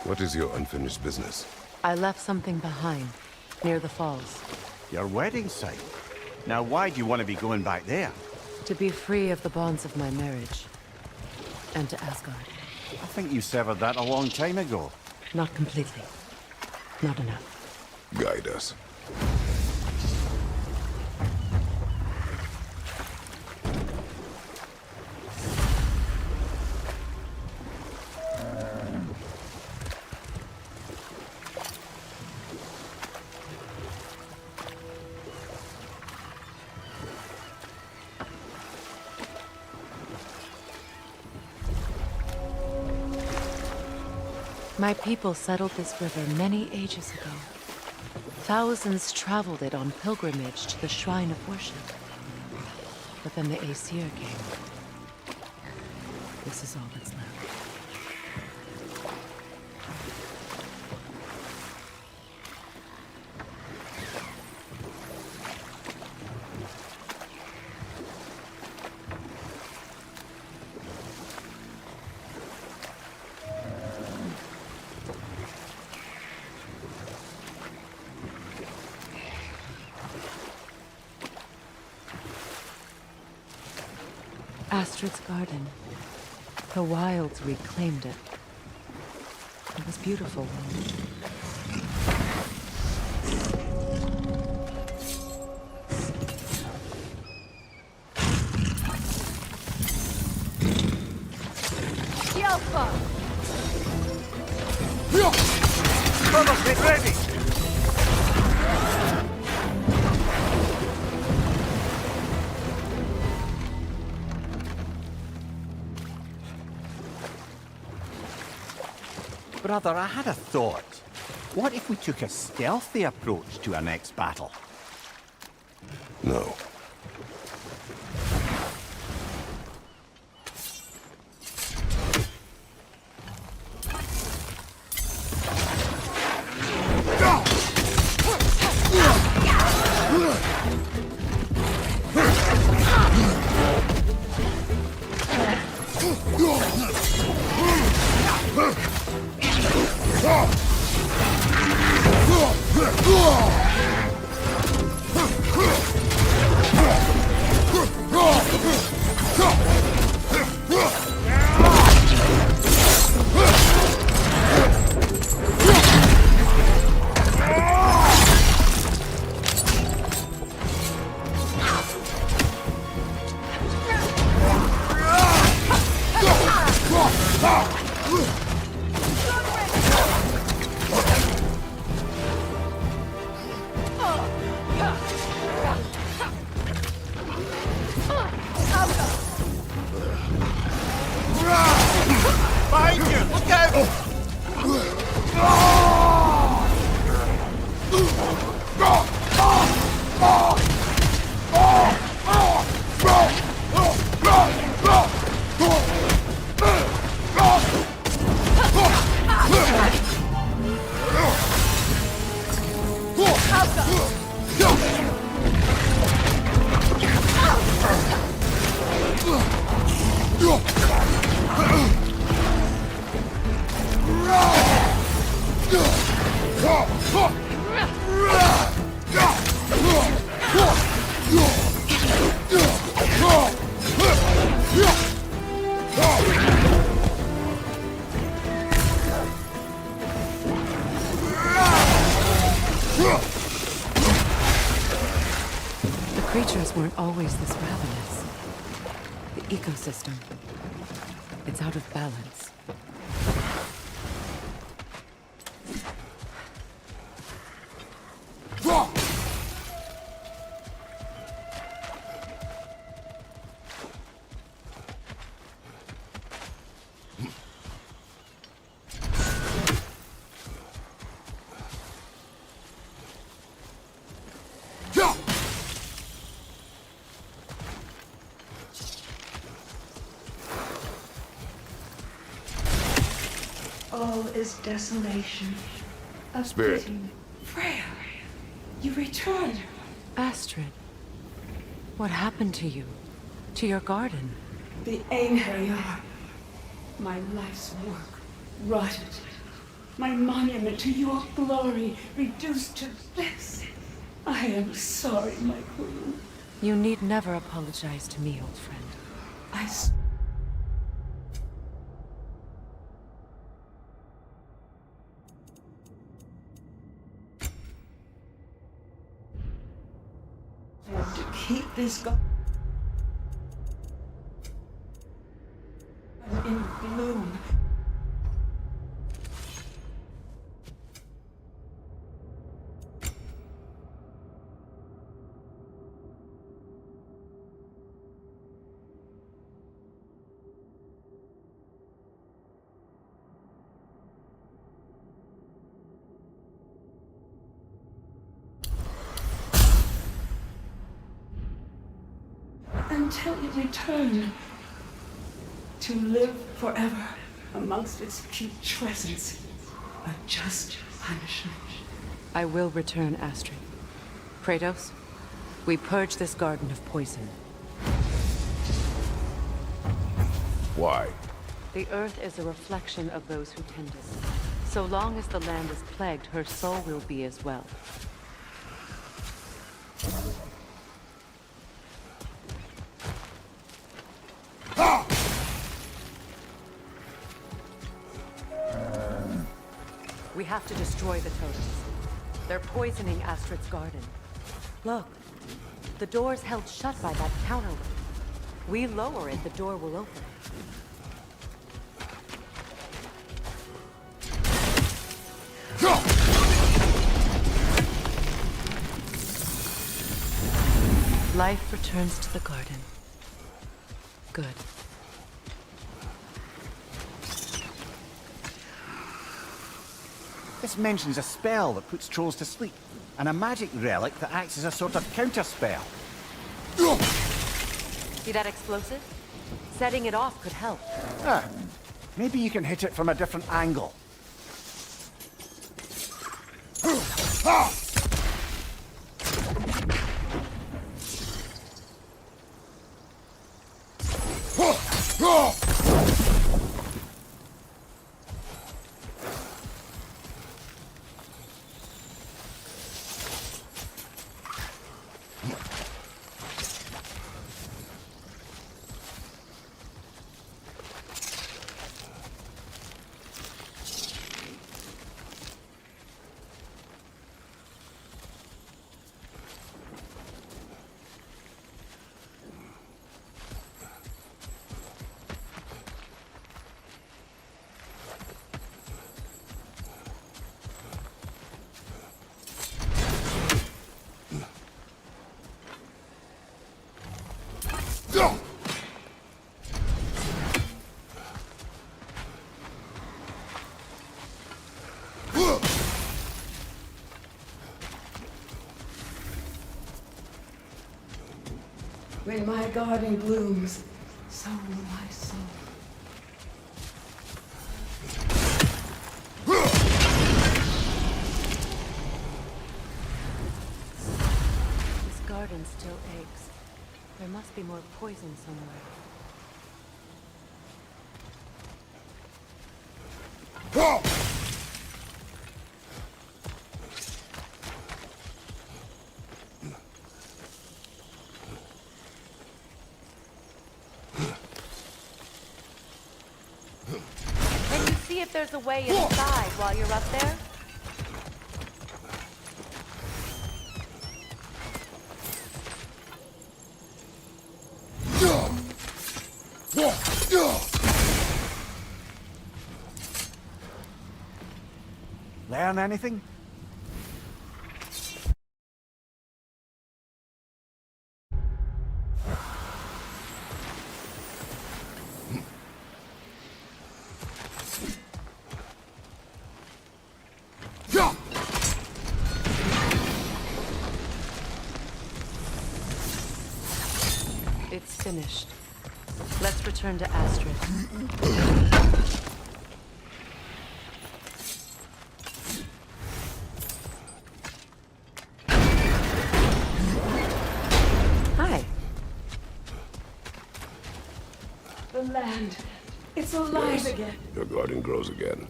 What is your unfinished business? I left something behind, near the falls. Your wedding site? Now why do you want to be going back there? To be free of the bonds of my marriage. And to Asgard. I think you severed that a long time ago. Not completely. Not enough. Guide us. My people settled this river many ages ago. Thousands traveled it on pilgrimage to the shrine of worship. But then the Aesir came. This is all that's left. Astrid's garden. The wilds reclaimed it. It was beautiful. Brothers, get ready! Brother, I had a thought. What if we took a stealthy approach to our next battle? No. weren't always this ravenous. The ecosystem, it's out of balance. All is desolation. A Spirit. pity. Freya, you returned. Astrid, what happened to you? To your garden? The Einherjar. My life's work rotted. My monument to your glory reduced to this. I am sorry, my queen. You need never apologize to me, old friend. I have to keep this garden in bloom. Until you return to live forever amongst its putrescence, a just punishment. I will return, Astrid. Kratos, we purge this garden of poison. Why? The earth is a reflection of those who tend it. So long as the land is plagued, her soul will be as well. We have to destroy the totems. They're poisoning Astrid's garden. Look, the door's held shut by that counterweight. We lower it, the door will open. Life returns to the garden. Good. This mentions a spell that puts trolls to sleep, and a magic relic that acts as a sort of counter-spell. See that explosive? Setting it off could help. Ah, maybe you can hit it from a different angle. When my garden blooms, so will my soul. This garden still aches. There must be more poison somewhere. Can you see if there's a way inside while you're up there? Learn anything? It's finished. Let's return to Astrid. Hi. The land. It's alive again. Your garden grows again.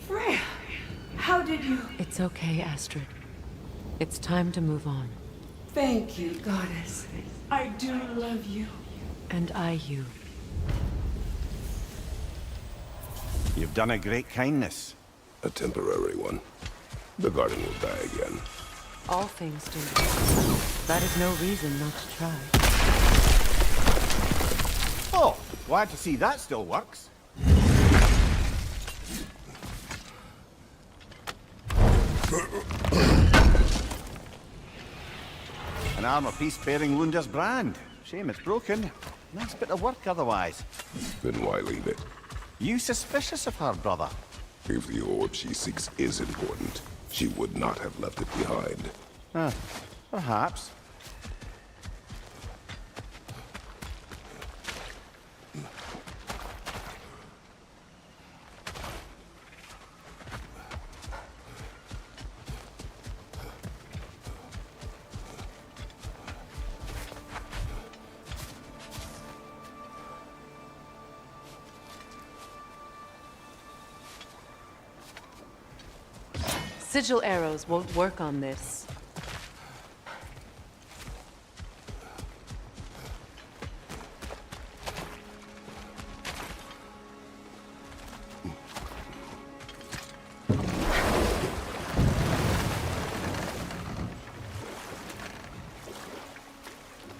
Freya, how did you... It's okay, Astrid. It's time to move on. Thank you, goddess. I do love you. And I you. You've done a great kindness. A temporary one. The garden will die again. All things do. That is no reason not to try. Oh, glad to see that still works. An armor piece bearing Lunda's brand. Shame it's broken. Nice bit of work otherwise. Then why leave it? You suspicious of her, brother? If the orb she seeks is important, she would not have left it behind. Perhaps. Sigil arrows won't work on this.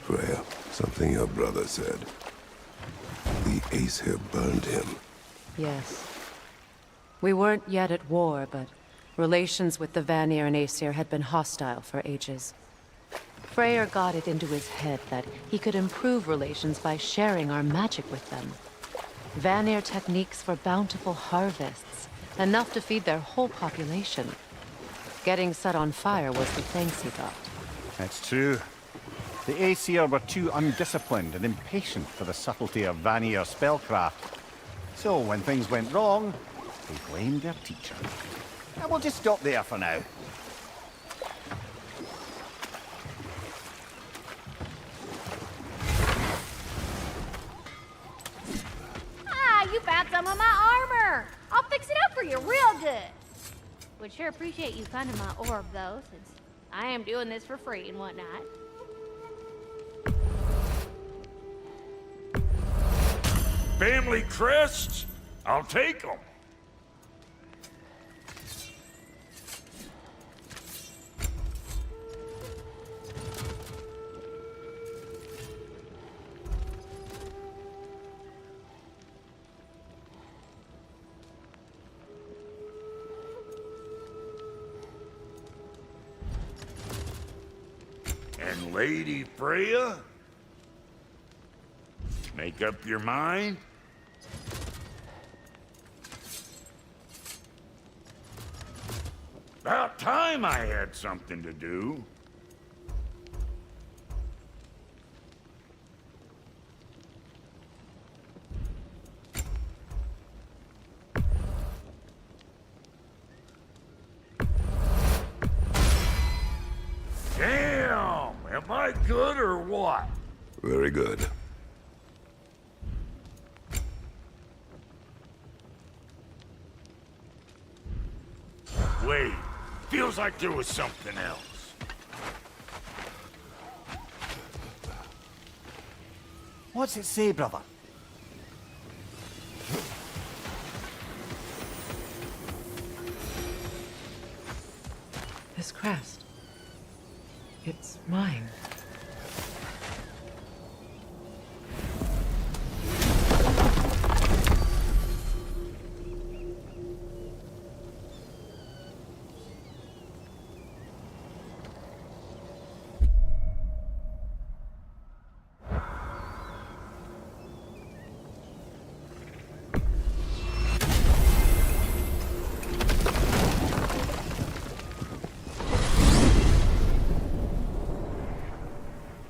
Freya, something your brother said. The Aesir burned him. Yes. We weren't yet at war, but relations with the Vanir and Aesir had been hostile for ages. Freyr got it into his head that he could improve relations by sharing our magic with them. Vanir techniques for bountiful harvests, enough to feed their whole population. Getting set on fire was the thanks he got. It's true. The Aesir were too undisciplined and impatient for the subtlety of Vanir spellcraft. So when things went wrong, they blamed their teacher. And we'll just stop there for now. Ah, you found some of my armor! I'll fix it up for you real good! Would sure appreciate you finding my orb, though, since I am doing this for free and whatnot. Family crests? I'll take them. And Lady Freya? Make up your mind? About time I had something to do. Damn! Am I good or what? Very good. Wait, feels like there was something else. What's it say, brother? This crest. It's mine.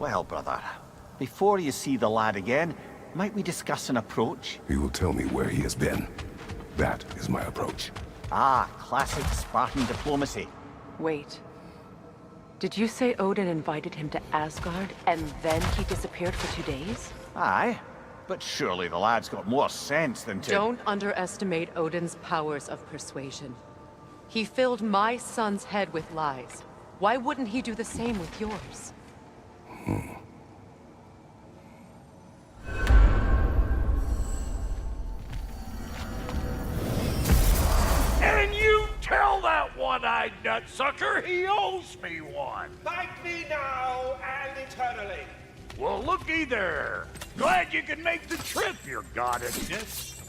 Well, brother, before you see the lad again, might we discuss an approach? He will tell me where he has been. That is my approach. Ah, classic Spartan diplomacy. Wait. Did you say Odin invited him to Asgard, and then he disappeared for 2 days? Aye, but surely the lad's got more sense than to... Don't underestimate Odin's powers of persuasion. He filled my son's head with lies. Why wouldn't he do the same with yours? And you tell that one-eyed nutsucker he owes me one. Thank me now and eternally. Well, looky there. Glad you can make the trip, your goddessness.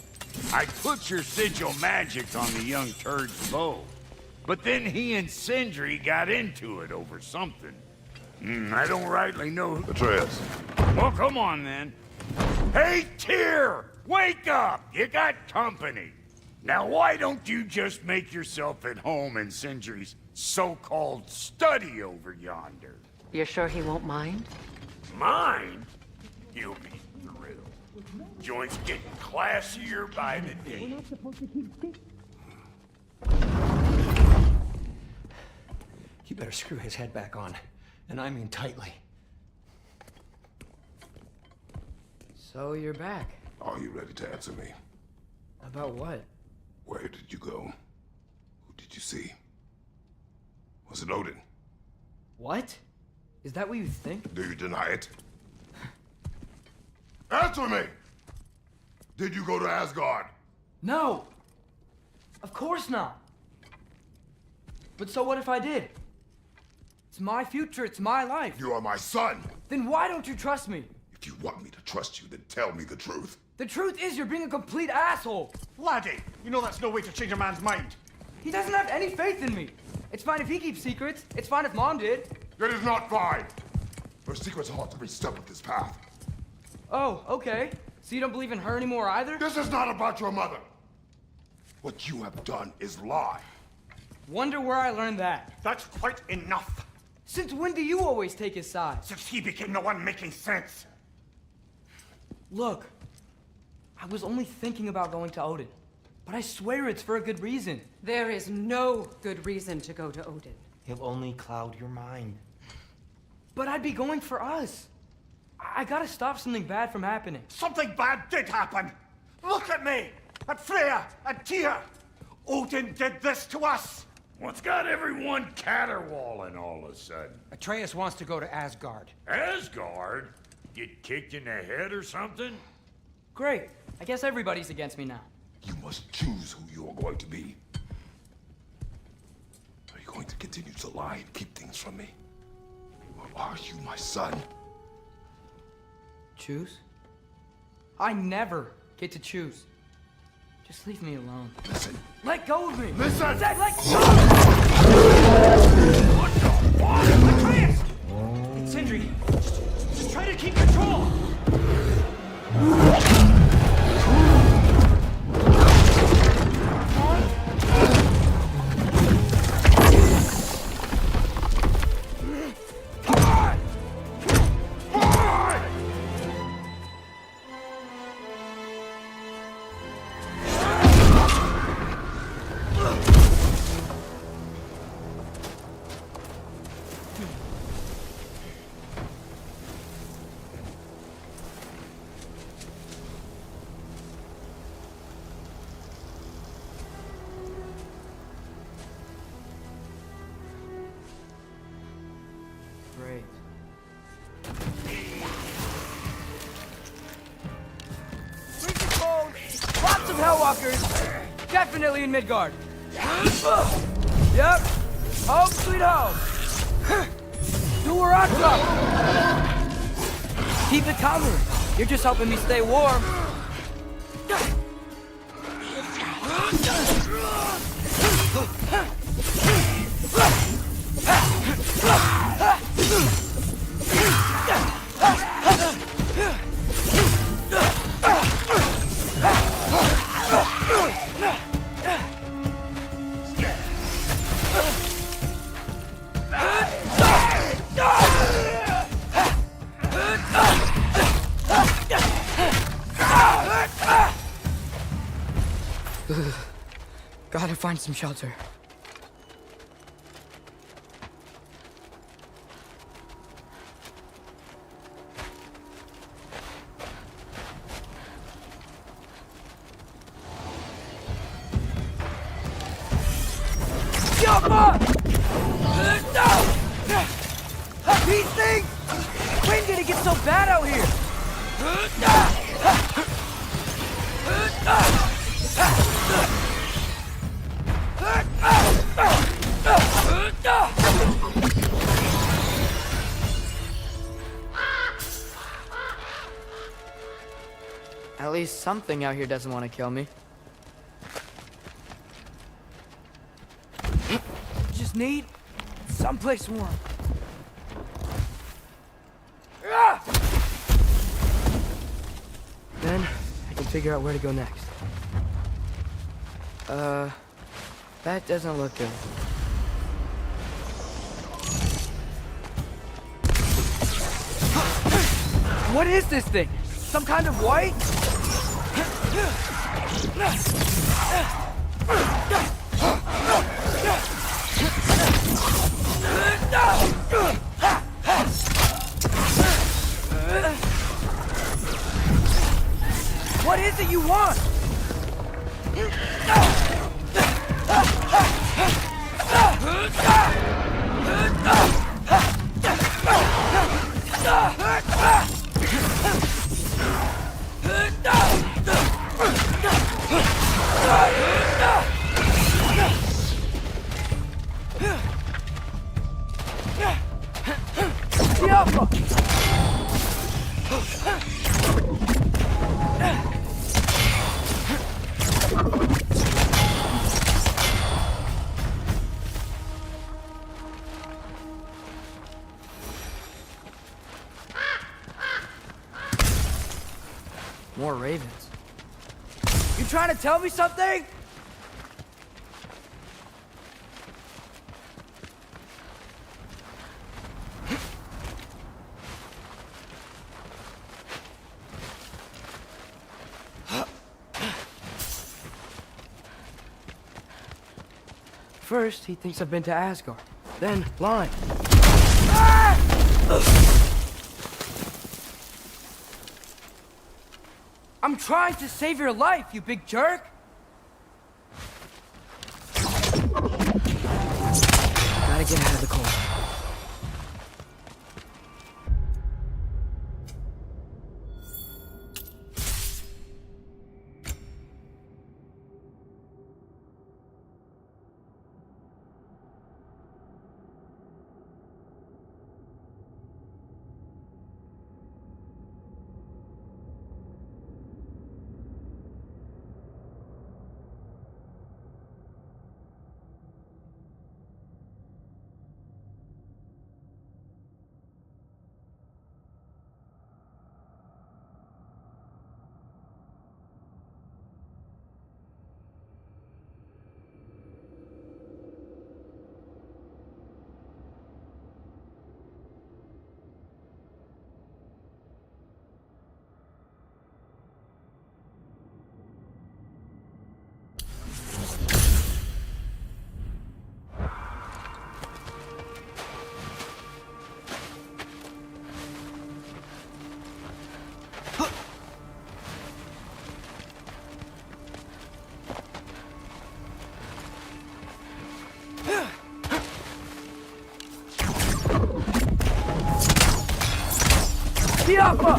I put your sigil magic on the young turd's bow. But then he and Sindri got into it over something. I don't rightly know... Atreus. Well, come on, then. Hey, Tyr! Wake up! You got company. Now, why don't you just make yourself at home in Sindri's so-called study over yonder? You're sure he won't mind? Mine? You'll be thrilled. Joint's getting classier by the day. You better screw his head back on. And I mean tightly. So you're back. Are you ready to answer me? About what? Where did you go? Who did you see? Was it Odin? What? Is that what you think? Do you deny it? Answer me! Did you go to Asgard? No! Of course not! But so what if I did? It's my future, it's my life. You are my son! Then why don't you trust me? If you want me to trust you, then tell me the truth. The truth is you're being a complete asshole! Laddie, you know that's no way to change a man's mind. He doesn't have any faith in me. It's fine if he keeps secrets. It's fine if Mom did. It is not fine! Her secrets haunt every step of this path. Oh, okay. So you don't believe in her anymore either? This is not about your mother! What you have done is lie. Wonder where I learned that. That's quite enough. Since when do you always take his side? Since he became the one making sense. Look, I was only thinking about going to Odin. But I swear it's for a good reason. There is no good reason to go to Odin. He'll only cloud your mind. But I'd be going for us. I gotta stop something bad from happening. Something bad did happen. Look at me, at Freya, and Tyr. Odin did this to us. What's got everyone caterwauling all of a sudden? Atreus wants to go to Asgard. Asgard? Get kicked in the head or something? Great. I guess everybody's against me now. You must choose who you are going to be. Are you going to continue to lie and keep things from me? Or are you my son? Choose? I never get to choose. Just leave me alone. Listen. Let go of me! Listen! I said let go! What the fuck? Atreus! It's Sindri. Just try to keep control! Great. Freeze the cold! Lots of Hellwalkers! Definitely in Midgard. Yep. Home sweet home. Do we're on top. Keep it coming. You're just helping me stay warm. Gotta find some shelter. These things! When did it get so bad out here? At least something out here doesn't want to kill me. Just need someplace warm. Then I can figure out where to go next. That doesn't look good. What is this thing? Some kind of white? What is it you want? More ravens. You trying to tell me something? First, he thinks I've been to Asgard. Then, blind. I'm trying to save your life, you big jerk! Gotta get out of the cold. Diapa!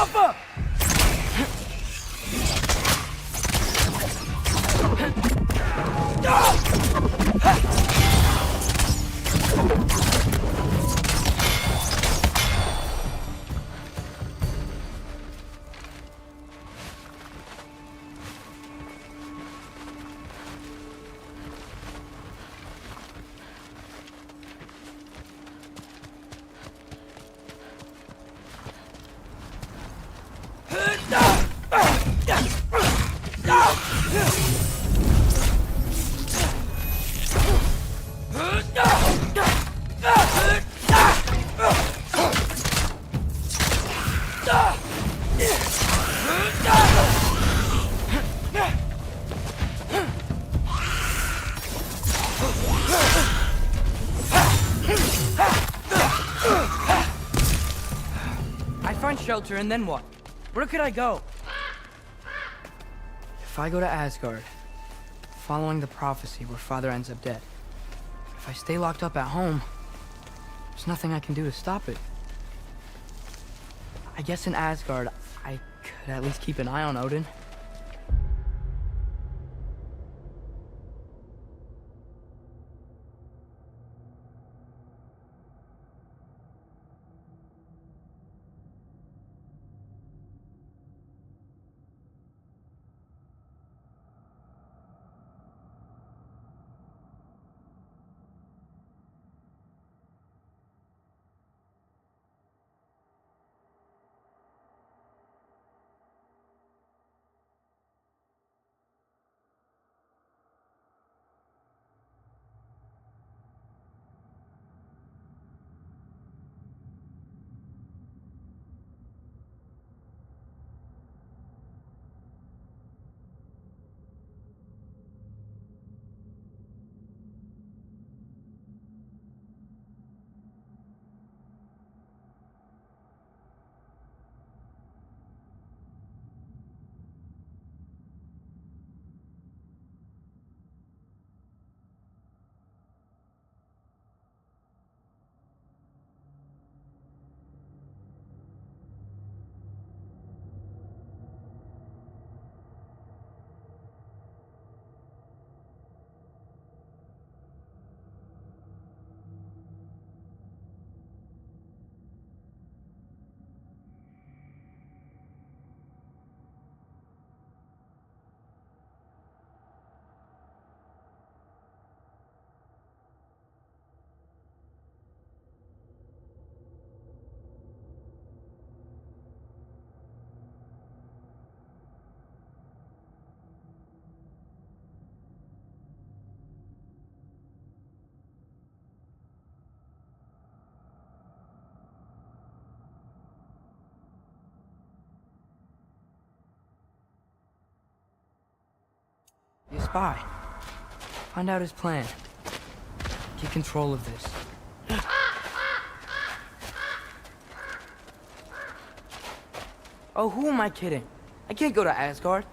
Alpha! I find shelter and then what? Where could I go? If I go to Asgard, following the prophecy where Father ends up dead, if I stay locked up at home, there's nothing I can do to stop it. I guess in Asgard, I could at least keep an eye on Odin. You spy. Find out his plan. Get control of this. Oh, who am I kidding? I can't go to Asgard.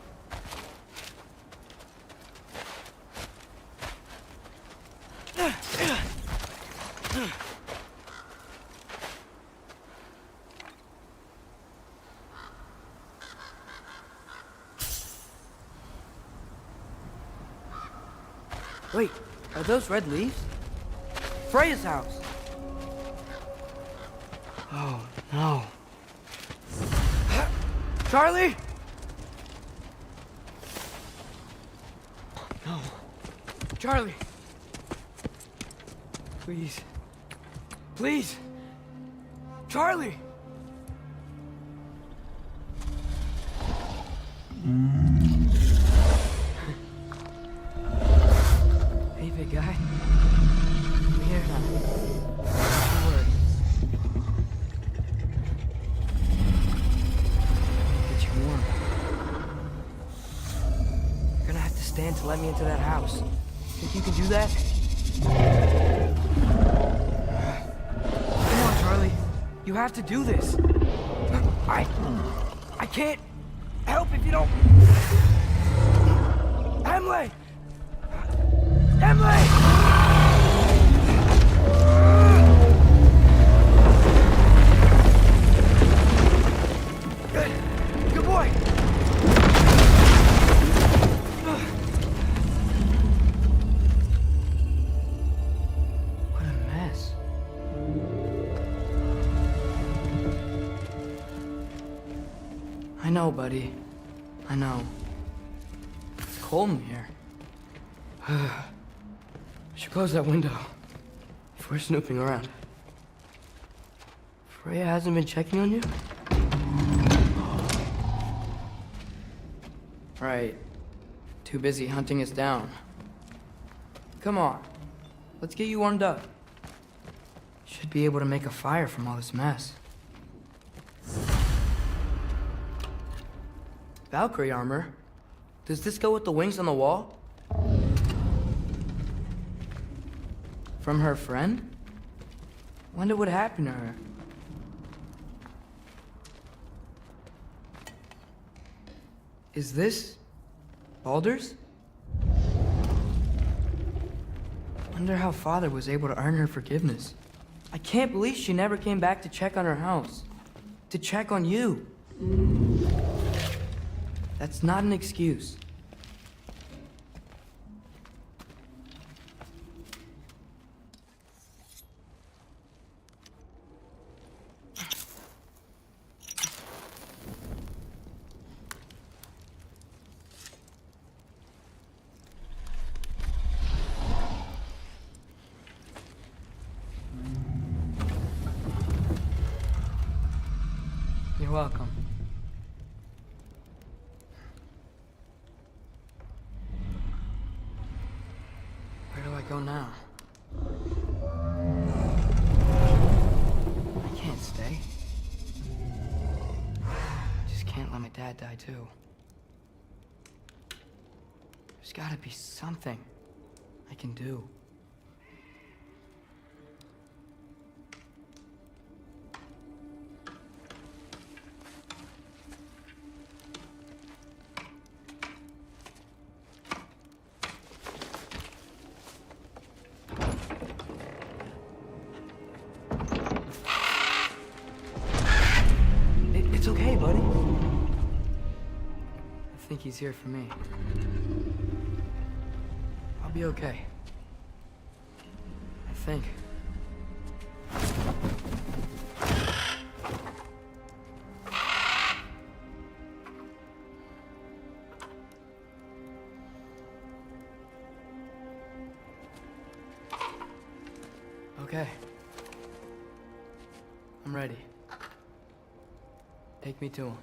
Wait, are those red leaves? Freya's house! Oh, no. Charlie! No. Charlie! Please. Please! Charlie! Hey, big guy. I'm here now. Don't worry. Get you warm. You're gonna have to stand to let me into that house. Think you can do that? Come on, Charlie. You have to do this. I can't help if you don't. Emily! Emily! Good. know, buddy. I know. It's cold in here. I should close that window if we're snooping around. Freya hasn't been checking on you? Right. Too busy hunting us down. Come on. Let's get you warmed up. Should be able to make a fire from all this mess. Valkyrie armor? Does this go with the wings on the wall? From her friend? Wonder what happened to her. Is this Baldur's? Wonder how Father was able to earn her forgiveness. I can't believe she never came back to check on her house. To check on you. That's not an excuse. You're welcome. Where do I go now? I can't stay. I just can't let my dad die too. There's gotta be something I can do. It's okay, buddy. I think he's here for me. I'll be okay. I think. Okay. I'm ready. Take me to him.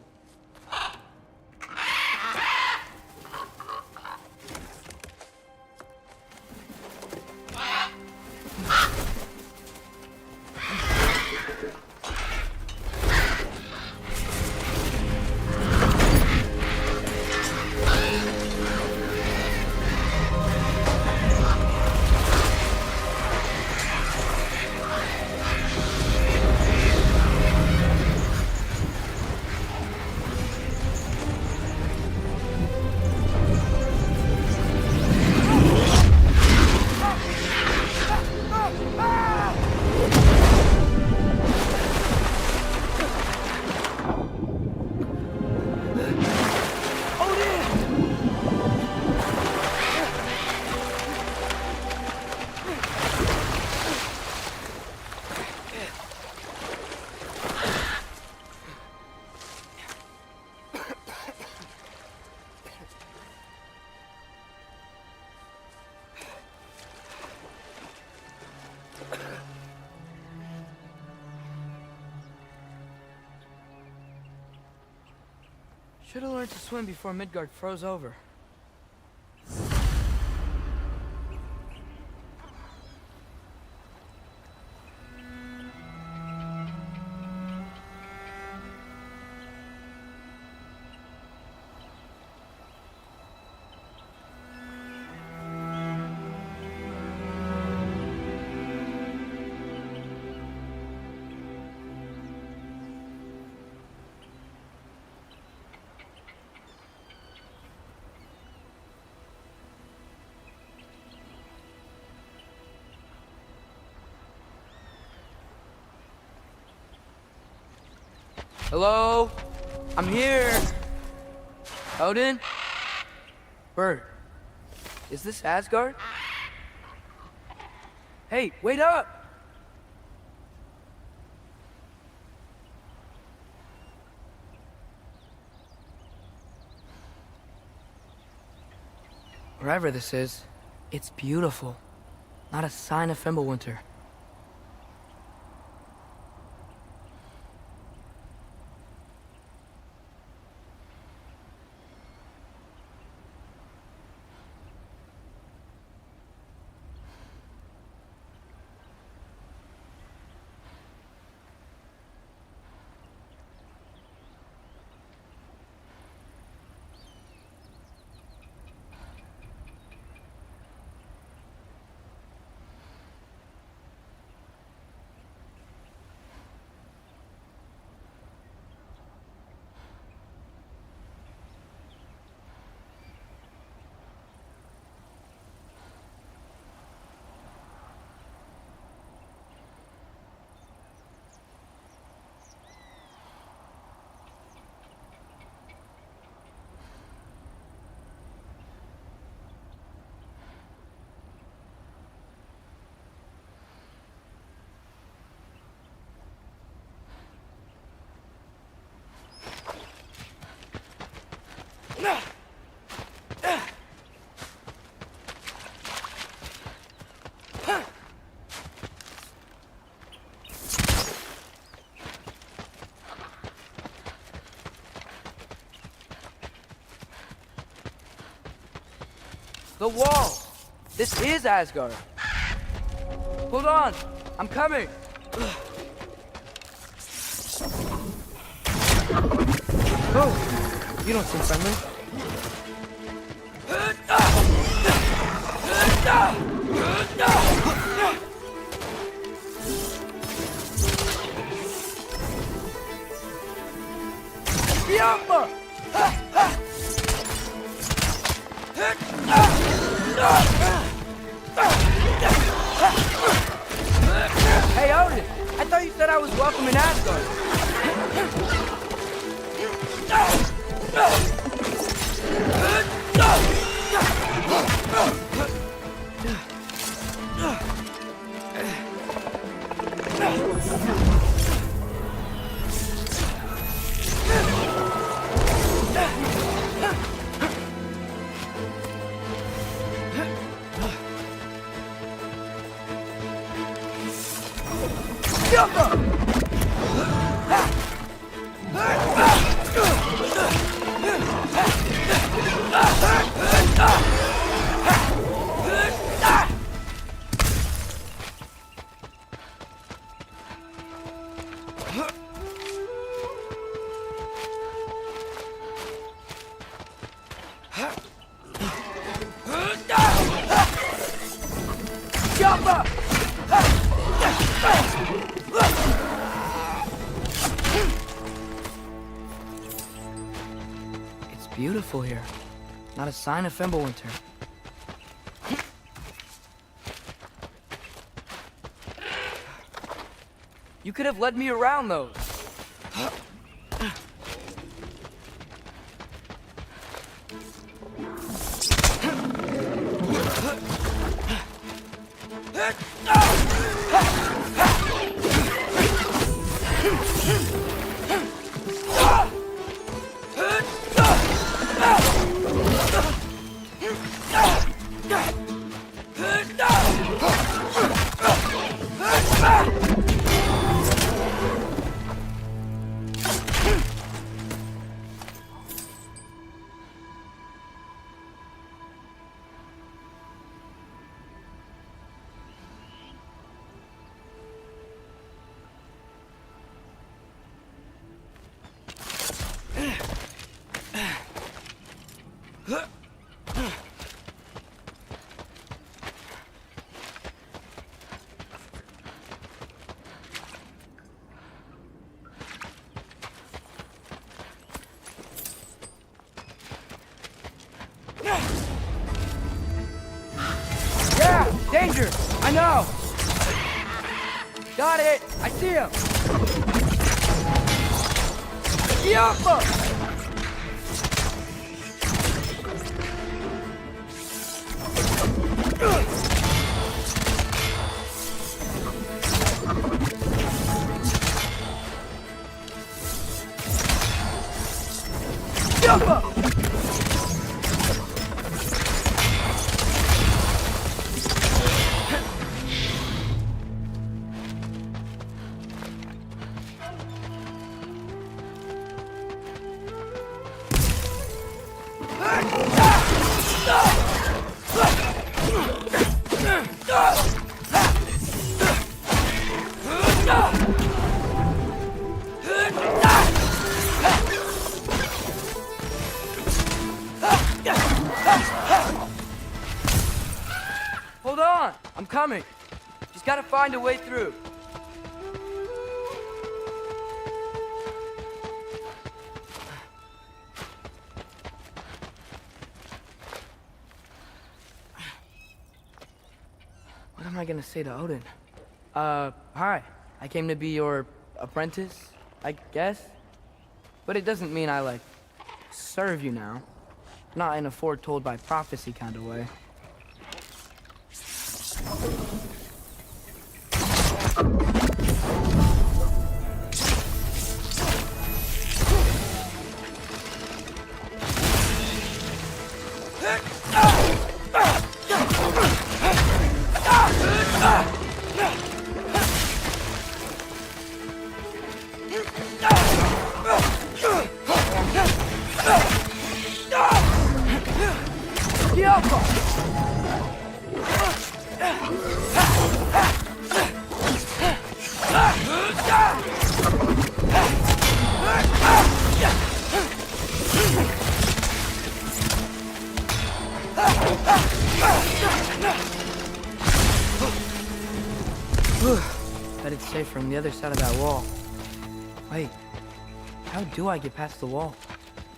Should have learned to swim before Midgard froze over. Hello? I'm here. Odin? Bird. Is this Asgard? Hey, wait up! Wherever this is, it's beautiful. Not a sign of Fimbulwinter. The wall! This is Asgard. Hold on, I'm coming. Oh, you don't seem friendly. Yamma! Hey, Odin! I thought you said I was welcome in Asgard. It's beautiful here. Not a sign of Fimbulwinter. You could have led me around those. Danger! I know! Got it! I see him! Yampa! Yampa! coming. Just gotta find a way through. What am I gonna say to Odin? Hi. I came to be your apprentice, I guess? But it doesn't mean I, like, serve you now. Not in a foretold by prophecy kind of way. Bet it's safe from the other side of that wall. Wait, how do I get past the wall?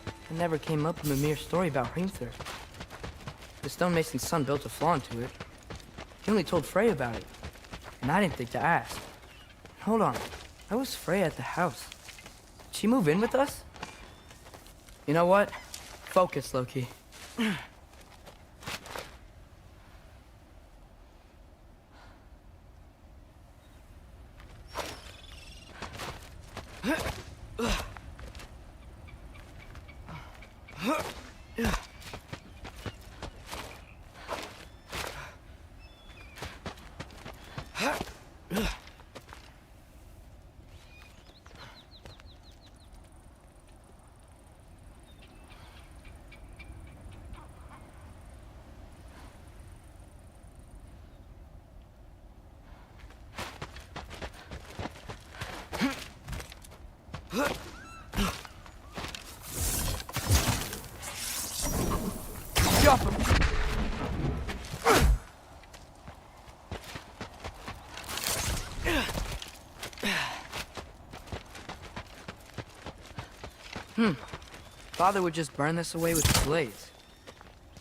It never came up in Mimir's story about Hrimthur. The stonemason's son built a flaw into it. He only told Frey about it, and I didn't think to ask. Hold on, how was Frey at the house? Did she move in with us? You know what? Focus, Loki. Father would just burn this away with his blades.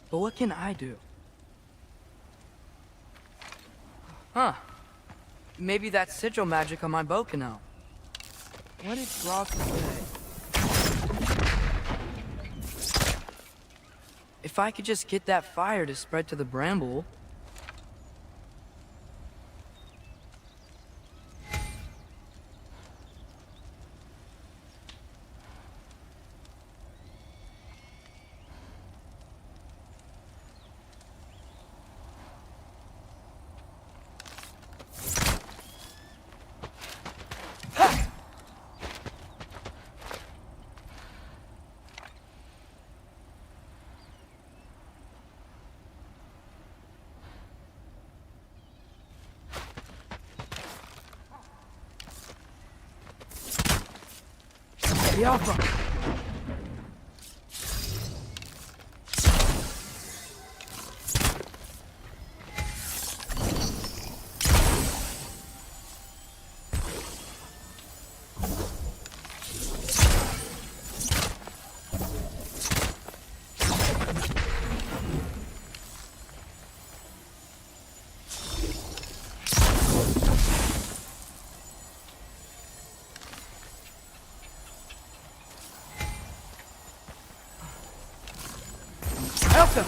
But what can I do? Huh. Maybe that sigil magic on my bow can help. What did Brock say? If I could just get that fire to spread to the bramble... The Alpha! Elsa!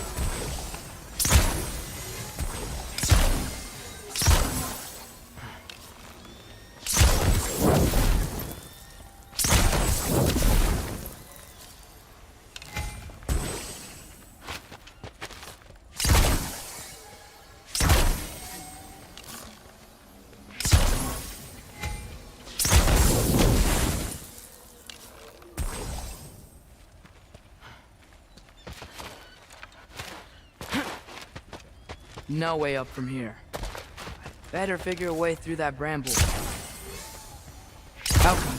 No way up from here. I'd better figure a way through that bramble. Outcome.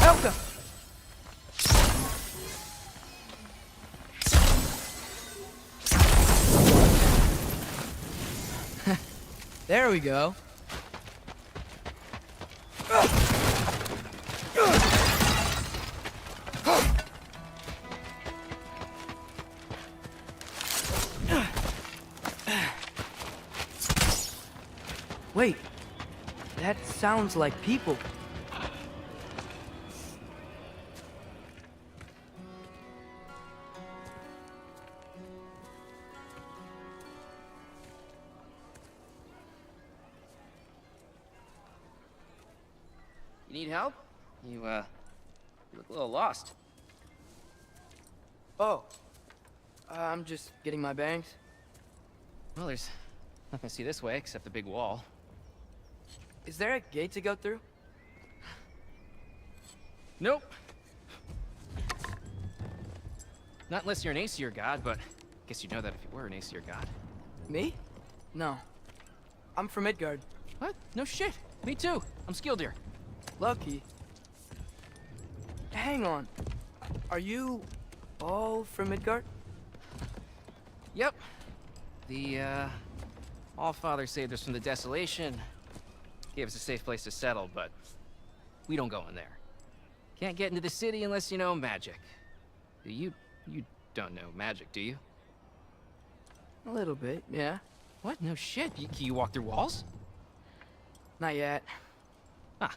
Helga! There we go. Wait, that sounds like people. You need help? You look a little lost. Oh, I'm just getting my bangs. Well, there's nothing to see this way except the big wall. Is there a gate to go through? Nope. Not unless you're an Aesir god, but I guess you'd know that if you were an Aesir god. Me? No. I'm from Midgard. What? No shit. Me too. I'm Skildir. Lucky. Hang on. Are you all from Midgard? Yep. The, All-Father saved us from the desolation. Gave us a safe place to settle, but we don't go in there. Can't get into the city unless you know magic. You don't know magic, do you? A little bit, yeah. What? No shit. Can you walk through walls? Not yet. Ah.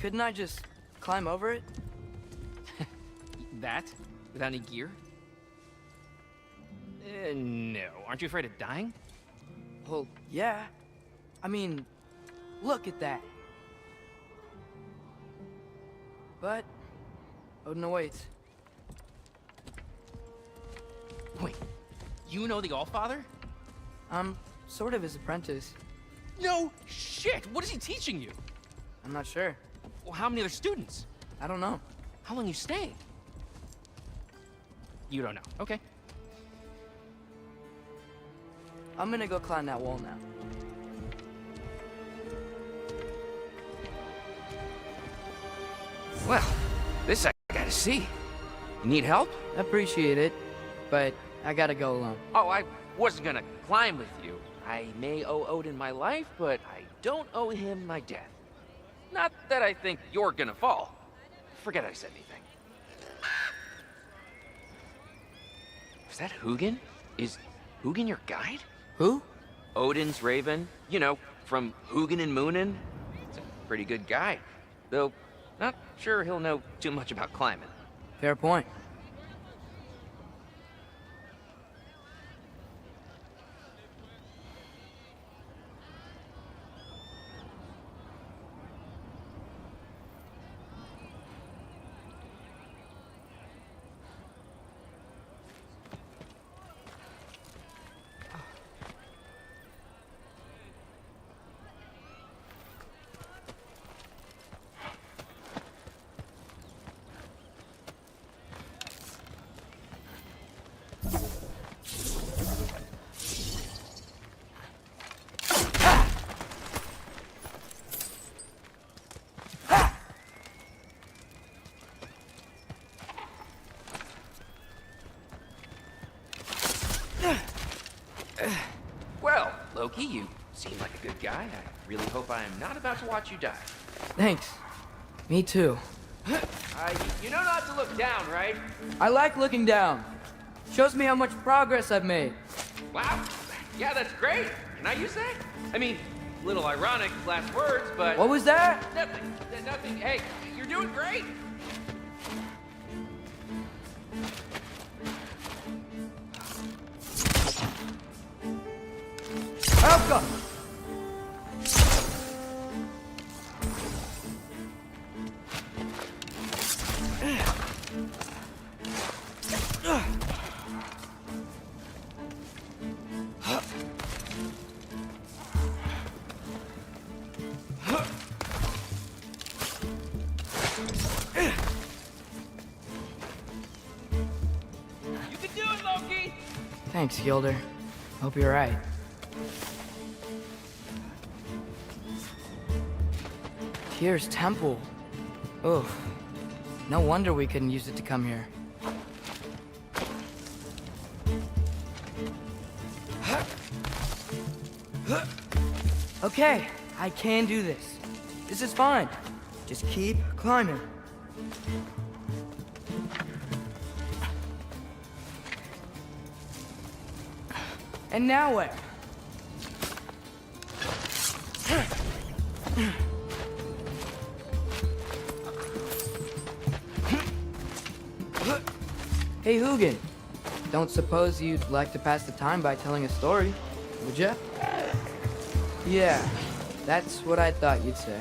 Couldn't I just climb over it? That? Without any gear? No. Aren't you afraid of dying? Well, yeah. I mean, look at that. But Odin awaits. Wait, you know the Allfather? I'm sort of his apprentice. No shit! What is he teaching you? I'm not sure. Well, how many other students? I don't know. How long you staying? You don't know. Okay. I'm gonna go climb that wall now. Well, this I gotta see. You need help? Appreciate it, but I gotta go alone. Oh, I wasn't gonna climb with you. I may owe Odin my life, but I don't owe him my death. Not that I think you're gonna fall. Forget I said anything. Is that Hugin? Is Hugin your guide? Who? Odin's raven. You know, from Hugin and Moonin. He's a pretty good guide. Though, not sure he'll know too much about climbing. Fair point. Well, Loki, you seem like a good guy. I really hope I am not about to watch you die. Thanks. Me too. You know not to look down, right? I like looking down. Shows me how much progress I've made. Wow. Yeah, that's great. Can I use that? I mean, a little ironic last words, but... What was that? Nothing. nothing. Hey, you're doing great. Alka! You can do it, Loki. Thanks, Gilder. Hope you're right. Tyr's temple. Oh, no wonder we couldn't use it to come here. Okay, I can do this. This is fine. Just keep climbing. And now where? Hey, Hugin. Don't suppose you'd like to pass the time by telling a story, would ya? Yeah, that's what I thought you'd say.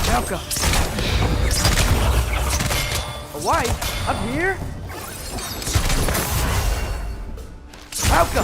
Alka! A wife? Up here? Alka!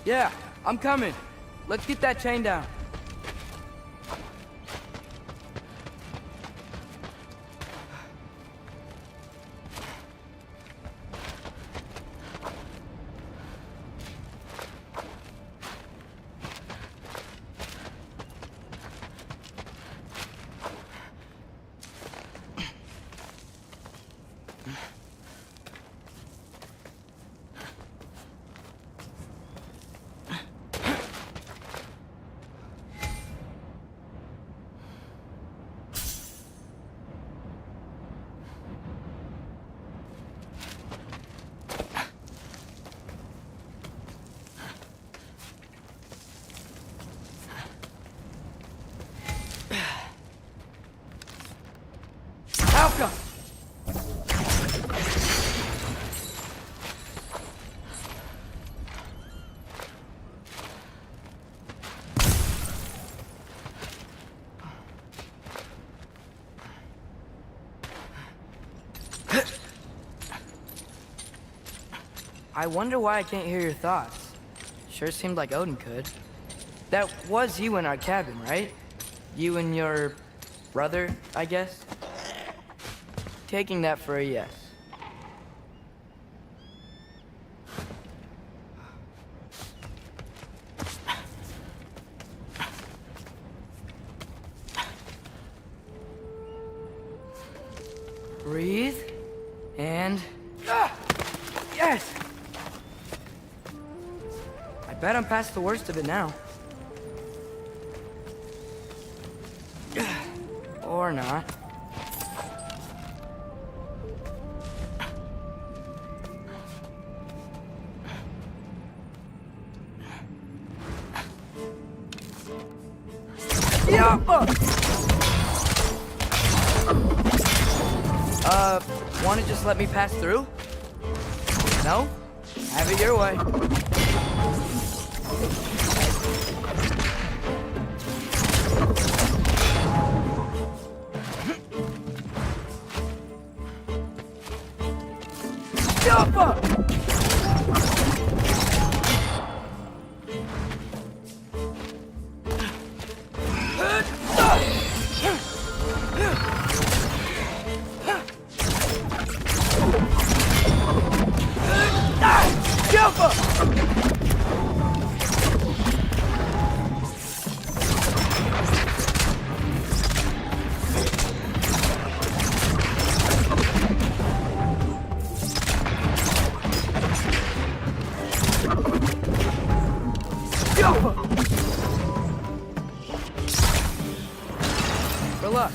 Yeah, I'm coming. Let's get that chain down. Alka! I wonder why I can't hear your thoughts. Sure seemed like Odin could. That was you in our cabin, right? You and your brother, I guess? Taking that for a yes. Breathe. And... Yes! I bet I'm past the worst of it now. Or not. Wanna just let me pass through? No? Have it your way. For luck.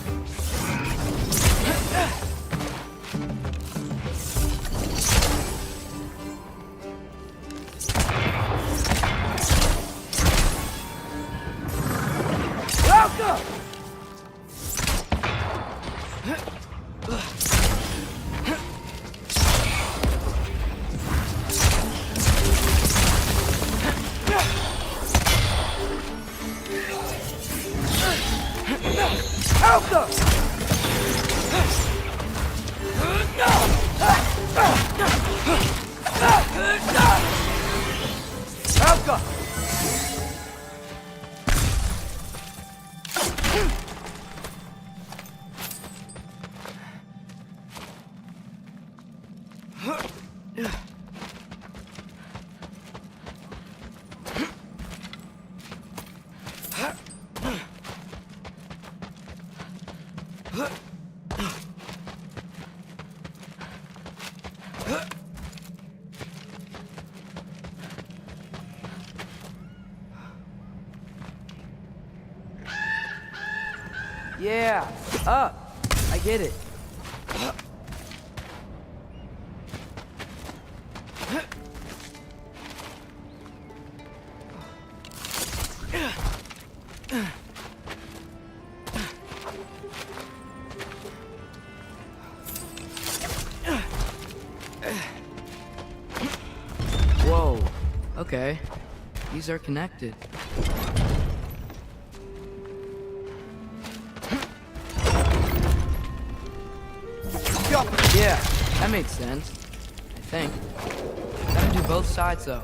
Yeah, up. I get it. Whoa, okay. These are connected. Yeah, that made sense. I think. Gotta do both sides, though.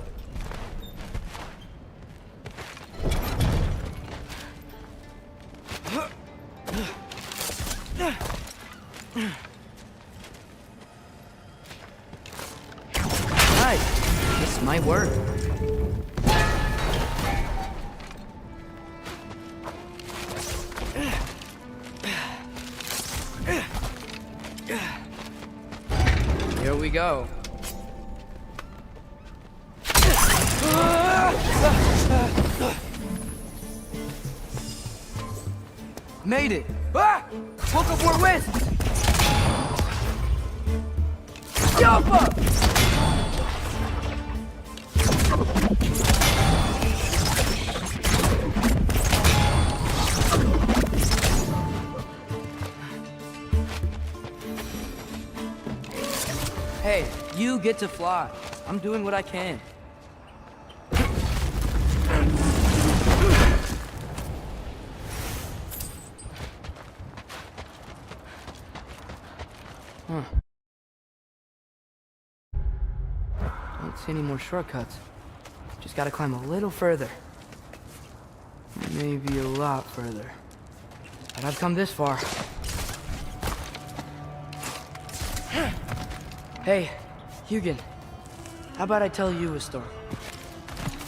Nice. This might work. Here we go. Made it! Ah! Woke up more wisps! Jump up! Hey, you get to fly. I'm doing what I can. Huh. Don't see any more shortcuts. Just gotta climb a little further. Maybe a lot further. But I've come this far. Hey, Hugin. How about I tell you a story?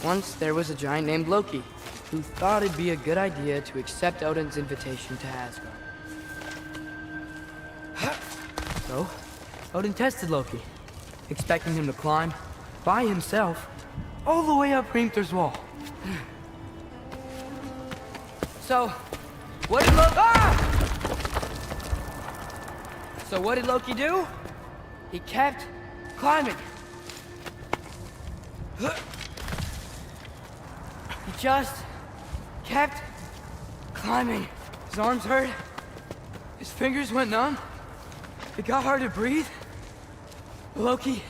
Once there was a giant named Loki who thought it'd be a good idea to accept Odin's invitation to Asgard. So So, Odin tested Loki, expecting him to climb by himself all the way up Hrimthur's wall. So, what did Loki do? He kept climbing. He just kept climbing. His arms hurt. His fingers went numb. It got hard to breathe. Loki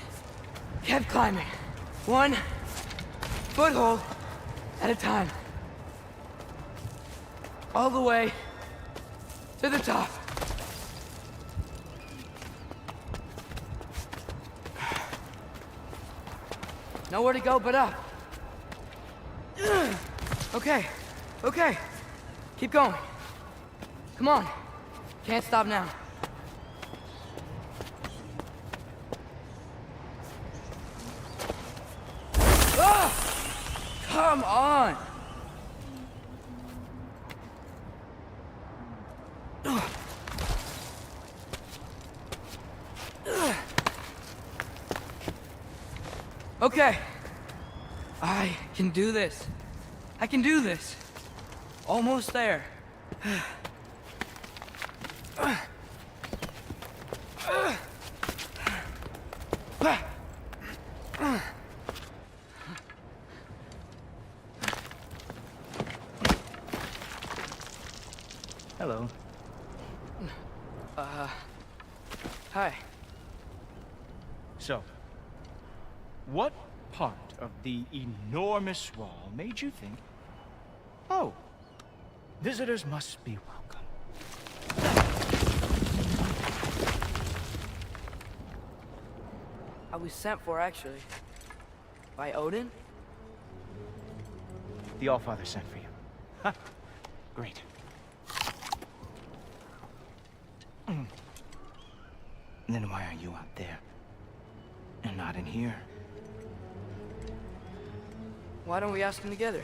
kept climbing. One foothold at a time. All the way to the top. Nowhere to go but up. Okay, okay. Keep going. Come on. Can't stop now. Ah! Come on! Okay. I can do this. I can do this. Almost there. Hello. Hi. So, what part of the enormous wall made you think, oh, visitors must be welcome? I was sent for, actually. By Odin? The Allfather sent for you. Huh. Great. Then why are you out there? And not in here? Why don't we ask him together?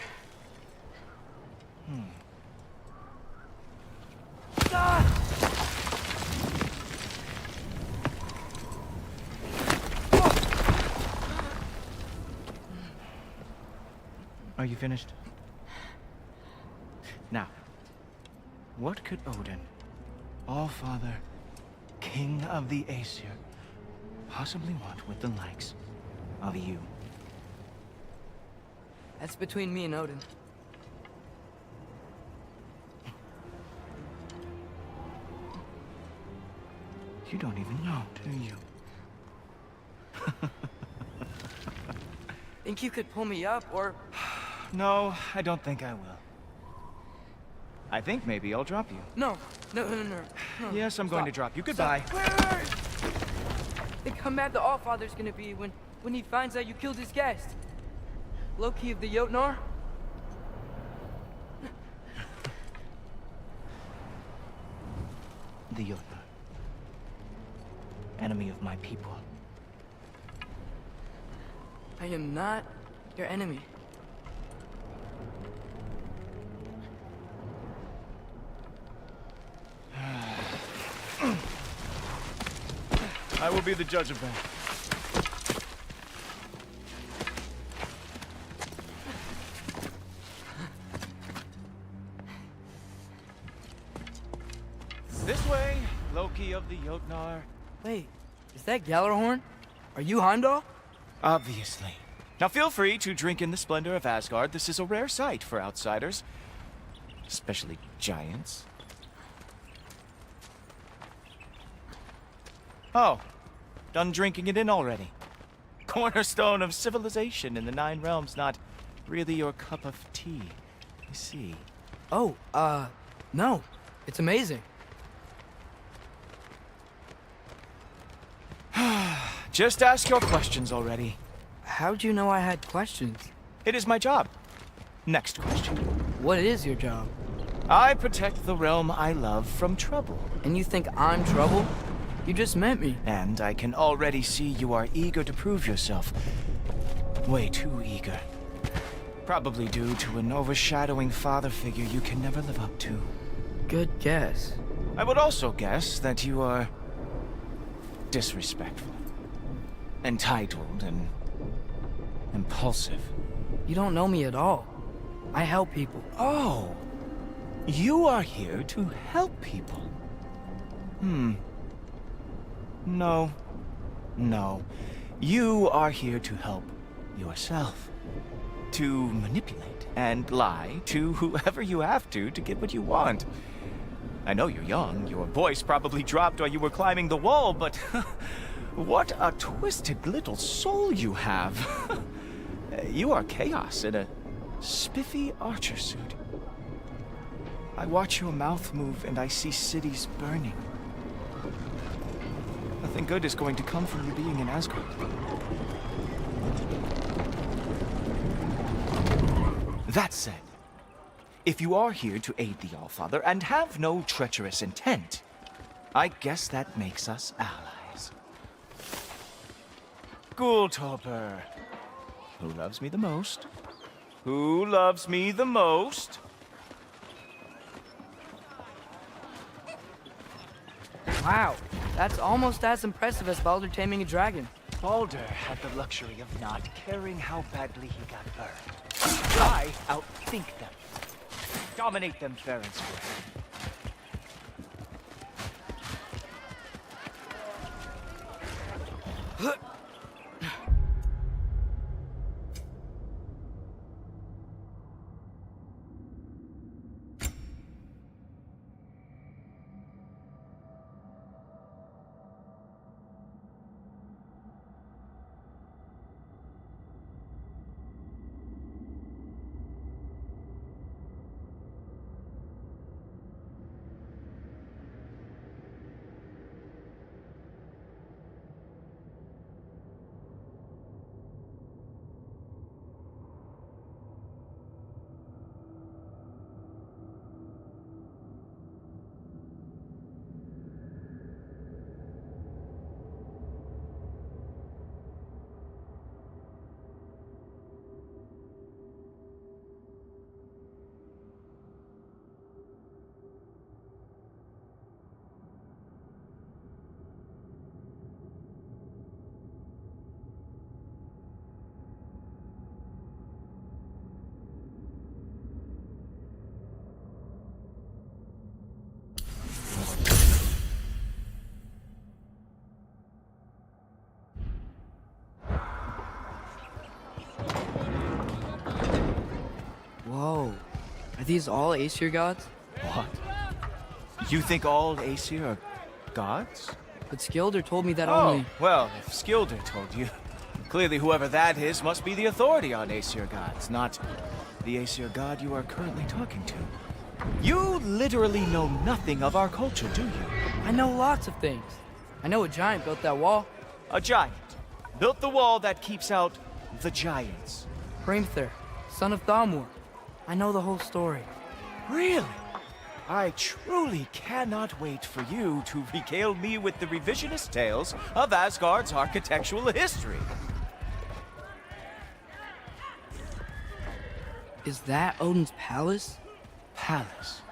Are you finished? Now, what could Odin, Allfather, King of the Aesir, possibly want with the likes of you? That's between me and Odin. You don't even know, do you? Think you could pull me up, or... No, I don't think I will. I think maybe I'll drop you. No. No. Yes, I'm going to drop you. Goodbye. Wait. Think how mad the Allfather's gonna be when he finds out you killed his guest. Loki of the Jotnar? The Jotnar. Enemy of my people. I am not your enemy. I will be the judge of that. This way, Loki of the Jotnar. Wait, is that Gjallarhorn? Are you Heimdall? Obviously. Now feel free to drink in the splendor of Asgard. This is a rare sight for outsiders. Especially giants. Oh, done drinking it in already. Cornerstone of civilization in the Nine Realms, not really your cup of tea, I see. Oh, no. It's amazing. Just ask your questions already. How'd you know I had questions? It is my job. Next question. What is your job? I protect the realm I love from trouble. And you think I'm trouble? You just met me. And I can already see you are eager to prove yourself. Way too eager. Probably due to an overshadowing father figure you can never live up to. Good guess. I would also guess that you are disrespectful, entitled, and impulsive. You don't know me at all. I help people. Oh, you are here to help people. No. No. You are here to help yourself. To manipulate and lie to whoever you have to get what you want. I know you're young. Your voice probably dropped while you were climbing the wall, but what a twisted little soul you have. You are chaos in a spiffy archer suit. I watch your mouth move and I see cities burning. Nothing good is going to come from you being in Asgard. That said, if you are here to aid the Allfather and have no treacherous intent, I guess that makes us allies. Ghoultoper. Who loves me the most? Who loves me the most? Wow, that's almost as impressive as Baldur taming a dragon. Baldur had the luxury of not caring how badly he got burned. I outthink them. Dominate them fair and square. Whoa. Are these all Aesir gods? What? You think all Aesir are gods? But Skilder told me that Oh, only... well, if Skilder told you, clearly whoever that is must be the authority on Aesir gods, not the Aesir god you are currently talking to. You literally know nothing of our culture, do you? I know lots of things. I know a giant built that wall. A giant built the wall that keeps out the giants. Hrimthur, son of Thamur. I know the whole story. Really? I truly cannot wait for you to regale me with the revisionist tales of Asgard's architectural history. Is that Odin's palace? Palace?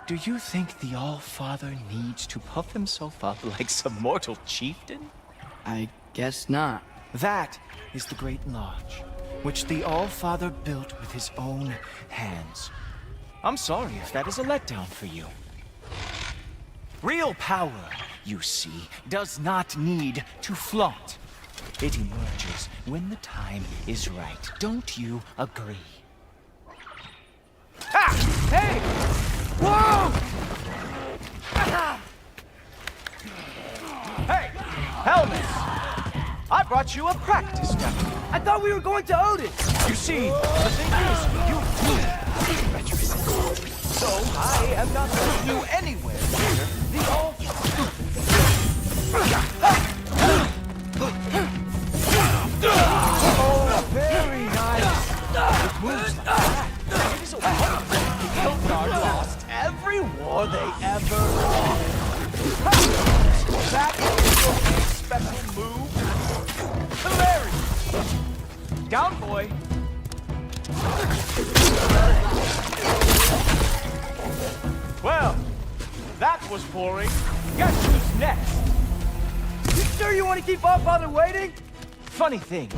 Do you think the All-Father needs to puff himself up like some mortal chieftain? I guess not. That is the Great Lodge, which the All-Father built with his own hands. I'm sorry if that is a letdown for you. Real power, you see, does not need to flaunt. It emerges when the time is right. Don't you agree? Ah! Hey! Whoa! Hey! Helmet! I brought you a practice weapon. I thought we were going to Odin! You see, the thing is, you retrocede. So I am not letting you anywhere near the All-Father. Oh, very nice. It moves like that. It is a wonderful. Hildgard lost every war they ever won. That is a special move. Hilarious. Down, boy. Well, that was boring. Guess who's next? You sure you want to keep our father waiting? Funny thing,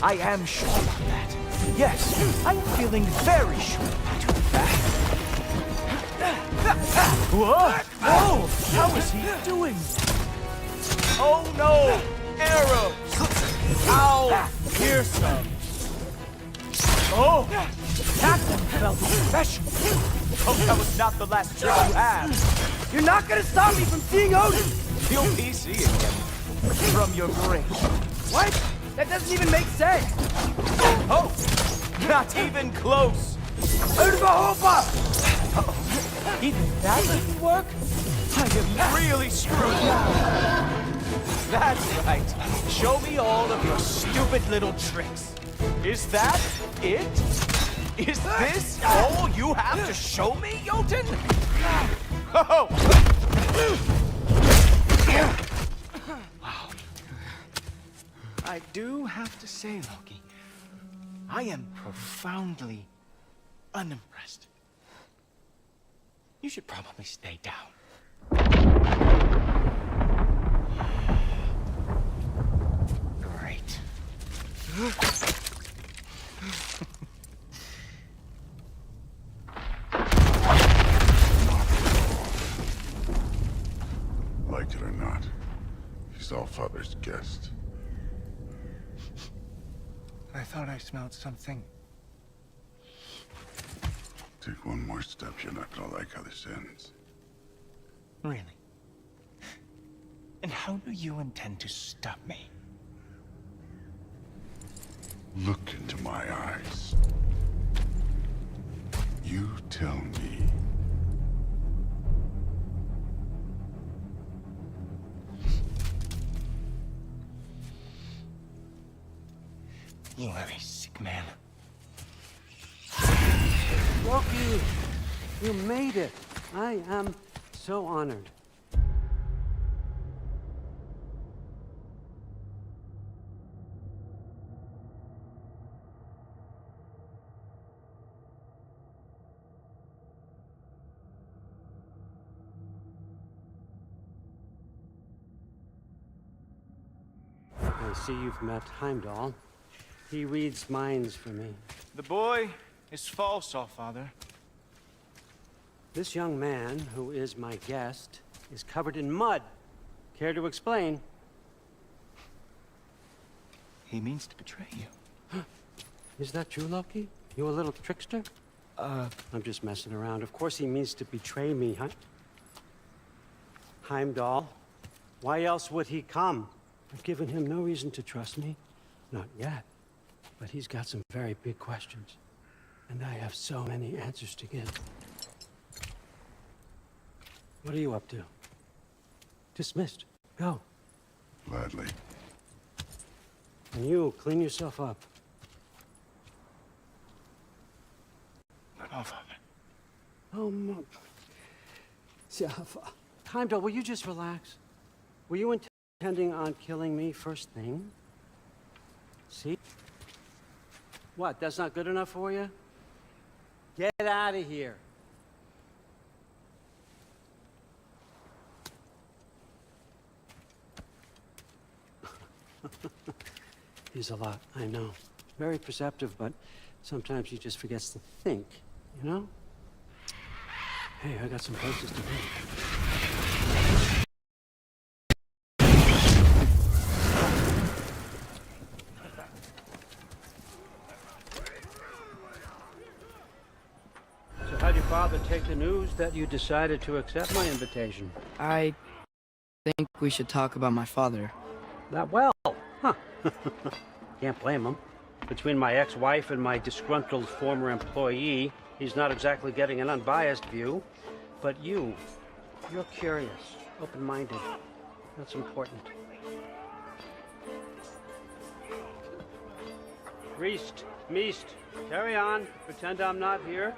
I am sure about that. Yes, I'm feeling very sure about that. Whoa! Whoa! How is he doing that? Oh no! Arrows! Ow! Here's some. Oh! That one felt special. Oh, that was not the last trick you had. You're not gonna stop me from seeing Odin! You'll be seeing him from your grave. What? That doesn't even make sense! Oh! Not even close! Urbahopa! Even that didn't work? I am really screwed now. That's right. Show me all of your stupid little tricks. Is that it? Is this all you have to show me, Jotun? Oh! Wow. I do have to say, Loki, I am profoundly unimpressed. You should probably stay down. Great. Like it or not, he's Allfather's guest. I thought I smelled something. Take one more step, you're not gonna like how this ends. Really? And how do you intend to stop me? Look into my eyes. You tell me. You are a sick man. Loki, you made it. I am so honored. I see you've met Heimdall. He reads minds for me. The boy is false, Allfather. This young man, who is my guest, is covered in mud. Care to explain? He means to betray you. Is that true, Loki? You a little trickster? I'm just messing around. Of course he means to betray me, huh? Heimdall, why else would he come? I've given him no reason to trust me. Not yet. But he's got some very big questions. And I have so many answers to give. What are you up to? Dismissed. Go. Gladly. And you, clean yourself up. But Allfather. Oh, my... Heimdall, will you just relax? Were you intending on killing me first thing? See? What, that's not good enough for you? Get out of here. He's a lot, I know. Very perceptive, but sometimes he just forgets to think, you know? Hey, I got some places to be. So how'd your father take the news that you decided to accept my invitation? I think we should talk about my father. That well, huh? Can't blame him. Between my ex-wife and my disgruntled former employee, he's not exactly getting an unbiased view. But you're curious, open-minded. That's important. Priest, Meest, carry on. Pretend I'm not here.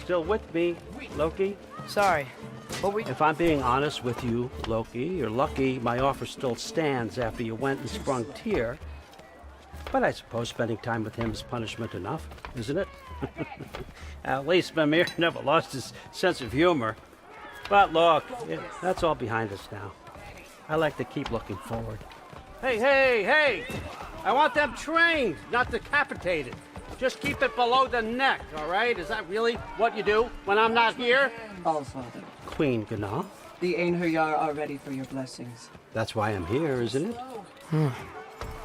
still with me, Loki? Sorry, but If I'm being honest with you, Loki, you're lucky my offer still stands after you went and sprung Tyr. But I suppose spending time with him is punishment enough, isn't it? At least Mimir never lost his sense of humor. But look, that's all behind us now. I like to keep looking forward. Hey! I want them trained, not decapitated. Just keep it below the neck, all right? Is that really what you do when I'm not here? All Father. Queen Gná. The Einherjar are ready for your blessings. That's why I'm here, isn't it?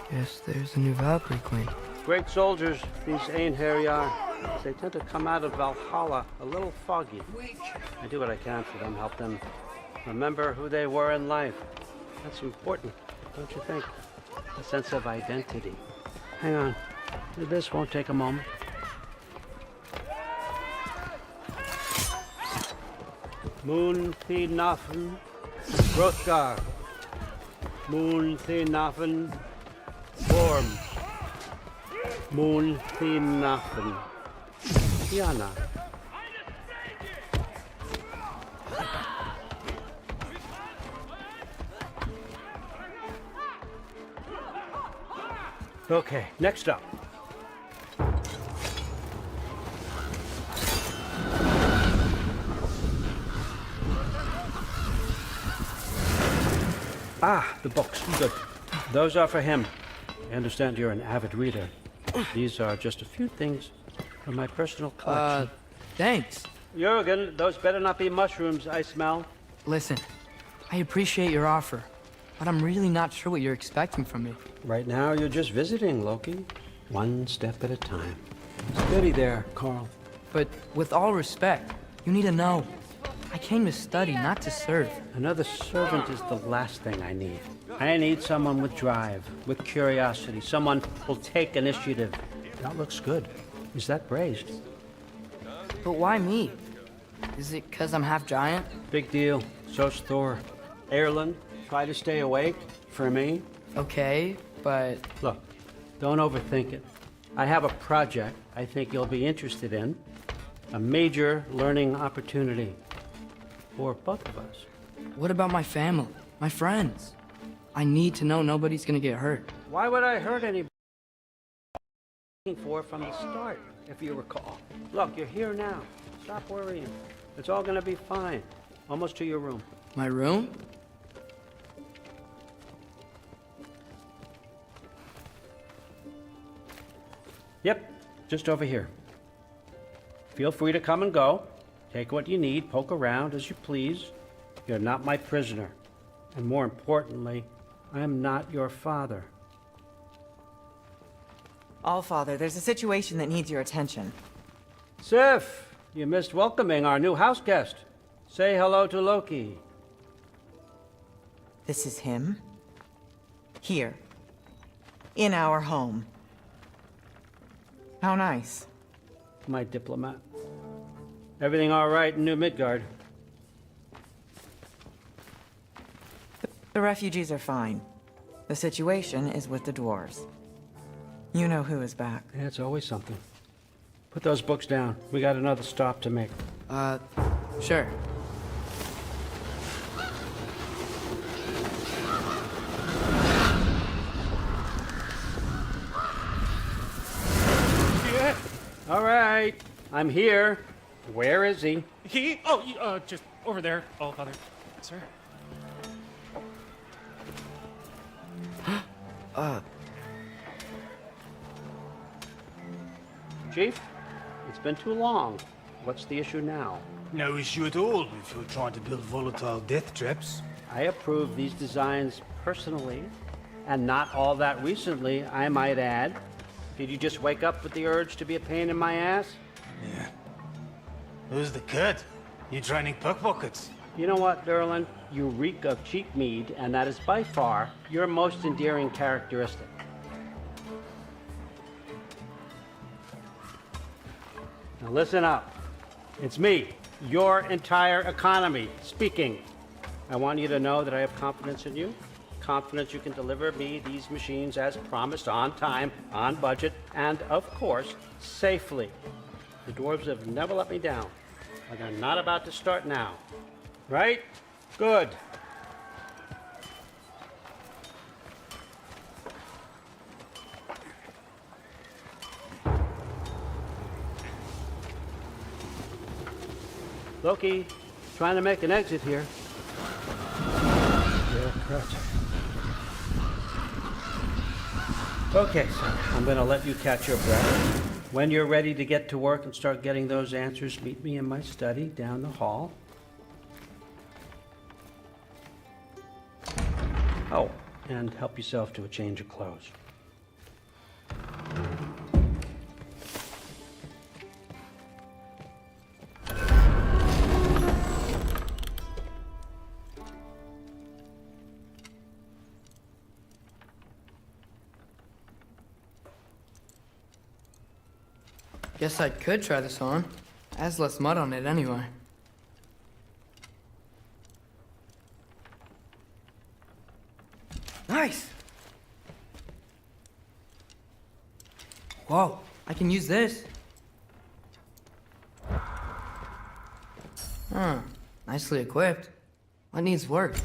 Guess there's a new Valkyrie Queen. Great soldiers, these Einherjar. They tend to come out of Valhalla a little foggy. I do what I can for them, help them remember who they were in life. That's important, don't you think? A sense of identity. Hang on. This won't take a moment. Moon Thinafen, Hrothgar. Moon Thinafen, Form. Moon Thinafen, Yana. Okay, next up. Ah, the books. Good. Those are for him. I understand you're an avid reader. These are just a few things from my personal collection. Thanks. Jurgen, those better not be mushrooms I smell. Listen, I appreciate your offer, but I'm really not sure what you're expecting from me. Right now, you're just visiting, Loki. One step at a time. Steady there, Carl. But with all respect, you need to know. I came to study, not to serve. Another servant is the last thing I need. I need someone with drive, with curiosity, someone who'll take initiative. That looks good. Is that braised? But why me? Is it because I'm half giant? Big deal. So's Thor. Erlen, try to stay awake for me. Okay, but... Look, don't overthink it. I have a project I think you'll be interested in. A major learning opportunity for both of us. What about my family? My friends? I need to know nobody's gonna get hurt. Why would I hurt anybody? For from the start, if you recall. Look, you're here now. Stop worrying. It's all gonna be fine. Almost to your room. My room? Yep, just over here. Feel free to come and go. Take what you need, poke around as you please. You're not my prisoner. And more importantly, I am not your father. All Father, there's a situation that needs your attention. Sif, you missed welcoming our new house guest. Say hello to Loki. This is him. Here. In our home. How nice. My diplomat. Everything all right in New Midgard? The refugees are fine. The situation is with the dwarves. You know who is back. Yeah, it's always something. Put those books down. We got another stop to make. Sure. Yeah. All right. I'm here. Where is he? He? Oh, just over there, All Father. Sir. Chief, it's been too long. What's the issue now? No issue at all if you're trying to build volatile death traps. I approve these designs personally, and not all that recently, I might add. Did you just wake up with the urge to be a pain in my ass? Yeah. Who's the kid? You training pickpockets? You know what, Derlin? You reek of cheap mead, and that is by far your most endearing characteristic. Now listen up. It's me, your entire economy, speaking. I want you to know that I have confidence in you. Confidence you can deliver me these machines as promised, on time, on budget, and of course, safely. The dwarves have never let me down. but they're not about to start now. Right? Good. Loki, trying to make an exit here. Yeah, correct. Okay, son, I'm gonna let you catch your breath. When you're ready to get to work and start getting those answers, meet me in my study down the hall. Oh, and help yourself to a change of clothes. Guess I could try this on. Has less mud on it anyway. Nice! Whoa, I can use this. Huh, nicely equipped. What needs work?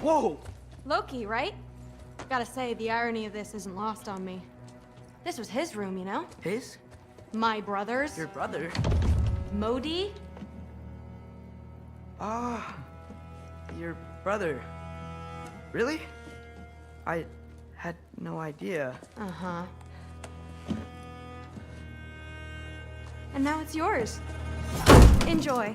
Whoa! Loki, right? Gotta say, the irony of this isn't lost on me. This was his room, you know? His? My brother's. Your brother? Modi? Ah, your brother. Really? I had no idea. Uh-huh. And now it's yours. Enjoy.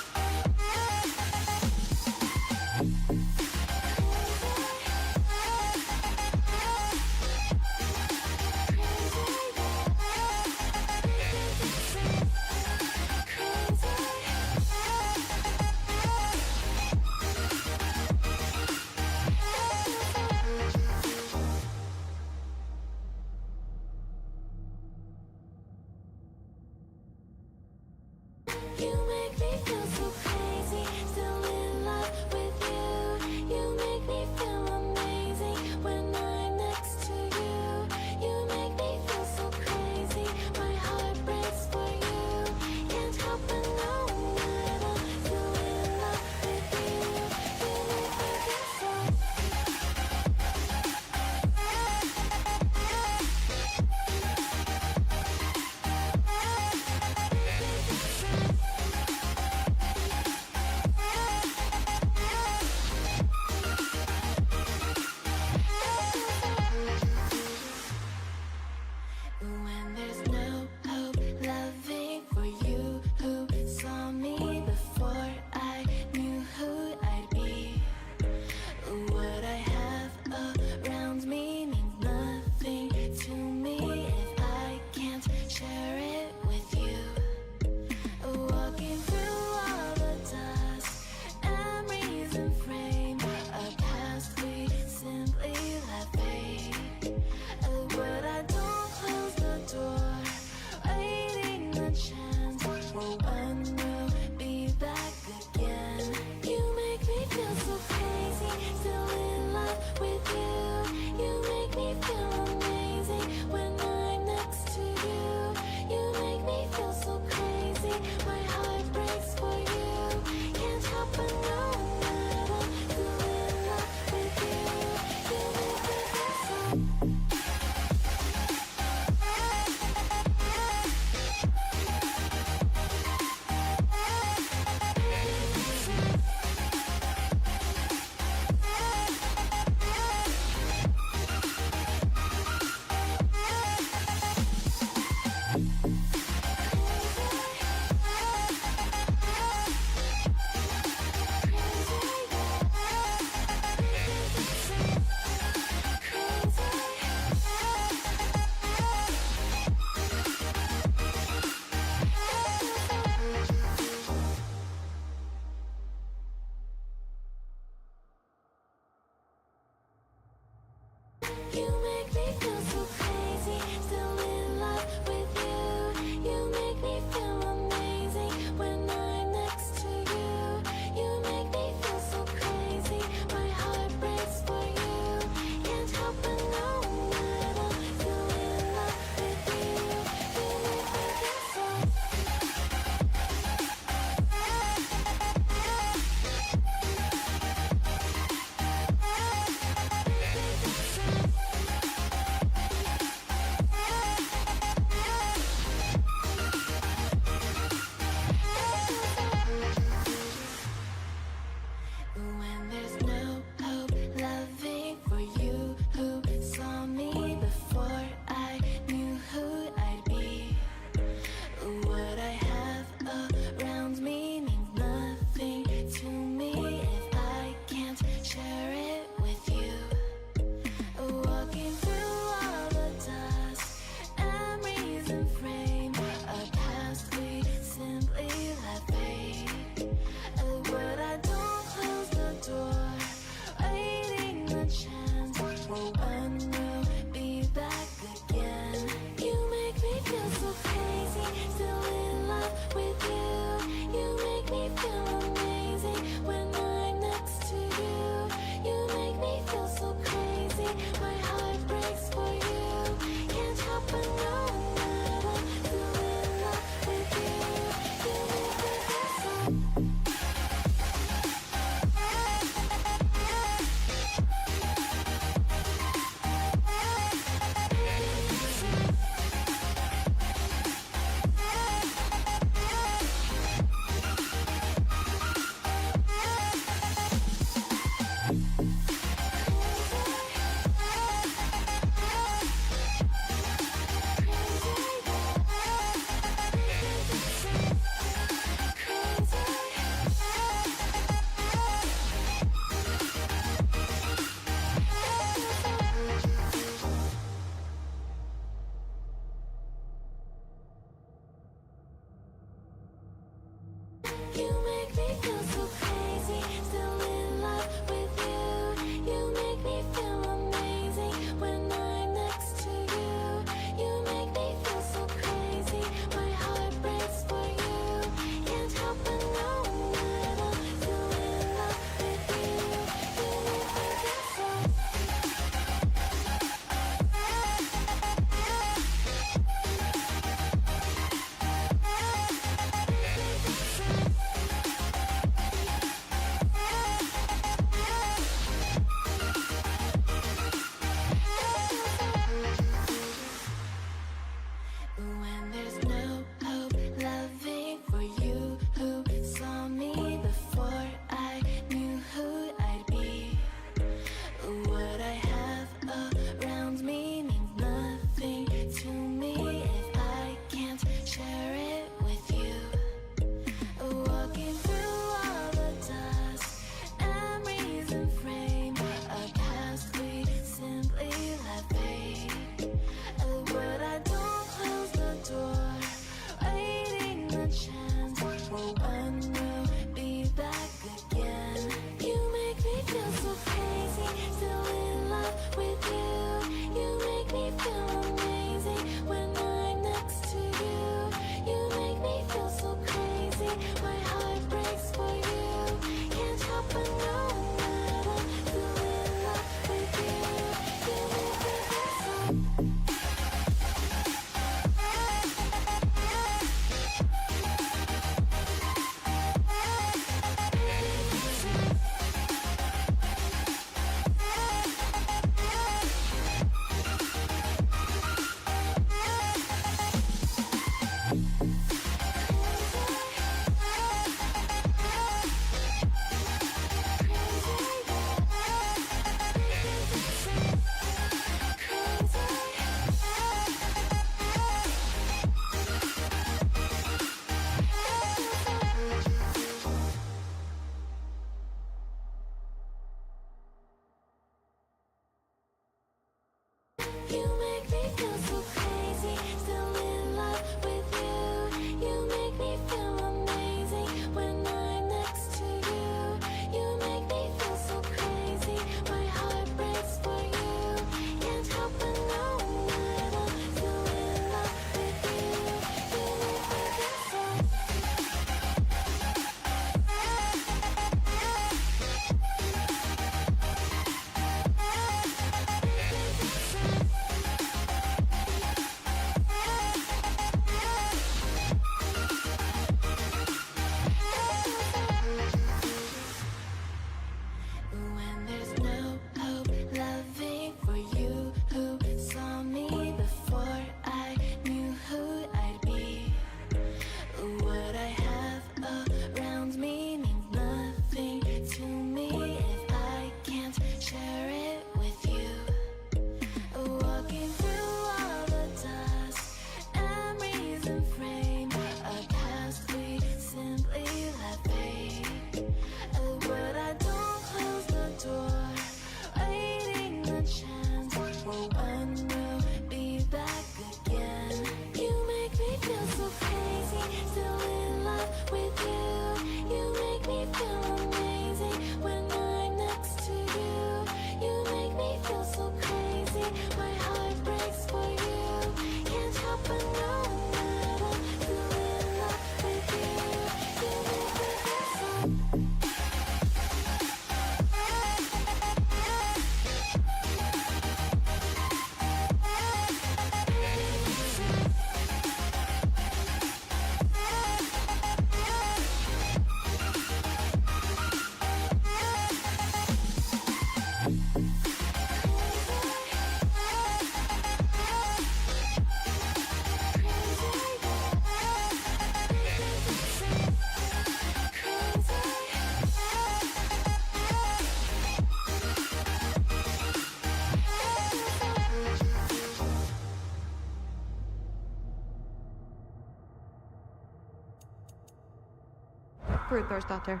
Fruithar's got there.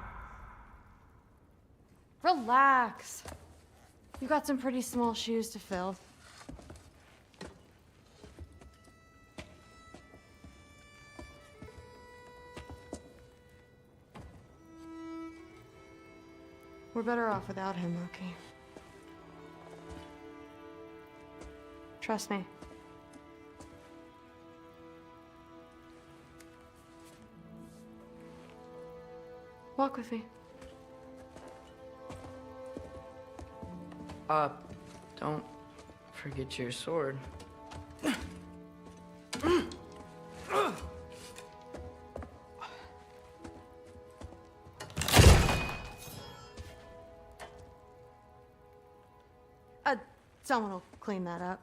Relax. You got some pretty small shoes to fill. We're better off without him, Loki. Trust me. Walk with me. Don't forget your sword. Someone will clean that up.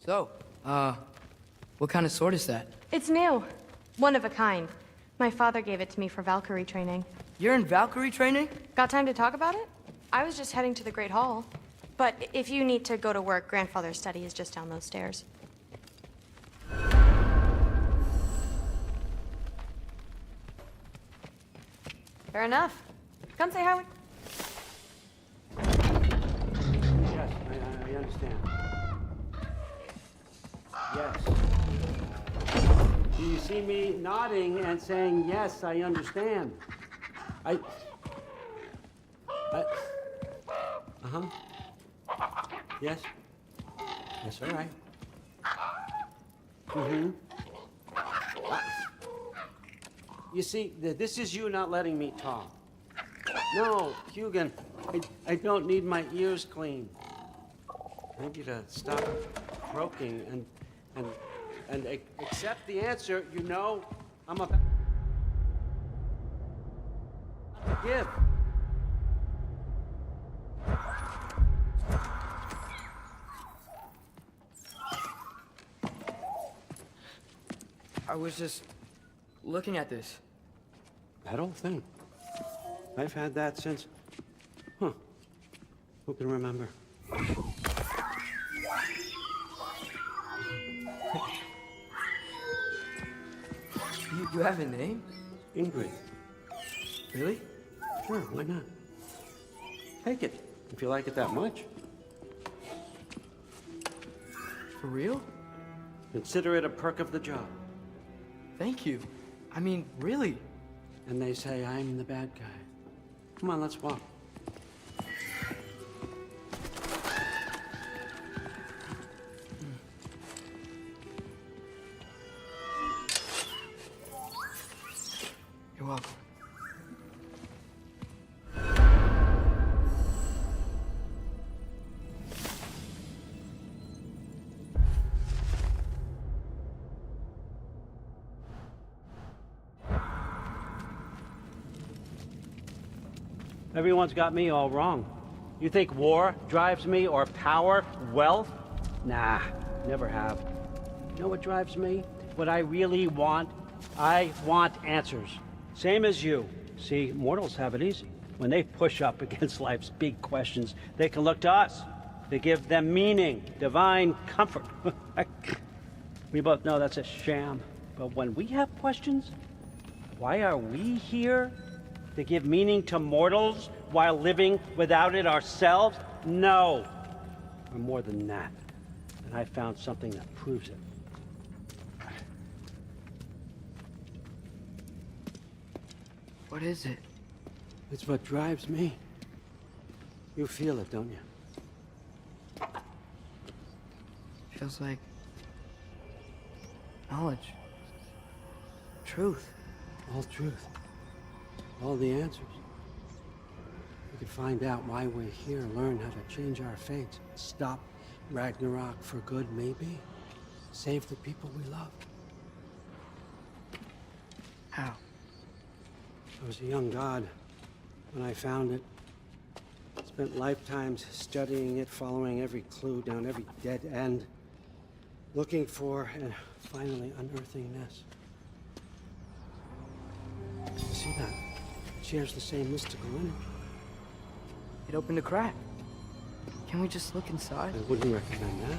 So, what kind of sword is that? It's new. One of a kind. My father gave it to me for Valkyrie training. You're in Valkyrie training? Got time to talk about it? I was just heading to the Great Hall. But if you need to go to work, Grandfather's study is just down those stairs. Fair enough. Come say hi. Yes, I understand. Yes. Do you see me nodding and saying, yes, I understand? Uh-huh. Yes? Yes, all right. Mm-hmm. You see, this is you not letting me talk. No, Hugin, I don't need my ears cleaned. I need you to stop croaking and accept the answer you know I'm about to give. I was just looking at this. That old thing. I've had that since... Huh. Who can remember? You have a name? Ingrid. Really? Sure, why not? Take it, if you like it that much. For real? Consider it a perk of the job. Thank you. I mean, really. And they say I'm the bad guy. Come on, let's walk. You're welcome. Everyone's got me all wrong. You think war drives me, or power, wealth? Nah, never have. You know what drives me? What I really want? I want answers. Same as you. See, mortals have it easy. When they push up against life's big questions, they can look to us. They give them meaning, divine comfort. We both know that's a sham. But when we have questions, why are we here? To give meaning to mortals while living without it ourselves? No. We're more than that. And I found something that proves it. What is it? It's what drives me. You feel it, don't you? Feels like knowledge. Truth. All truth. All the answers. We could find out why we're here, learn how to change our fates, stop Ragnarok for good, maybe. Save the people we love. How? I was a young god when I found it. Spent lifetimes studying it, following every clue down every dead end, looking for and finally unearthing this. You see that? It shares the same mystical energy. It opened a crack. Can we just look inside? I wouldn't recommend that.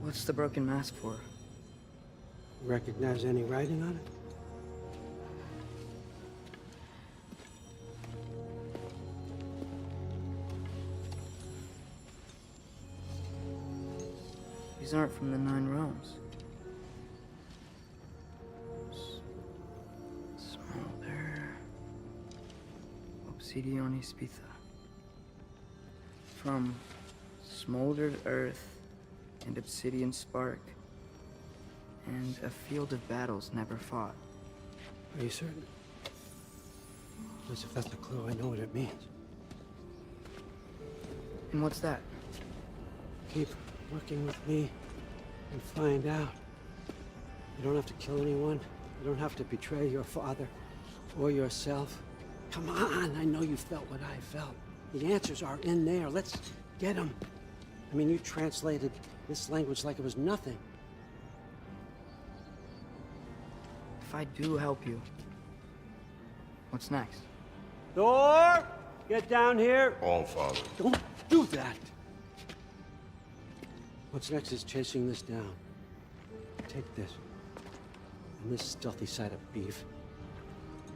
What's the broken mask for? Recognize any writing on it? These aren't from the Nine Realms. Smolder. Obsidione Spitha. From smoldered earth and obsidian spark, and a field of battles never fought. Are you certain? Because if that's a clue, I know what it means. And what's that? Keep working with me and find out. You don't have to kill anyone. You don't have to betray your father or yourself. Come on, I know you felt what I felt. The answers are in there. Let's get them. I mean, you translated this language like it was nothing. If I do help you, what's next? Thor! Get down here! All Father. Don't do that! What's next is chasing this down. Take this, and this stealthy side of beef,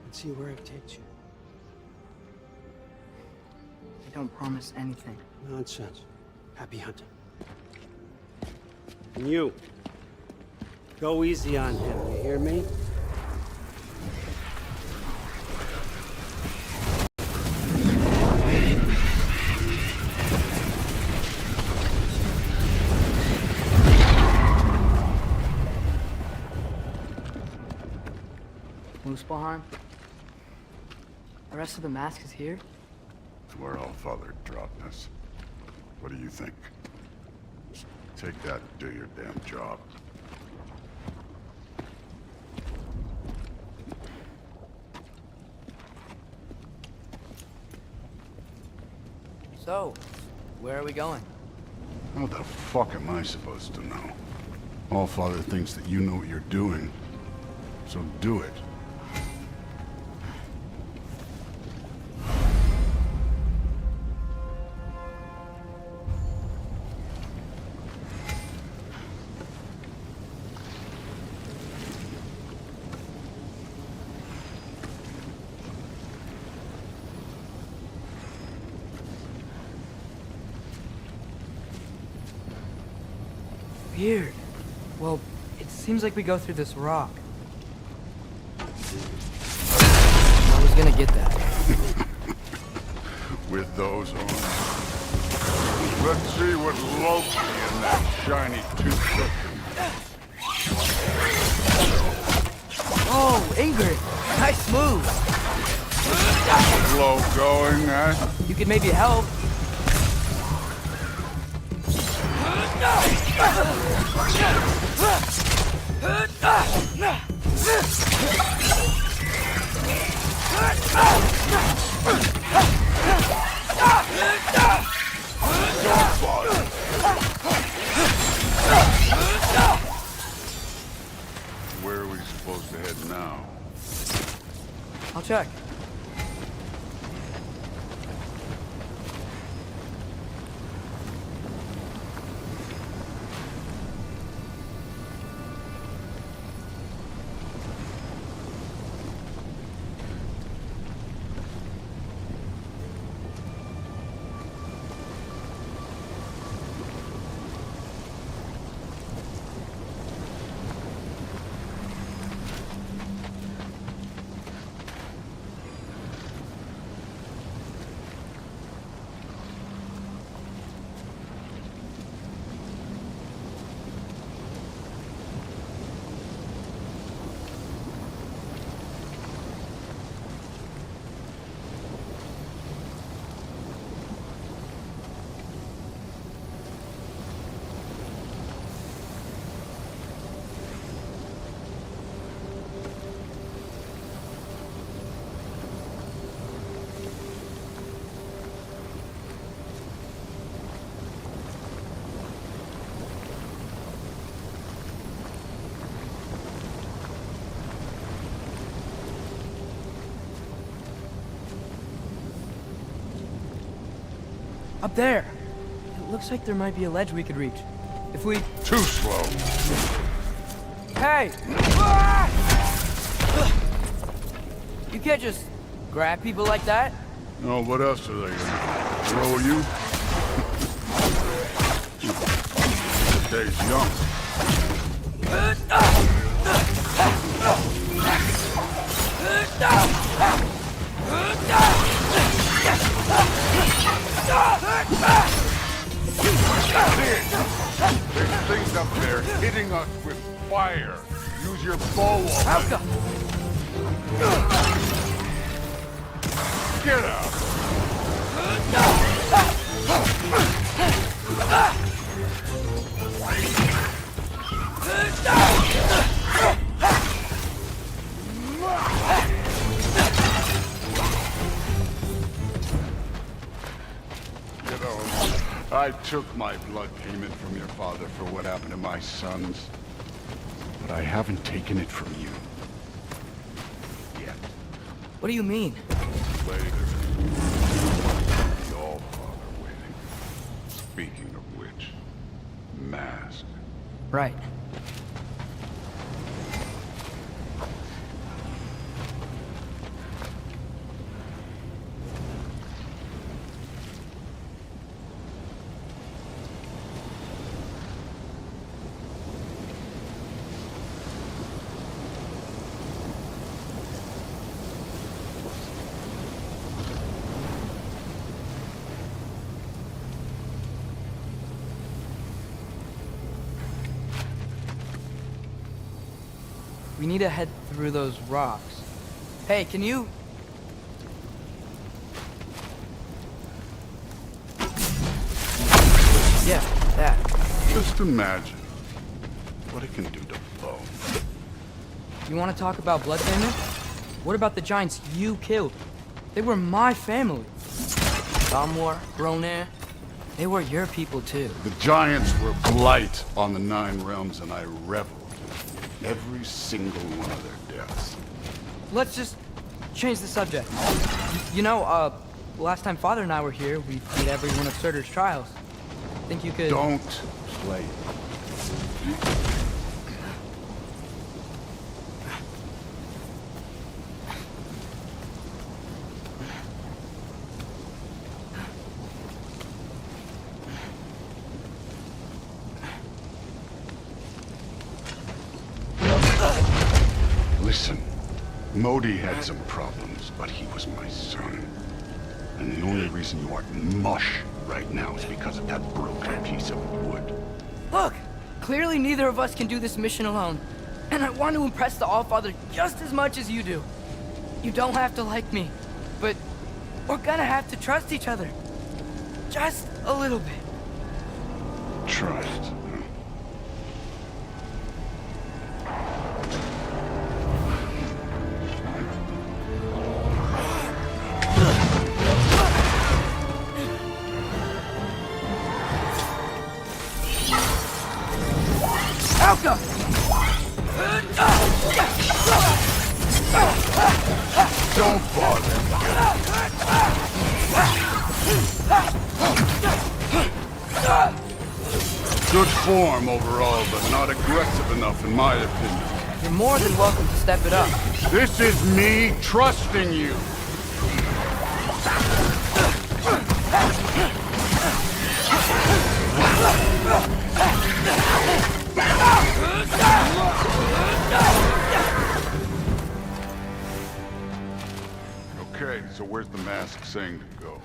and see where it takes you. I don't promise anything. Nonsense. Happy hunting. And you, go easy on him, you hear me? Muspelheim? The rest of the mask is here? It's where All Father dropped us. What do you think? Just take that and do your damn job. So, where are we going? How the fuck am I supposed to know? All Father thinks that you know what you're doing, so do it. Weird. Well, it seems like we go through this rock. I was gonna get that. With those arms. Let's see what Loki and that shiny toothpick can Oh, Ingrid! Nice move! Slow going, eh? You could maybe help. Where are we supposed to head now? I'll check. Up there. It looks like there might be a ledge we could reach. If we... Too slow. Hey! You can't just grab people like that. No, what else are they gonna throw you? The day's young. There's things up there hitting us with fire. Use your bow. Get out. I took my blood payment from your father for what happened to my sons, but I haven't taken it from you. Yet. What do you mean? Later. The All-Father waiting. Speaking of which, mask. Right. We need to head through those rocks. Hey, can you... Yeah, that. Just imagine what it can do to bone. You want to talk about blood payment? What about the giants you killed? They were my family. Damwar, Ronair, they were your people too. The giants were blight on the Nine Realms, and I reveled in every single one of their deaths. Let's just change the subject. You know, last time Father and I were here, we did every one of Surtur's trials. Think you could... Don't play. Listen, Modi had some problems, but he was my son. And the only reason you aren't mush right now is because of that broken piece of wood. Look! Clearly neither of us can do this mission alone. And I want to impress the Allfather just as much as you do. You don't have to like me, but we're gonna have to trust each other. Just a little bit. Trust. Alka! Don't bother. Good form overall, but not aggressive enough in my opinion. You're more than welcome to step it up. This is me trusting you. Okay, so where's the mask saying to go?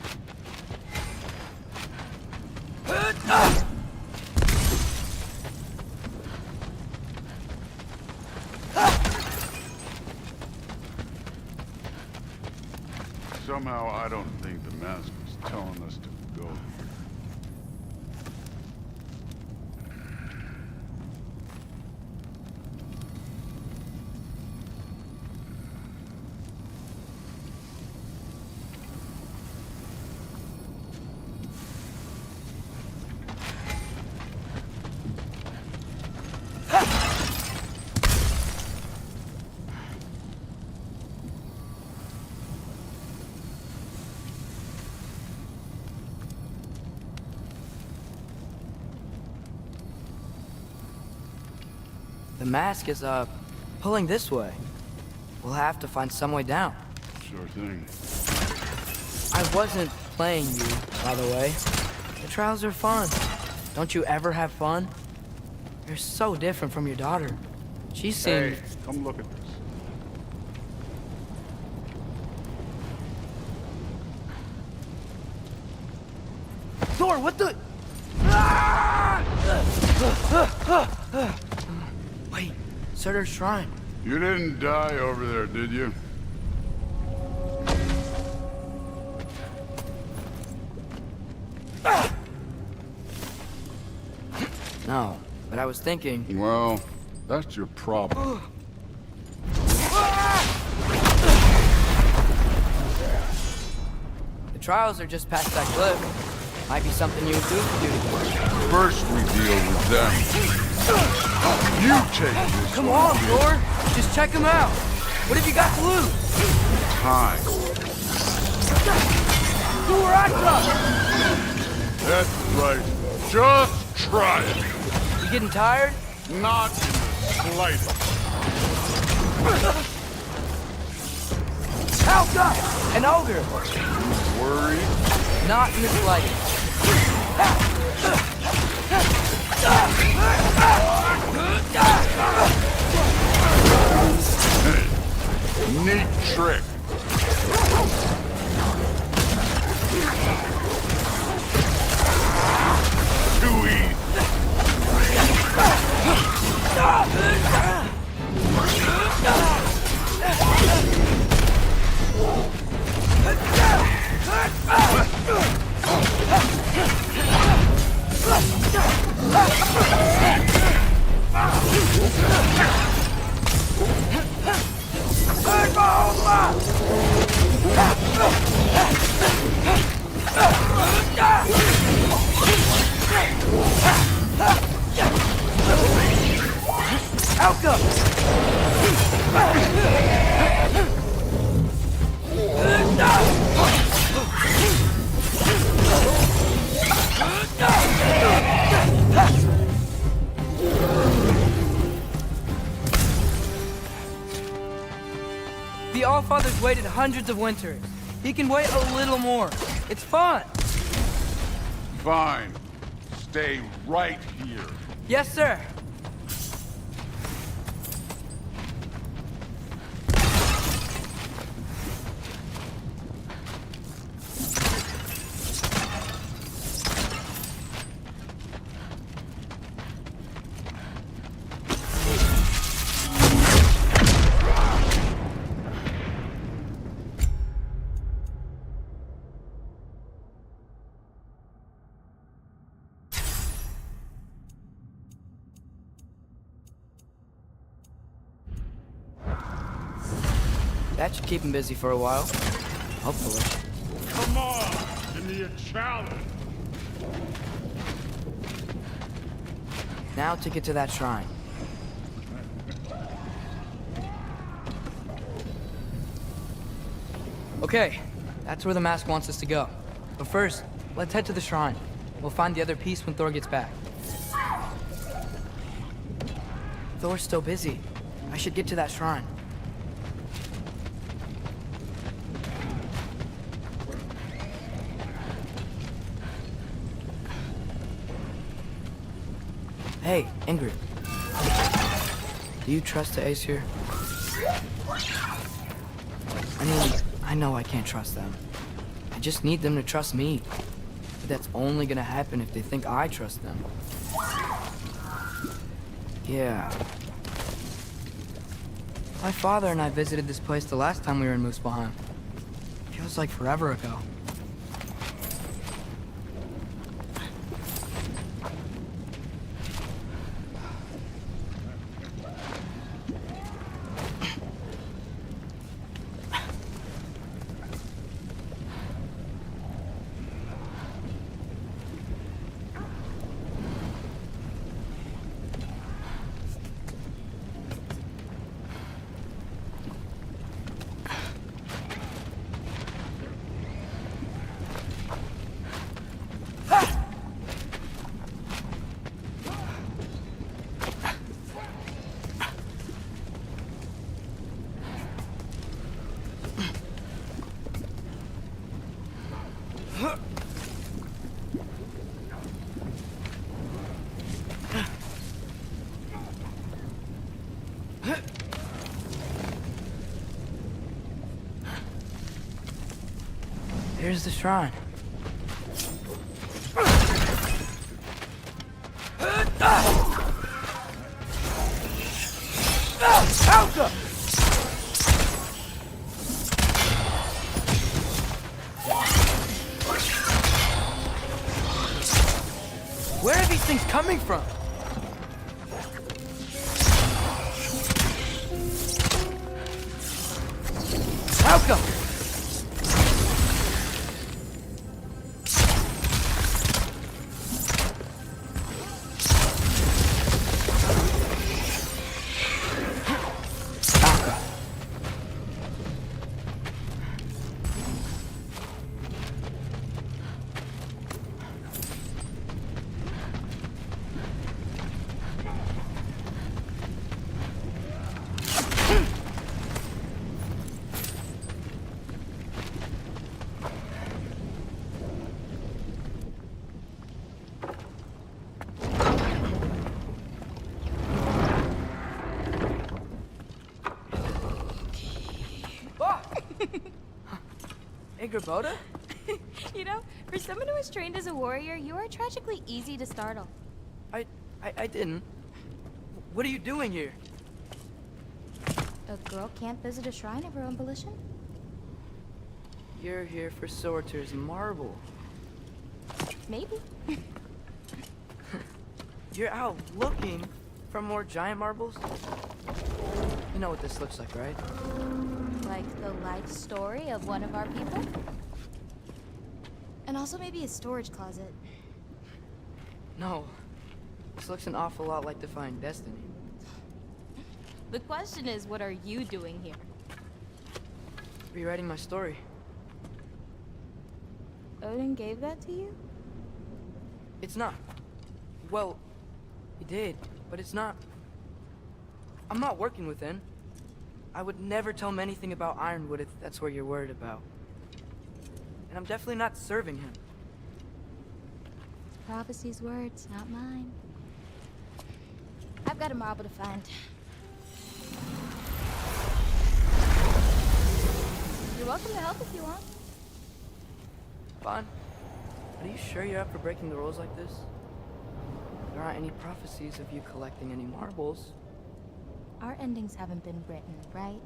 Somehow I don't think the mask is telling us to go. The mask is, pulling this way. We'll have to find some way down. Sure thing. I wasn't playing you, by the way. The trials are fun. Don't you ever have fun? You're so different from your daughter. She seemed... Hey, come look at this. Thor, what the... Wait, Surtur's shrine. You didn't die over there, did you? No, but I was thinking... Well, that's your problem. The trials are just past that cliff. Might be something you and Duke can do together. First we deal with them. You take this. Come on, Thor! Just check them out! What have you got to lose? Time. War Ragnarök! That's right. Just try it. You getting tired? Not in the slightest. Helga! An ogre! Worried? Not in the slightest. Hey, neat trick. Too easy. The Allfather's waited hundreds of winters. He can wait a little more. It's fun. Fine. Stay right here. Yes, sir. That should keep him busy for a while. Hopefully. Come on! Give me a challenge! Now to get to that shrine. Okay, that's where the mask wants us to go. But first, let's head to the shrine. We'll find the other piece when Thor gets back. Thor's still busy. I should get to that shrine. Hey, Ingrid. Do you trust the Aesir? I mean, I know I can't trust them. I just need them to trust me. But that's only gonna happen if they think I trust them. Yeah. My father and I visited this place the last time we were in Muspelheim. Feels like forever ago. Here's the shrine. Alka! Where are these things coming from? Alka! Hey, Grabota? You know, for someone who was trained as a warrior, you are tragically easy to startle. I didn't. What are you doing here? A girl can't visit a shrine of her own volition? You're here for Sorter's marble. Maybe. You're out looking for more giant marbles? You know what this looks like, right? Like the life story of one of our people? And also maybe a storage closet. No. This looks an awful lot like Defying Destiny. The question is, what are you doing here? Rewriting my story. Odin gave that to you? It's not. Well, he did, but it's not. I'm not working with him. I would never tell him anything about Ironwood if that's what you're worried about. And I'm definitely not serving him. Prophecy's words, not mine. I've got a marble to find. You're welcome to help if you want. Fine. Are you sure you're up for breaking the rules like this? There aren't any prophecies of you collecting any marbles. Our endings haven't been written, right?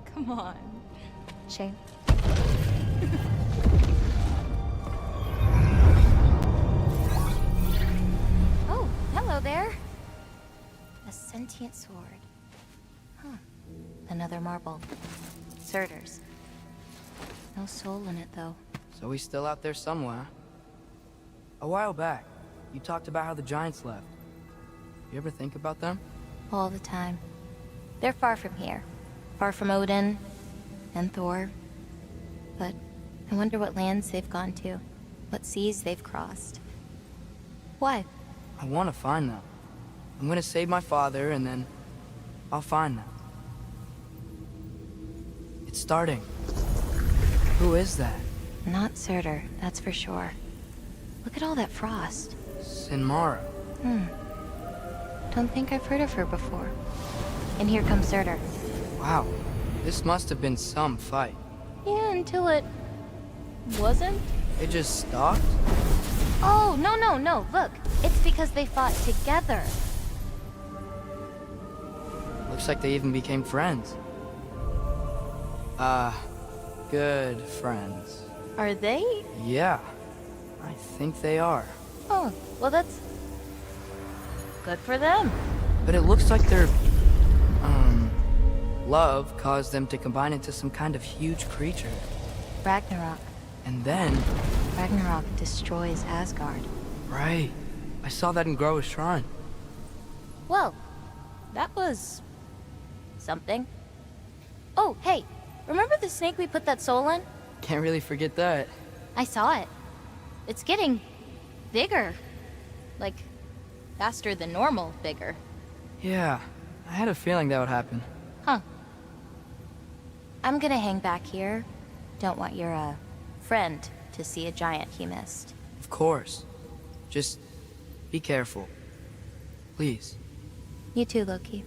Come on. Shame. Oh, hello there. A sentient sword. Huh. Another marble. Surtur's. No soul in it, though. So he's still out there somewhere. A while back, you talked about how the giants left. You ever think about them? All the time. They're far from here. Far from Odin and Thor. But I wonder what lands they've gone to. What seas they've crossed. Why? I want to find them. I'm gonna save my father, and then I'll find them. It's starting. Who is that? Not Surtur, that's for sure. Look at all that frost. Sinmara. Don't think I've heard of her before. And here comes Surtur. Wow. This must have been some fight. Yeah, until it... wasn't? It just stopped? Oh, no. Look, it's because they fought together. Looks like they even became friends. Good friends. Are they? Yeah. I think they are. Oh, well that's... good for them. But it looks like their... love caused them to combine into some kind of huge creature. Ragnarok. And then... Ragnarok destroys Asgard. Right. I saw that in Groa's shrine. Well, that was... something. Oh, hey, remember the snake we put that soul in? Can't really forget that. I saw it. It's getting... bigger. Like, faster than normal bigger. Yeah, I had a feeling that would happen. Huh. I'm gonna hang back here. Don't want your, friend to to see a giant he missed. Of course. Just be careful. Please. You too, Loki.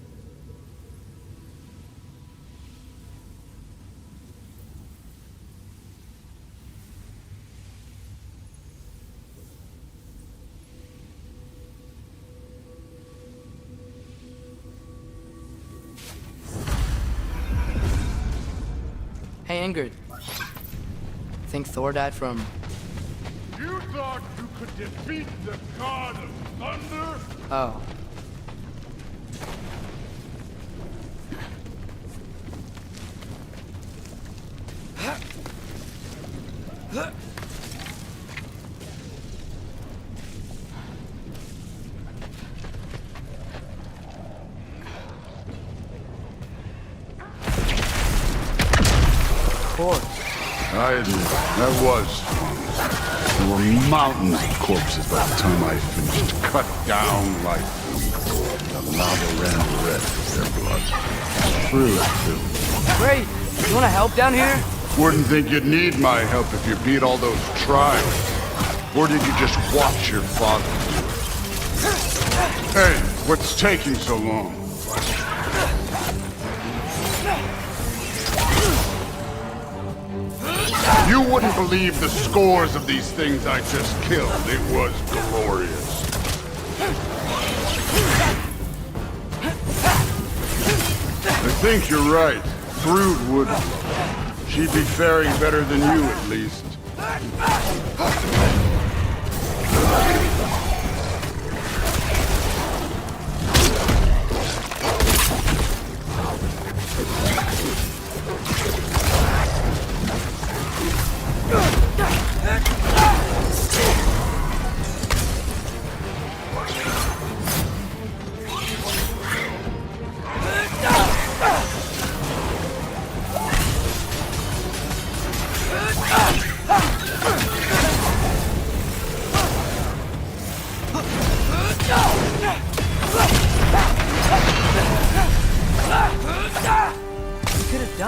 Hey, Ingrid. Think Thor died from... You thought you could defeat the god of thunder? Oh. I admit, that was fun. There were mountains of corpses by the time I finished. Cut down like the lava ran red with their blood. True, too. Great! You wanna help down here? Wouldn't think you'd need my help if you beat all those trials. Or did you just watch your father do it? Hey, what's taking so long? You wouldn't believe the scores of these things I just killed. It was glorious. I think you're right. Thrud would. She'd be faring better than you, at least.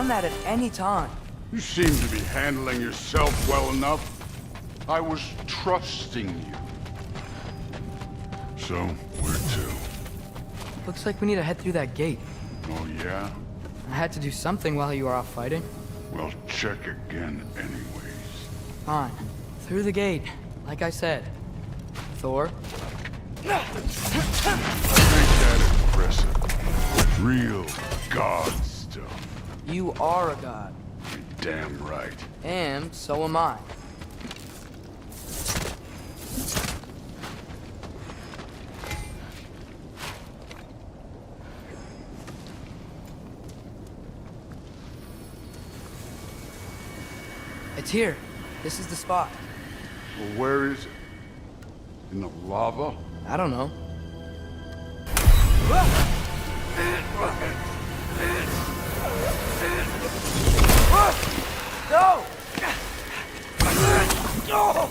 At any time. You seem to be handling yourself well enough. I was trusting you. So, where to? Looks like we need to head through that gate. Oh, yeah? I had to do something while you were off fighting. Well, check again anyways. Fine. Through the gate, like I said. Thor? I think that impressive. Real god stuff. You are a god. You're damn right. And so am I. It's here. This is the spot. Well, where is it? In the lava? I don't know. No! No!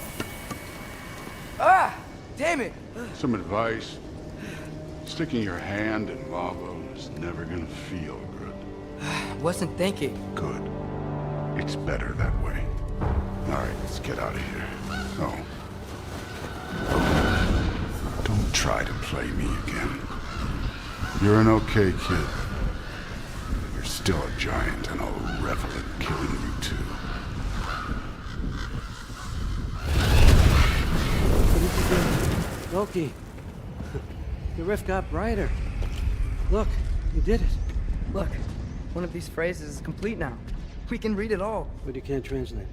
Ah! Damn it! Some advice. Sticking your hand in lava is never gonna feel good. Wasn't thinking. Good. It's better that way. Alright, let's get out of here. Oh. Don't try to play me again. You're an okay kid. You're still a giant, and I'll revel in killing you too. What did you do? Loki, the rift got brighter. Look, you did it. Look, one of these phrases is complete now. We can read it all. But you can't translate.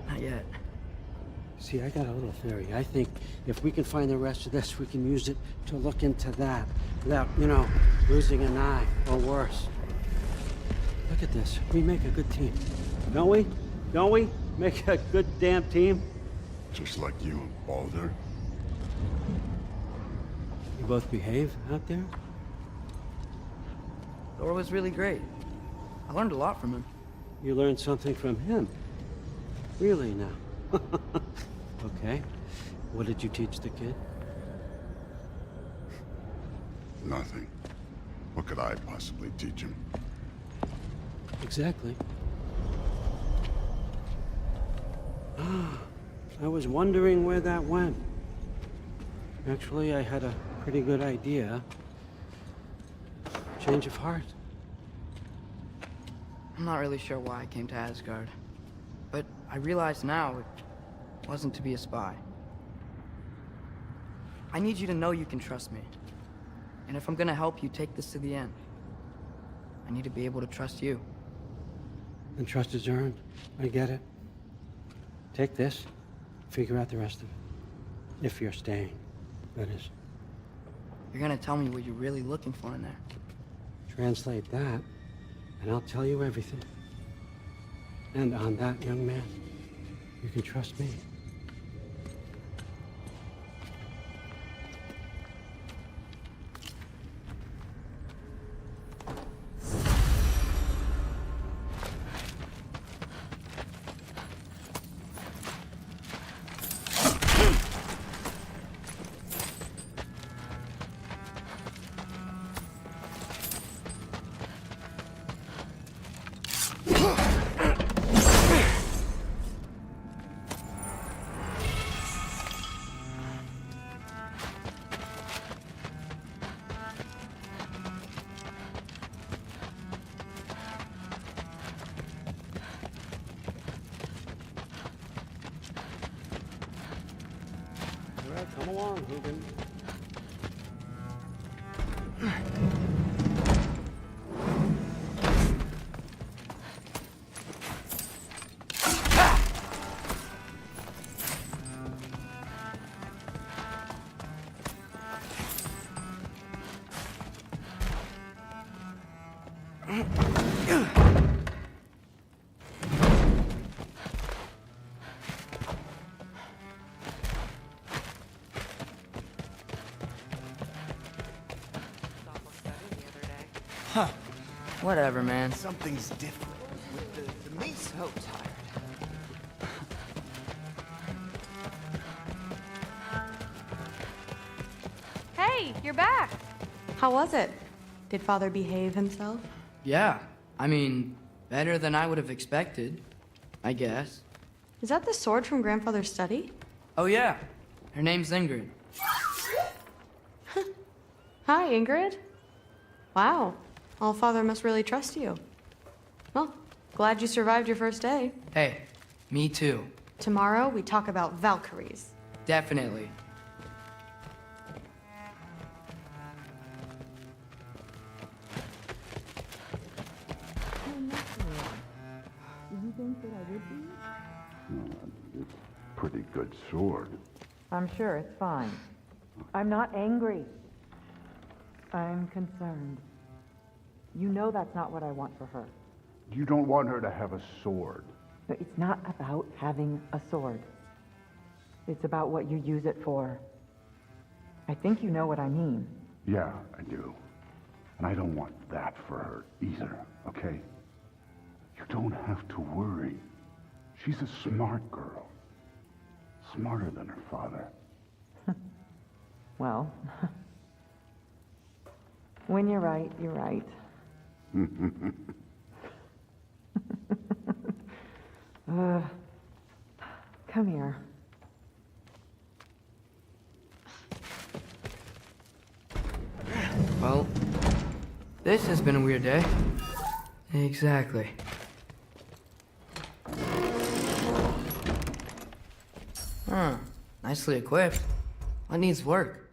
Not yet. See, I got a little theory. I think if we can find the rest of this, we can use it to look into that without, losing an eye or worse. Look at this. We make a good team. Don't we? Don't we? Make a good damn team? Just like you and Baldur. You both behave out there? Thor was really great. I learned a lot from him. You learned something from him? Really now? Okay. What did you teach the kid? Nothing. What could I possibly teach him? Exactly. I was wondering where that went. Actually, I had a pretty good idea. Change of heart. I'm not really sure why I came to Asgard. But I realize now it wasn't to be a spy. I need you to know you can trust me. And if I'm gonna help you take this to the end, I need to be able to trust you. And trust is earned. I get it. Take this, figure out the rest of it. If you're staying, that is. You're gonna tell me what you're really looking for in there. Translate that, and I'll tell you everything. And on that, young man, you can trust me. Come along, Hugin. Huh. Whatever, man. Something's different with the mace. So tired. Hey, you're back. How was it? Did Father behave himself? Yeah. I mean, better than I would have expected, I guess. Is that the sword from Grandfather's study? Oh, yeah. Her name's Ingrid. Hi, Ingrid. Wow. Allfather must really trust you. Well, glad you survived your first day. Hey, me too. Tomorrow, we talk about Valkyries. Definitely. It's a pretty good sword. I'm sure it's fine. I'm not angry. I'm concerned. You know that's not what I want for her. You don't want her to have a sword. No, it's not about having a sword. It's about what you use it for. I think you know what I mean. Yeah, I do. And I don't want that for her either, okay? You don't have to worry. She's a smart girl. Smarter than her father. Well, when you're right, you're right. Come here. Well, this has been a weird day. Exactly. Huh. Nicely equipped. What needs work?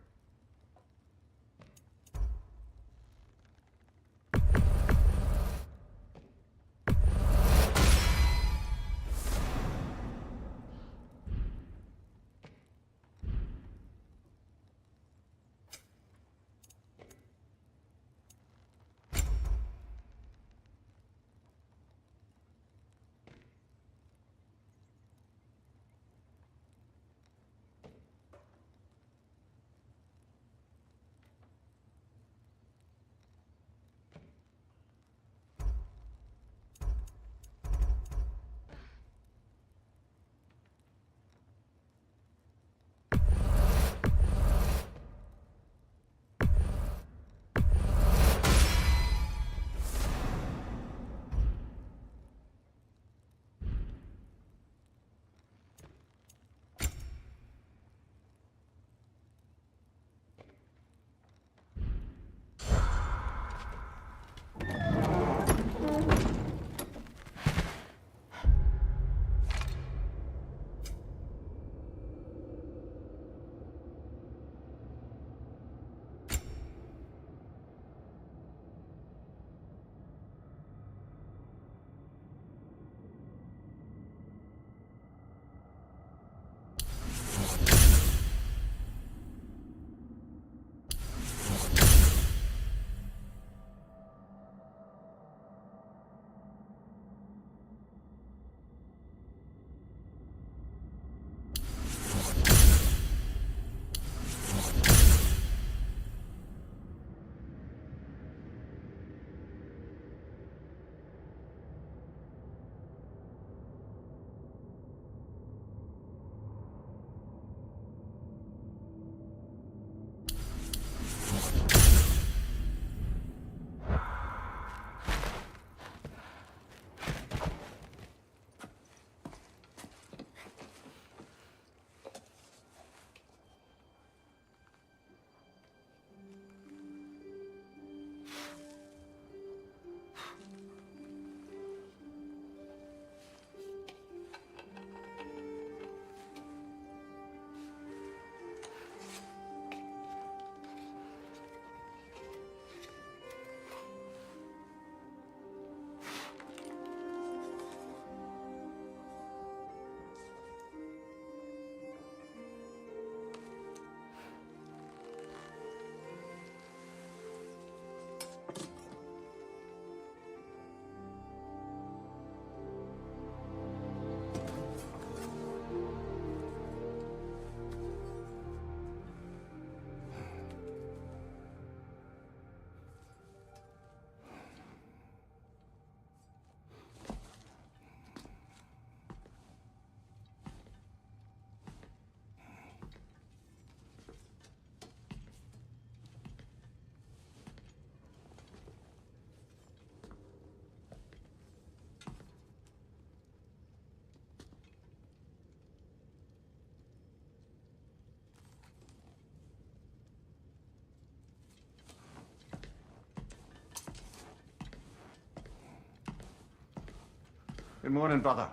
Good morning, brother.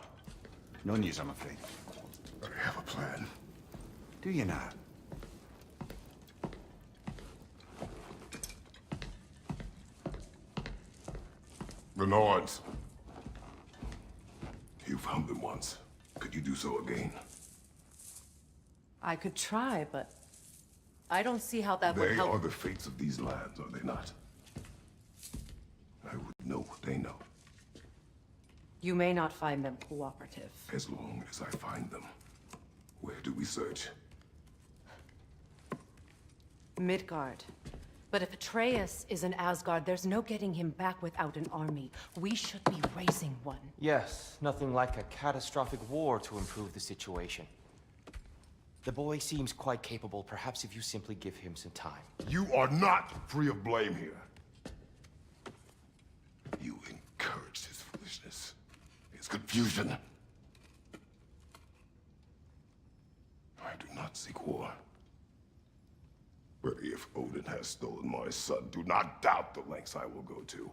No news, I'm afraid. I have a plan. Do you now? The Nords. You found them once. Could you do so again? I could try, but I don't see how that would They help. are the fates of these lands, are they not? I would know what they know, You may not find them cooperative. as long as I find them. Where do we search? Midgard. But if Atreus is in Asgard, there's no getting him back without an army. We should be raising one. Yes, nothing like a catastrophic war to improve the situation. The boy seems quite capable. Perhaps if you simply give him some time. You are not free of blame here. You encouraged his foolishness, his confusion. I do not seek war. But if Odin has stolen my son, do not doubt the lengths I will go to.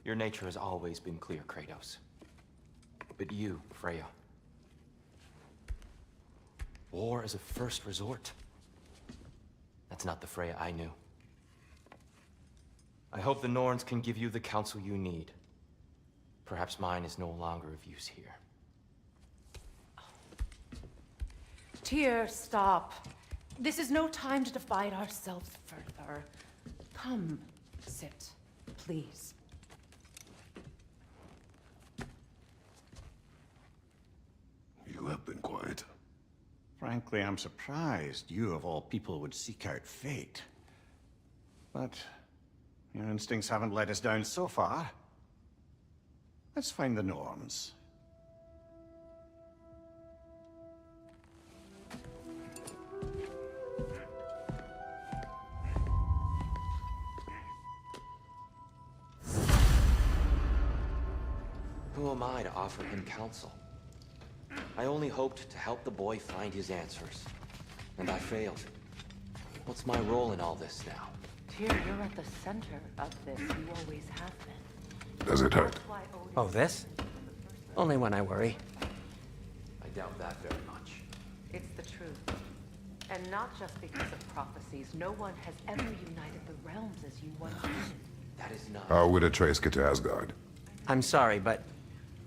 Your nature has always been clear, Kratos. But you, Freya. War is a first resort. That's not the Freya I knew. I hope the Norns can give you the counsel you need. Perhaps mine is no longer of use here. Tyr, stop. This is no time to divide ourselves further. Come, sit, please. You have been quiet. Frankly, I'm surprised you, of all people, would seek out fate. But your instincts haven't let us down so far. Let's find the Norns. Who am I to offer him counsel? I only hoped to help the boy find his answers. And I failed. What's my role in all this now? Tyr, you're at the center of this. You always have been. Does it hurt? Oh, this? Only when I worry. I doubt that very much. It's the truth. And not just because of prophecies. No one has ever united the realms as you once did. That is not... How would Atreus get to Asgard? I'm sorry, but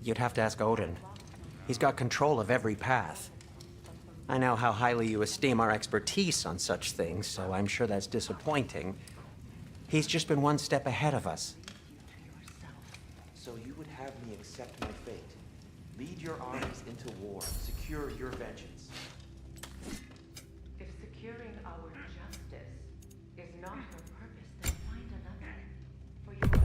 you'd have to ask Odin. He's got control of every path. I know how highly you esteem our expertise on such things, so I'm sure that's disappointing. He's just been one step ahead of us. So you would have me accept my fate, lead your armies into war, secure your vengeance. If securing our justice is not your purpose, then find another. For your...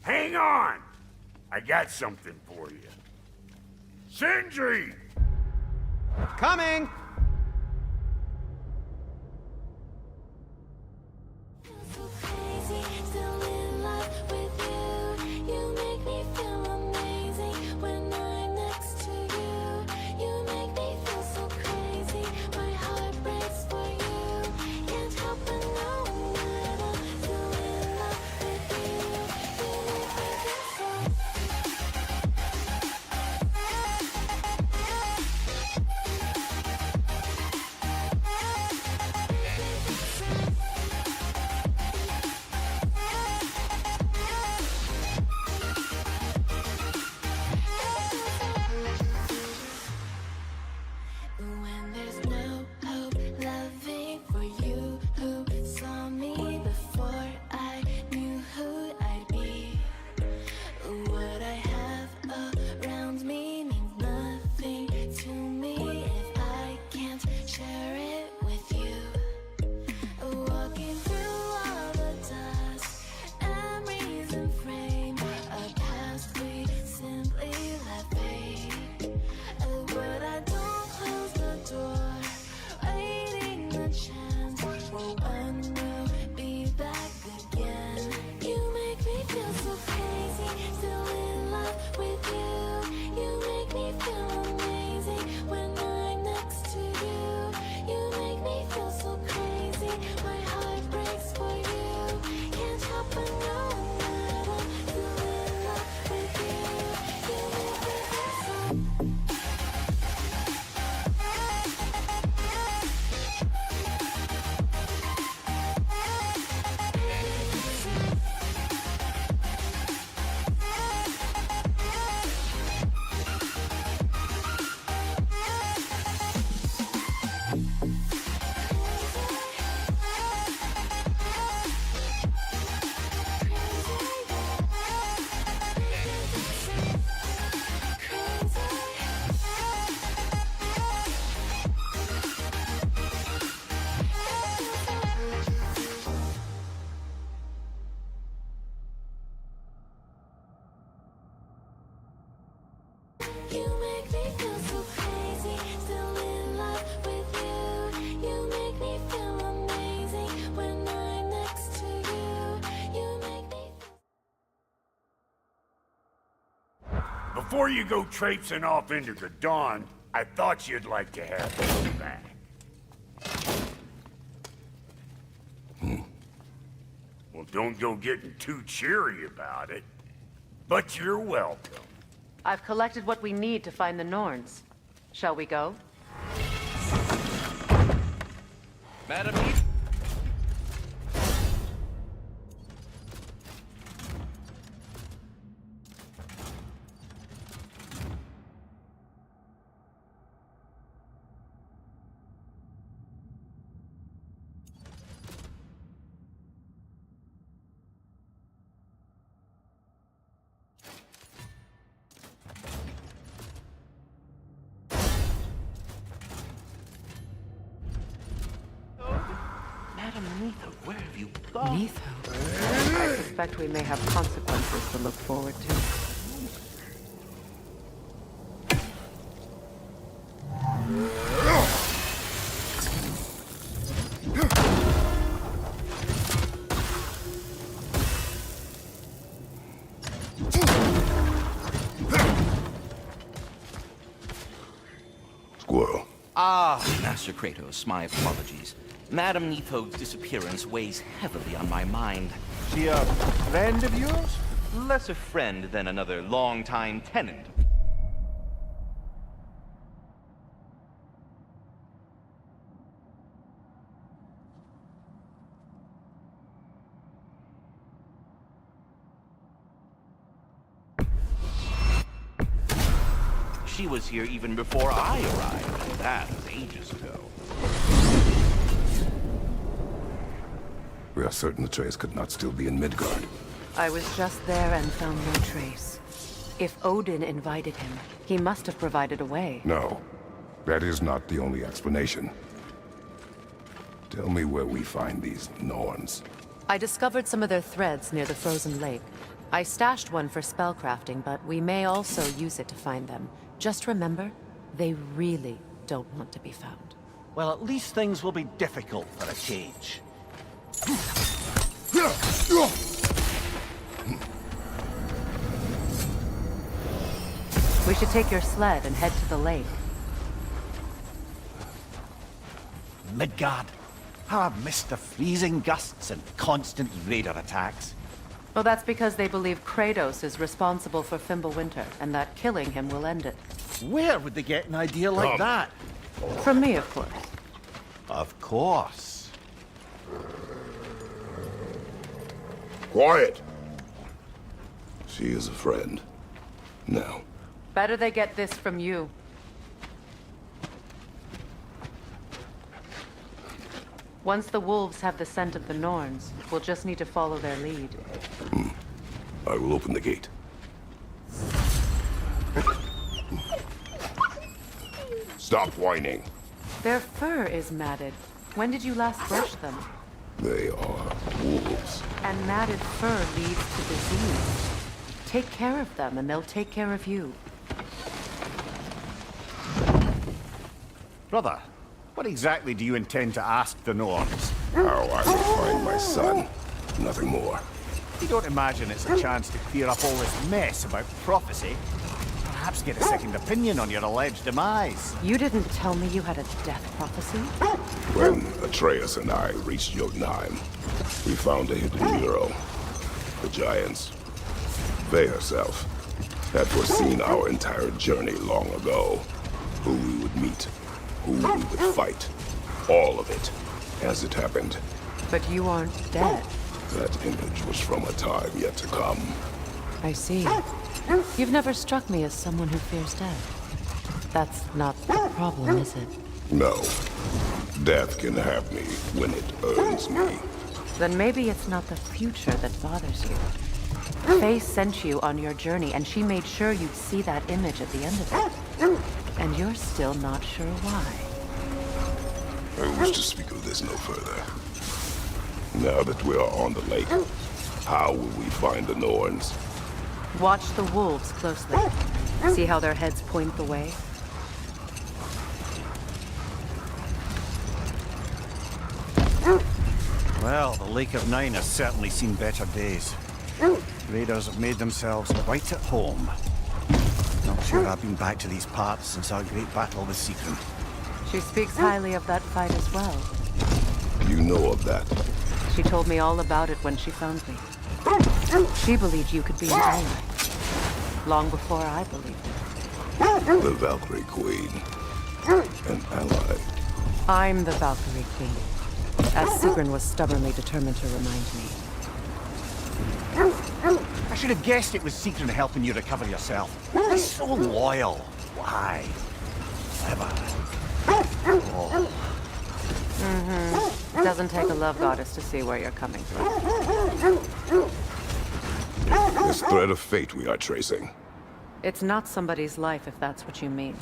Hang on! I got something for you. Sindri! Coming! Before you go traipsing off into the dawn, I thought you'd like to have this back. Well, don't go getting too cheery about it. But you're welcome. I've collected what we need to find the Norns. Shall we go? Madam Where have you gone? Neitho? I suspect we may have consequences to look forward to. Squirrel. Ah, Master Kratos, my apologies. Madam Neatho's disappearance weighs heavily on my mind. She a friend of yours? Less a friend than another long-time tenant. She was here even before I arrived, and that was ages ago. We are certain the trace could not still be in Midgard. I was just there and found no trace. If Odin invited him, he must have provided a way. No, that is not the only explanation. Tell me where we find these Norns. I discovered some of their threads near the frozen lake. I stashed one for spellcrafting, but we may also use it to find them. Just remember, they really, don't want to be found. Well, at least things will be difficult for a change. We should take your sled and head to the lake. Midgard. How I've missed the freezing gusts and constant raider attacks. Well, that's because they believe Kratos is responsible for Fimbulwinter, and that killing him will end it. Where would they get an idea like that? From me, of course. Of course. Quiet! She is a friend. Now. Better they get this from you. Once the wolves have the scent of the Norns, we'll just need to follow their lead. I will open the gate. Stop whining. Their fur is matted. When did you last brush them? They are wolves. And matted fur leads to disease. Take care of them, and they'll take care of you. Brother, what exactly do you intend to ask the Norns? How I will find my son. Nothing more. You don't imagine it's a chance to clear up all this mess about prophecy? Perhaps get a second opinion on your alleged demise. You didn't tell me you had a death prophecy? When Atreus and I reached Jotunheim, we found a hidden mural. The giants, they herself, had foreseen our entire journey long ago. Who we would meet, who we would fight. All of it, as it happened. But you aren't dead. That image was from a time yet to come. I see. You've never struck me as someone who fears death. That's not the problem, is it? No. Death can have me when it earns me. Then maybe it's not the future that bothers you. Faye sent you on your journey, and she made sure you'd see that image at the end of it. And you're still not sure why. I wish to speak of this no further. Now that we are on the lake, how will we find the Norns? Watch the wolves closely. See how their heads point the way? Well, the Lake of Nine has certainly seen better days. Raiders have made themselves quite at home. Not sure I've been back to these parts since our great battle with Sigrun. She speaks highly of that fight as well. You know of that? She told me all about it when she found me. She believed you could be an ally. Long before I believed it. The Valkyrie Queen. An ally. I'm the Valkyrie Queen. As Sigrun was stubbornly determined to remind me. I should have guessed it was Sigrun helping you recover yourself. He's so loyal. Why? Clever. Oh. It doesn't take a love goddess to see where you're coming from. This thread of fate we are tracing. It's not somebody's life, if that's what you mean.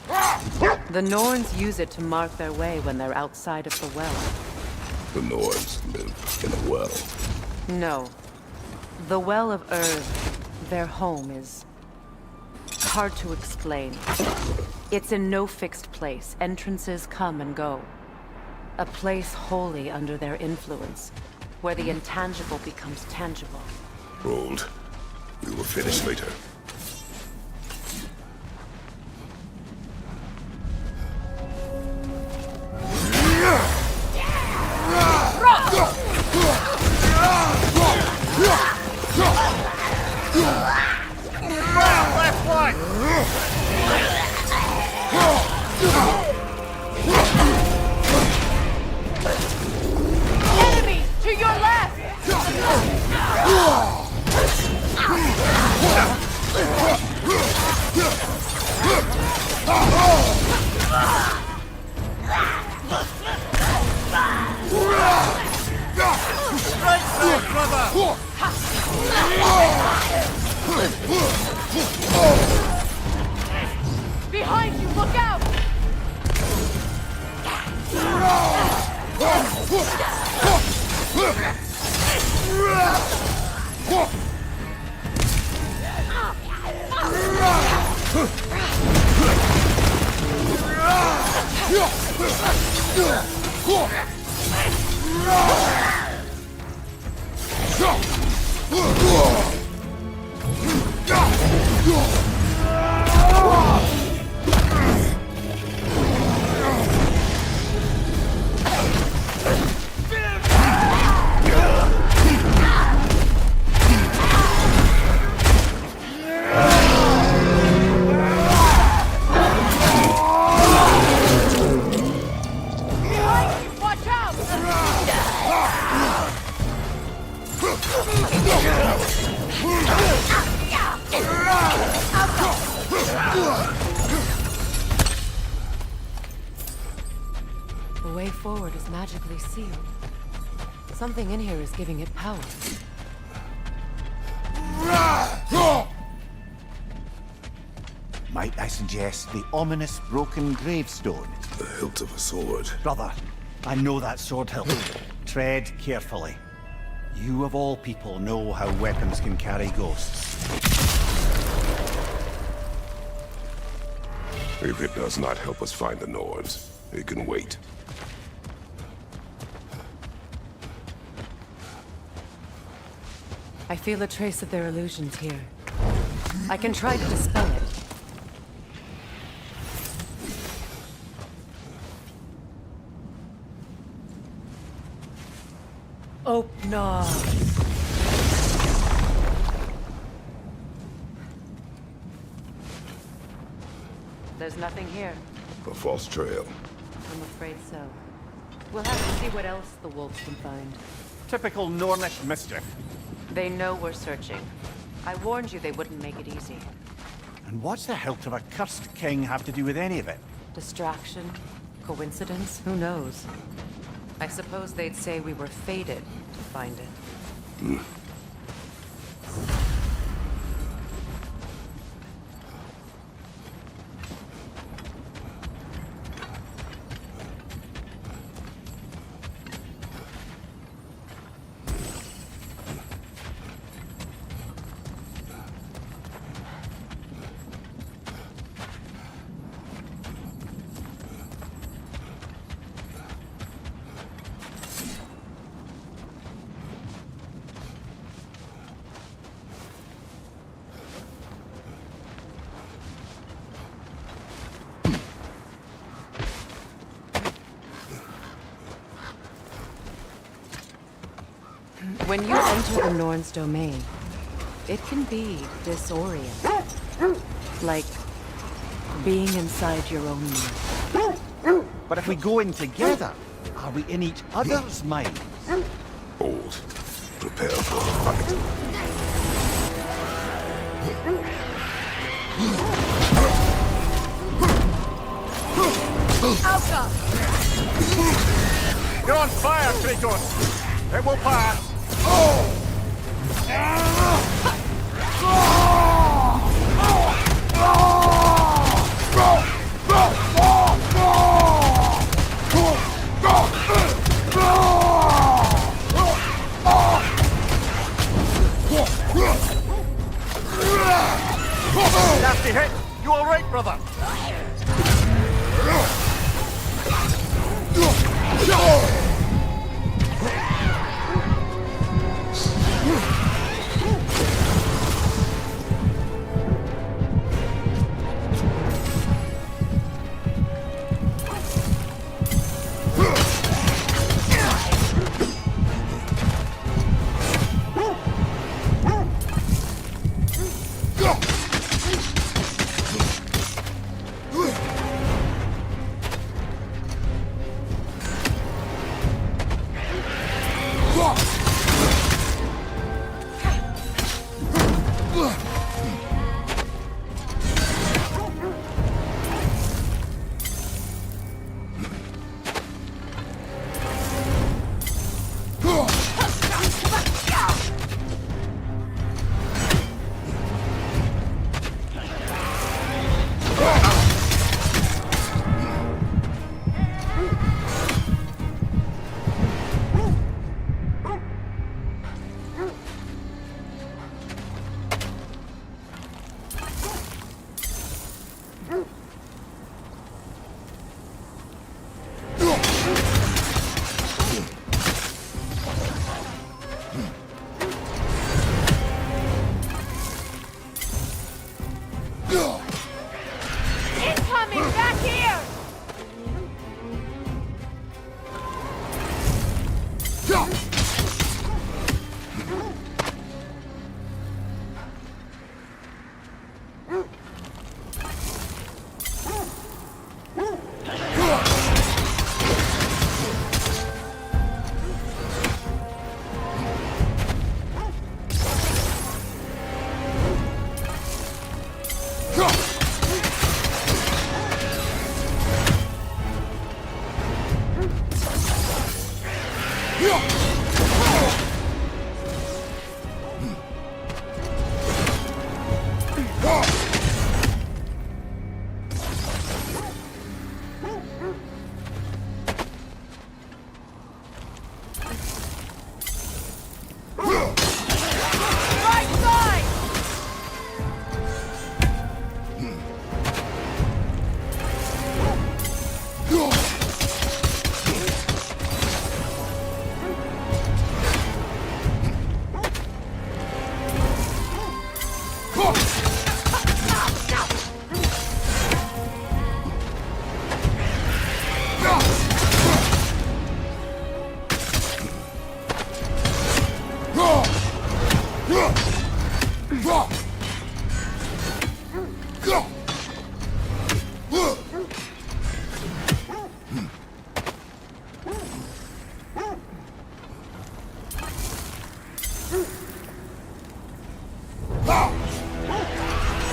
The Norns use it to mark their way when they're outside of the well. The Norns live in a well. No. The Well of Earth, their home, is hard to explain. It's in no fixed place. Entrances come and go. A place wholly under their influence, where the intangible becomes tangible. Hold. We will finish later. Left one! Enemy to your left! Right side, brother! Behind you, look out! Watch out! The way forward is magically sealed. Something in here is giving it power. Might I suggest the ominous broken gravestone? The hilt of a sword. Brother, I know that sword hilt. Tread carefully. You of all people know how weapons can carry ghosts. If it does not help us find the Norns, it can wait. I feel a trace of their illusions here. I can try to dispel it. Open up. There's nothing here. A false trail. I'm afraid so. We'll have to see what else the wolves can find. Typical Nornish mischief. They know we're searching. I warned you they wouldn't make it easy. And what's the hilt of a cursed king have to do with any of it? Distraction? Coincidence? Who knows? I suppose they'd say we were fated to find it. When you enter the Norn's domain, it can be disorienting. Like being inside your own mind. But if we go in together, are we in each other's minds? Hold. Prepare for the fight. Alpha! You're on fire, Kratos! It will pass! Nasty hit! You alright, brother?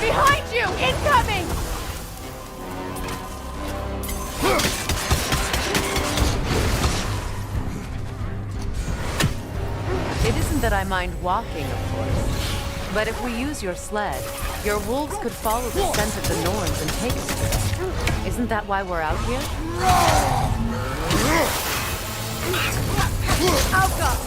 Behind you! Incoming! It isn't that I mind walking, of course. But if we use your sled, your wolves could follow the scent of the Norns and take us there. Isn't that why we're out here? Alka!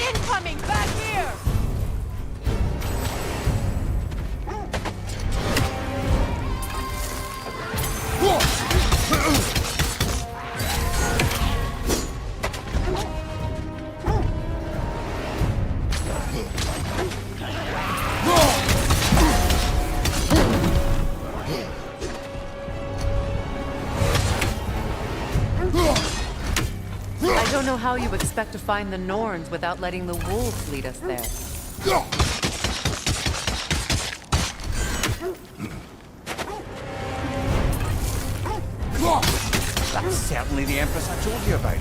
Incoming! Back here! I don't know how you expect to find the Norns without letting the wolves lead us there. That's certainly the Empress I told you about.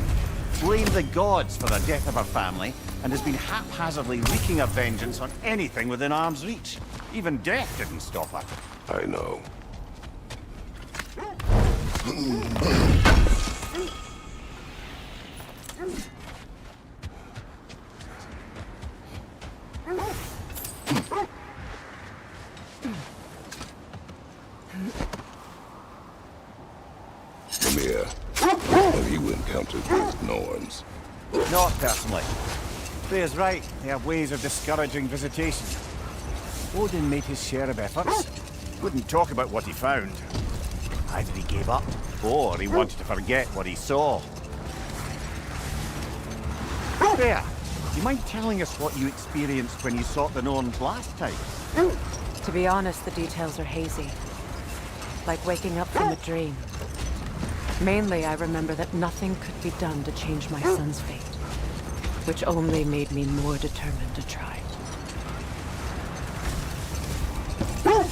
Blamed the gods for the death of her family, and has been haphazardly wreaking her vengeance on anything within arm's reach. Even death didn't stop her. I know. Mimir, have you encountered these Norns? Not personally. Freya's right. They have ways of discouraging visitation. Odin made his share of efforts. Wouldn't talk about what he found. Either he gave up, or he wanted to forget what he saw. Freya, do you mind telling us what you experienced when you sought the Norns last time? To be honest, the details are hazy. Like waking up from a dream. Mainly, I remember that nothing could be done to change my son's fate, which only made me more determined to try.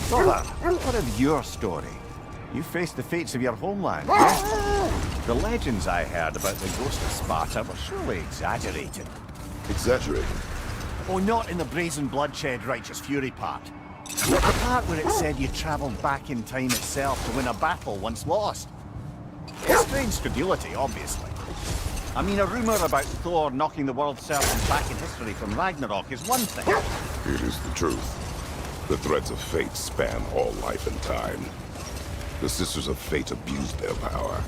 Mother, what of your story? You faced the fates of your homeland, yes? The legends I heard about the ghost of Sparta were surely exaggerated. Exaggerated? Oh, not in the brazen bloodshed righteous fury part. But the part where it said you travelled back in time itself to win a battle once lost. Strange credulity, obviously. I mean, a rumour about Thor knocking the world serpent back in history from Ragnarok is one thing. It is the truth. The threads of fate span all life and time. The Sisters of Fate abused their power.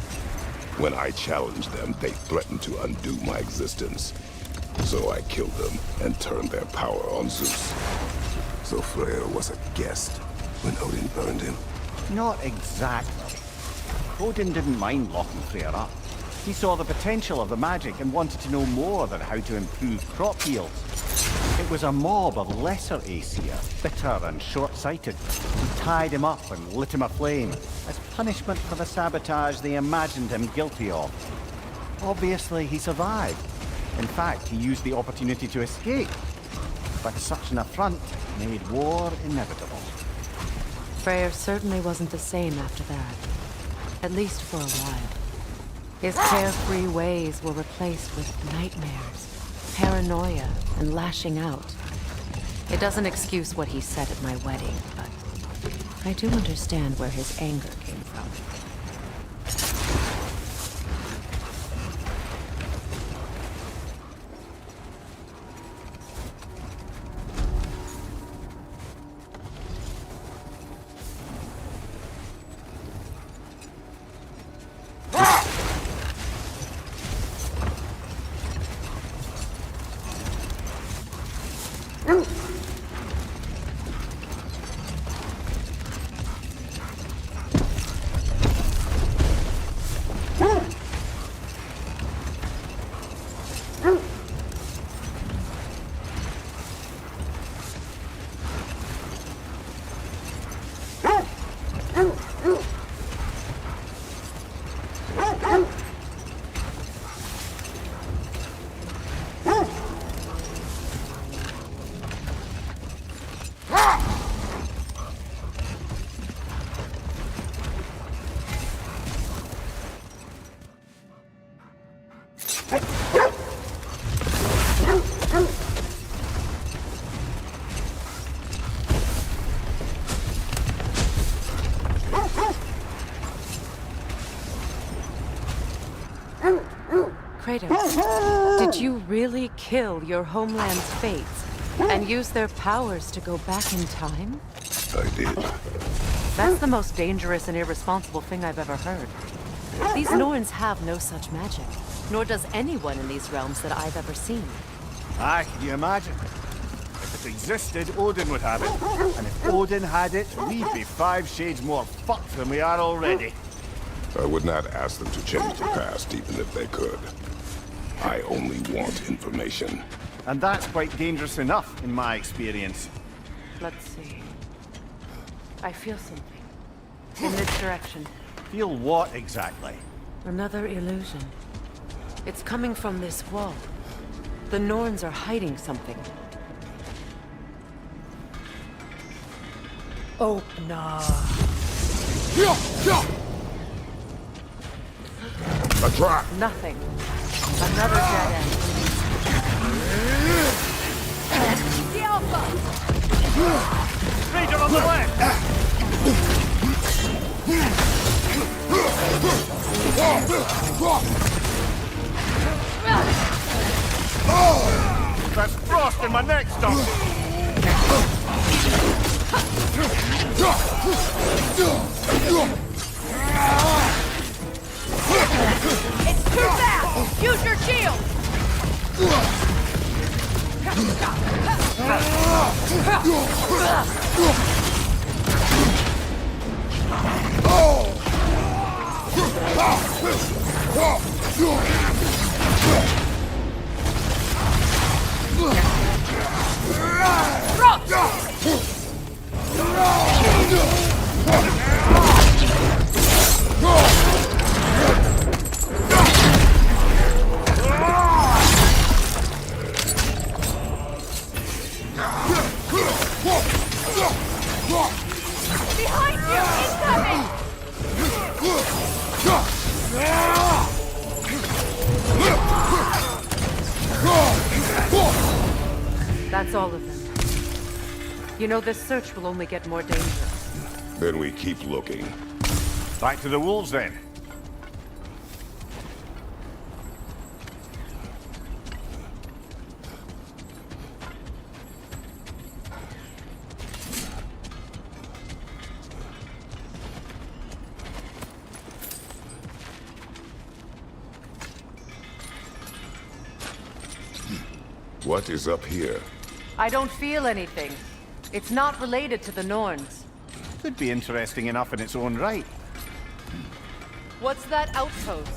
When I challenged them, they threatened to undo my existence. So I killed them and turned their power on Zeus. So Freya was a guest when Odin burned him? Not exactly. Odin didn't mind locking Freya up. He saw the potential of the magic and wanted to know more than how to improve crop yields. It was a mob of lesser Aesir, bitter and short-sighted, who tied him up and lit him aflame, as punishment for the sabotage they imagined him guilty of. Obviously, he survived, In fact, he used the opportunity to escape. But such an affront made war inevitable. Freyr certainly wasn't the same after that. At least for a while. His carefree ways were replaced with nightmares, paranoia, and lashing out. It doesn't excuse what he said at my wedding, but I do understand where his anger came from. Kratos, did you really kill your homeland's fates and use their powers to go back in time? I did. That's the most dangerous and irresponsible thing I've ever heard. These Norns have no such magic, nor does anyone in these realms that I've ever seen. Ah, can you imagine? If it existed, Odin would have it. And if Odin had it, we'd be 5 shades more fucked than we are already. I would not ask them to change the past, even if they could. I only want information. And that's quite dangerous enough, in my experience. Let's see. I feel something. In this direction. Feel what exactly? Another illusion. It's coming from this wall. The Norns are hiding something. Oh, no. A trap! Nothing. Another dead end. The Alpha! Raider on the left! That's frost in my neck, Stump! It's too fast! Use your shield! Behind you! Incoming! That's all of them. You know, this search will only get more dangerous. Then we keep looking. Back to the wolves, then. What is up here? I don't feel anything. It's not related to the Norns. Could be interesting enough in its own right. What's that outpost?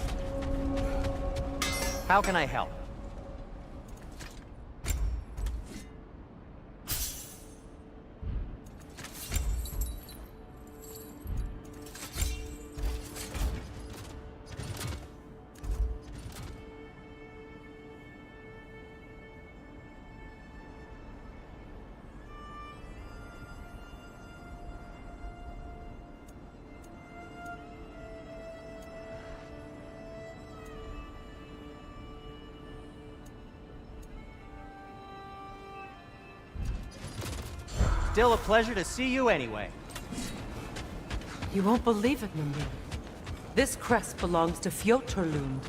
How can I help? Still a pleasure to see you anyway. You won't believe it, Mimir. This crest belongs to Fjotorlund.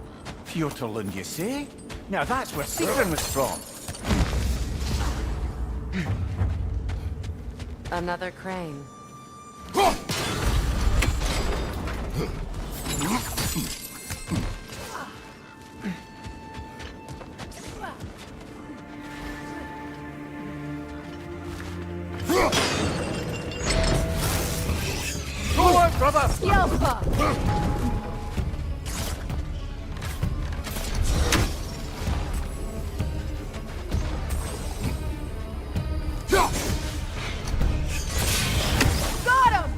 Fjotorlund, you say? Now that's where Sigrun was from. Another crane. Forward, brother! Got him!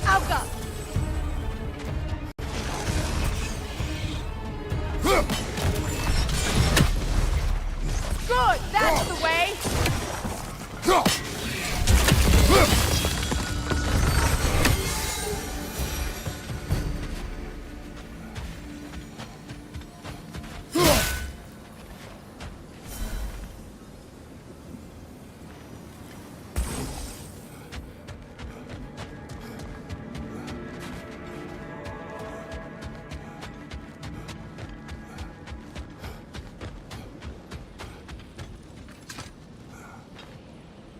Alka! Good, that's the way!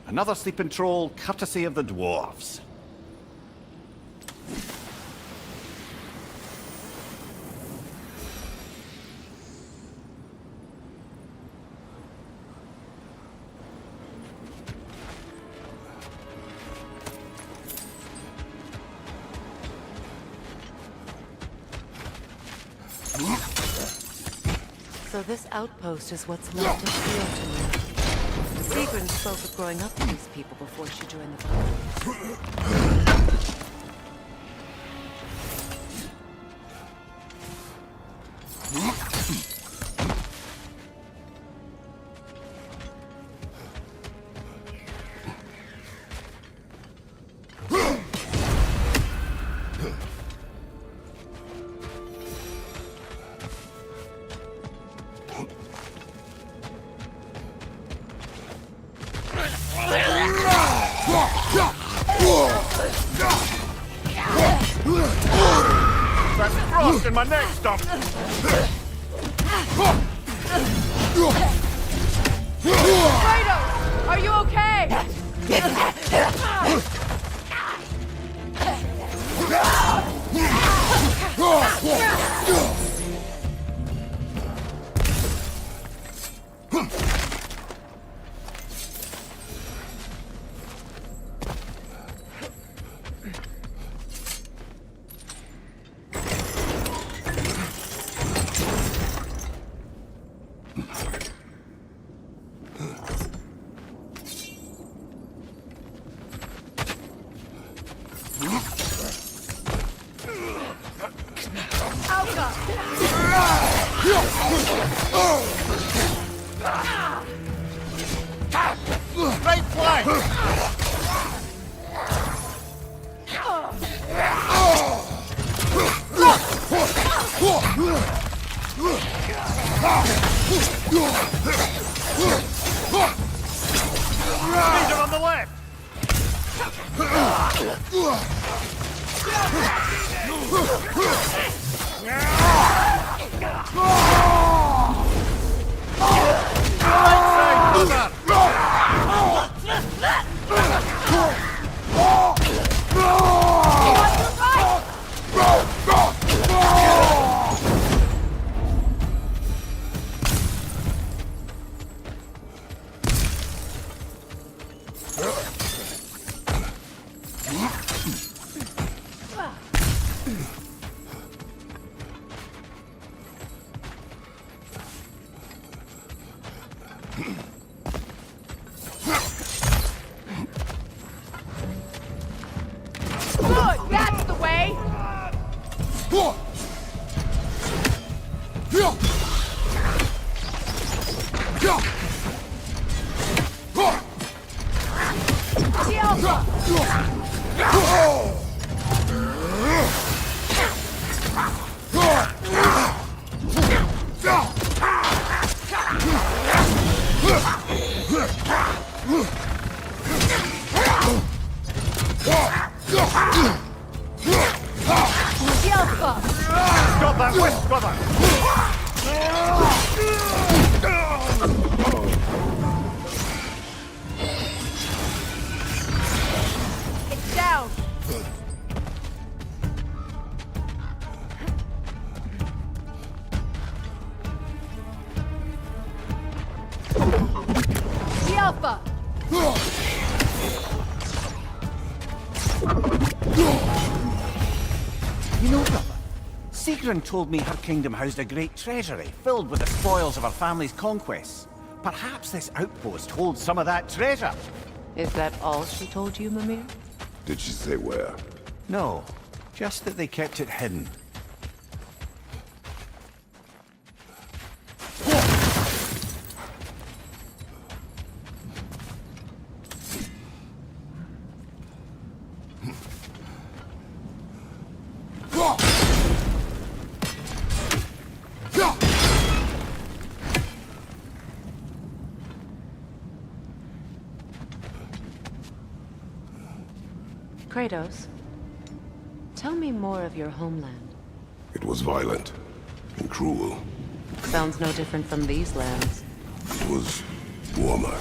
Another sleeping troll, courtesy of the dwarves. So this outpost is what's left of Fjotorlund. Sigrun spoke of growing up with these people before she joined the party. That's frost in my neck stump! Kratos, are you okay? Right flank! Leader on the left! Good, that's the way! The Alpha! Alpha! Stop that whisk, brother! It's down! The Alpha! You know, brother, Sigrun told me her kingdom housed a great treasury filled with the spoils of her family's conquests. Perhaps this outpost holds some of that treasure. Is that all she told you, Mimir? Did she say where? No, just that they kept it hidden. Kratos, tell me more of your homeland. It was violent and cruel. Sounds no different from these lands. It was warmer.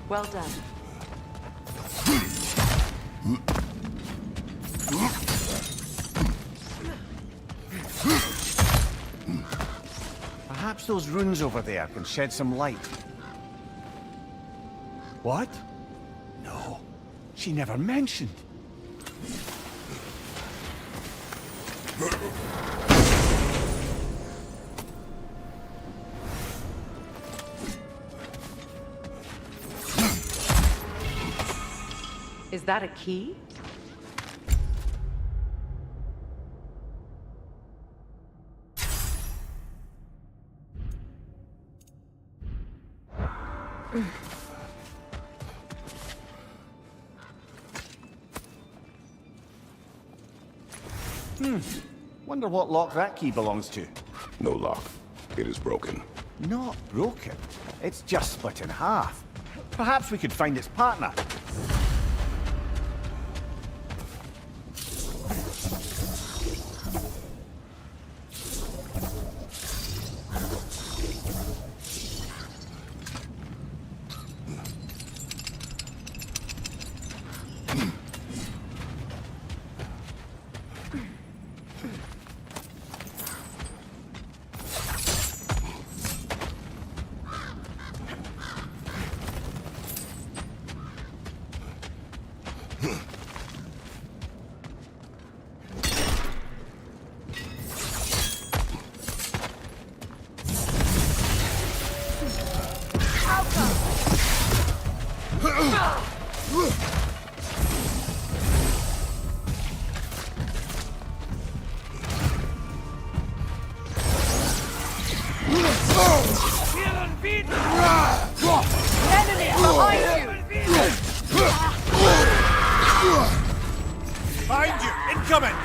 Well done. Perhaps those runes over there can shed some light. What? No, she never mentioned. Is that a key? Wonder what lock that key belongs to. No lock. It is broken. Not broken. It's just split in half. Perhaps we could find its partner. Behind you! Incoming!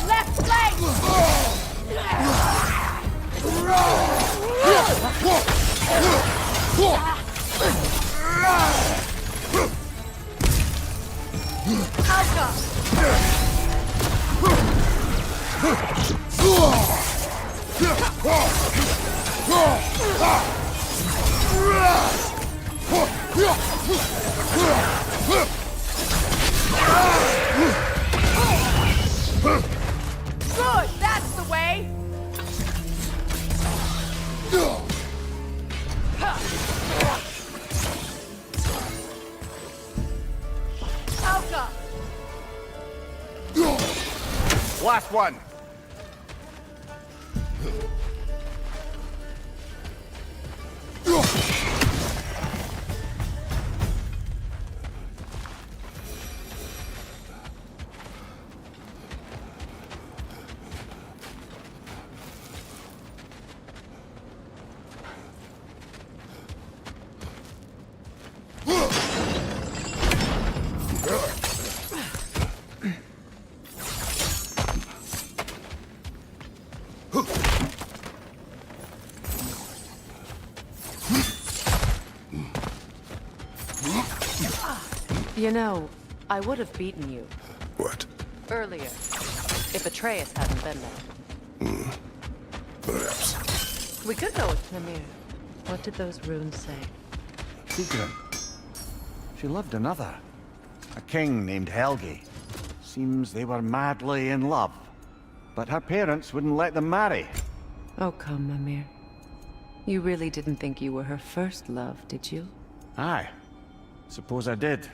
Left flank! Good, that's the way! Alka! Last one. You know, I would have beaten you. What? Earlier. If Atreus hadn't been there. Perhaps. We could go with Mimir. What did those runes say? Sigrun. She loved another. A king named Helgi. Seems they were madly in love. But her parents wouldn't let them marry. Oh, come, Mimir. You really didn't think you were her first love, did you? Aye. Suppose I did.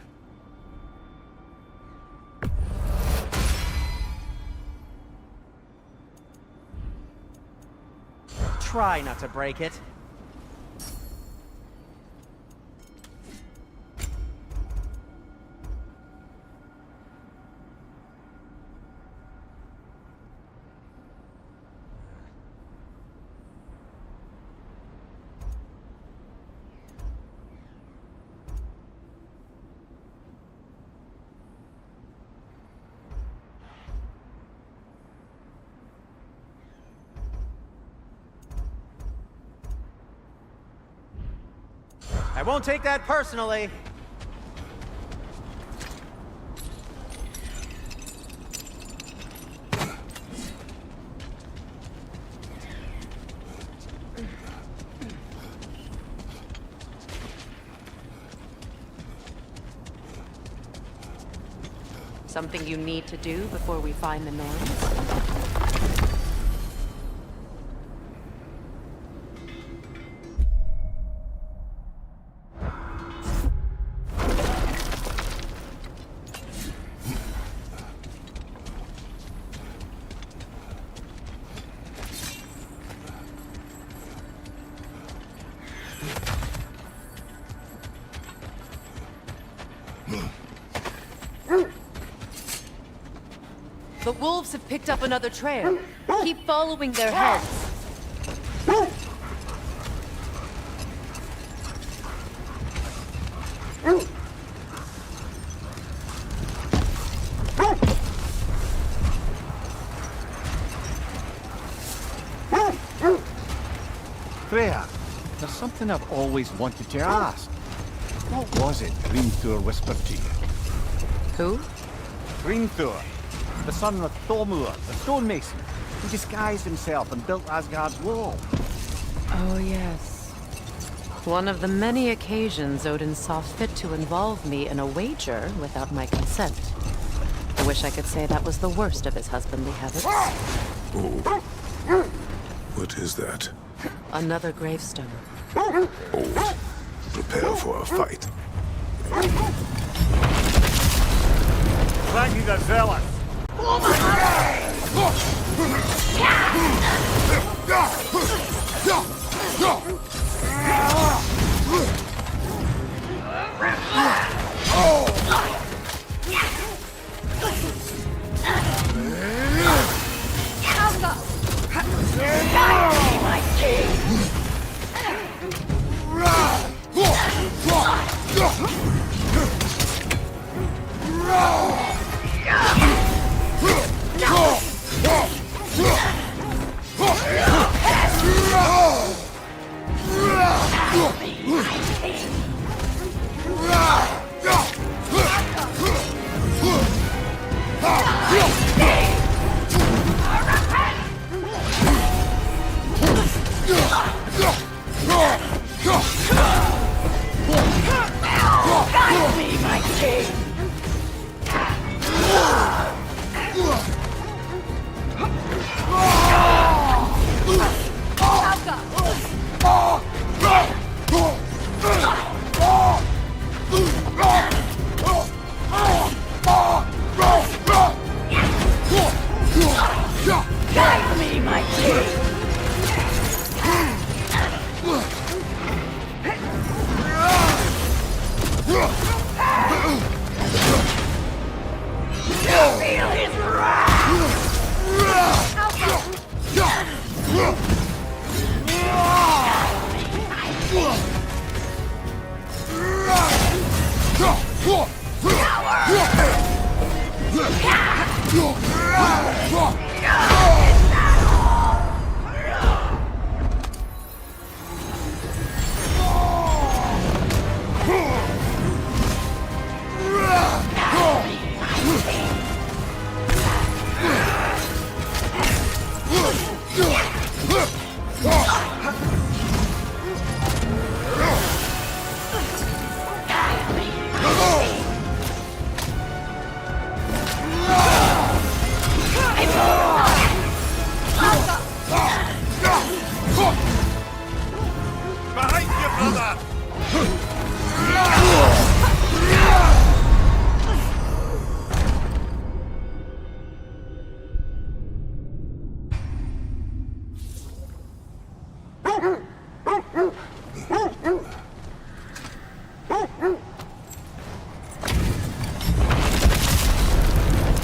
Try not to break it. I won't take that personally. Something you need to do before we find the Norns? The wolves have picked up another trail. Keep following their heads. Freya, there's something I've always wanted to ask. What was it Hrimthur whispered to you? Who? Hrimthur, the son of Thormur, the stonemason, who disguised himself and built Asgard's wall. Oh, yes. One of the many occasions Odin saw fit to involve me in a wager without my consent. I wish I could say that was the worst of his husbandly habits. Oh. What is that? Another gravestone. Oh. Prepare for a fight. Thank you, the zealot. My king! my king! Feel his wrath! Behind you, brother!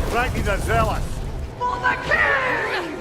Frankie the Zealous! For the king!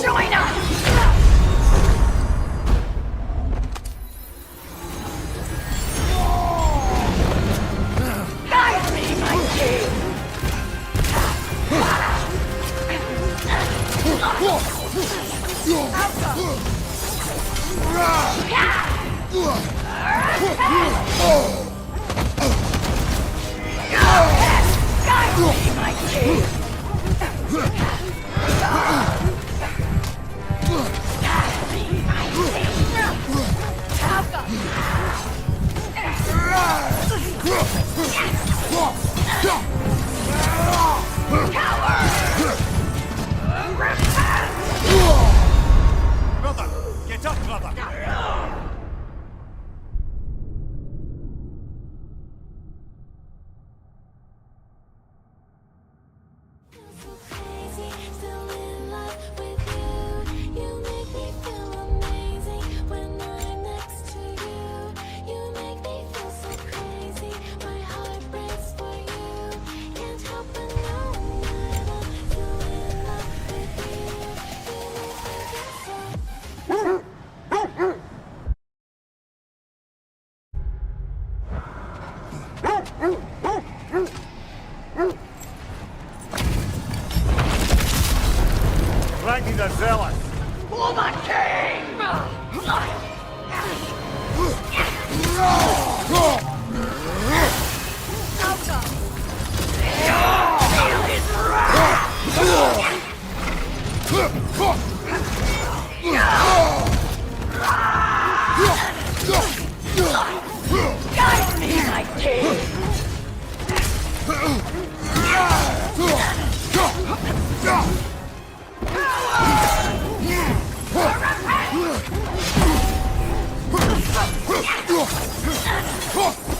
Join us! Guide me, my king! Guide me, my king! Brother! Get up, brother! Frankie the Zealous! For the king! Feel his wrath! Guide me, my king! Power!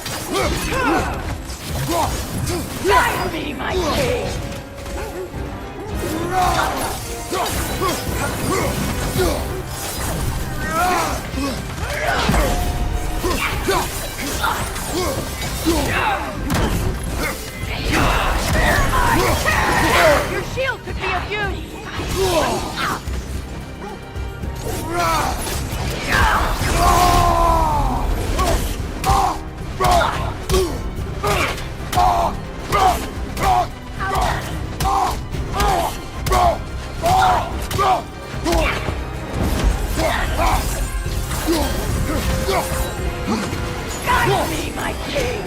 Guide me, my king!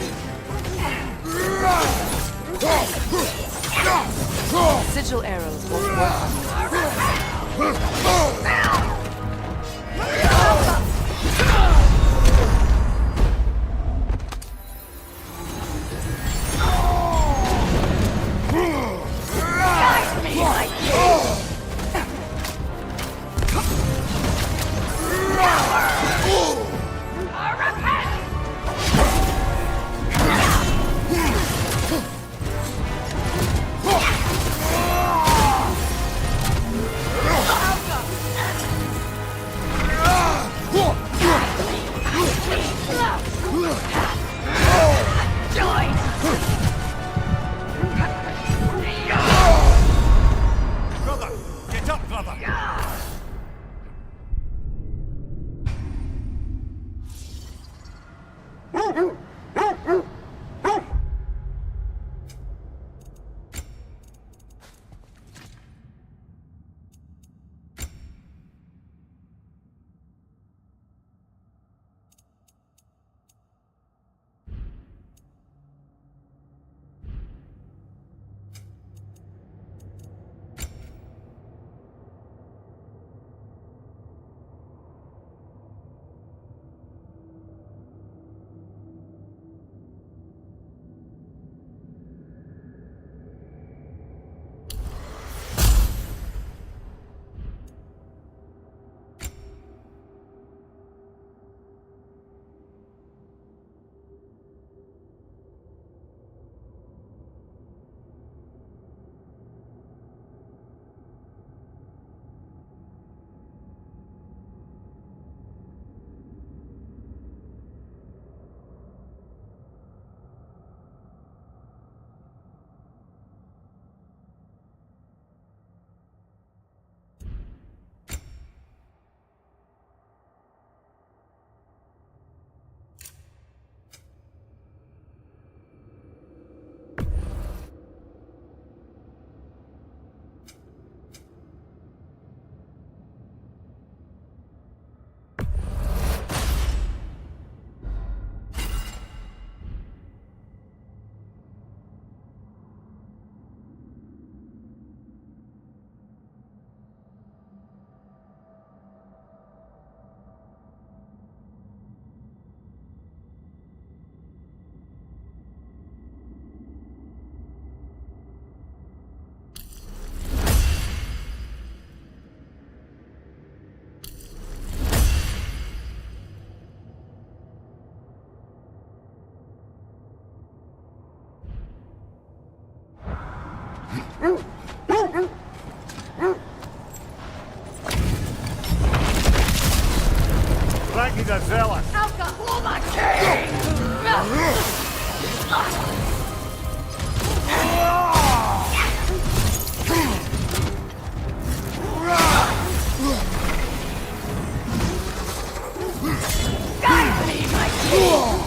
Sigil arrows won't work on you. Guide me, my king! Brother! Get up, brother! Frankie the Zealot! Alcohol, my king! Guide me, my king!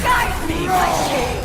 Guide me, my king!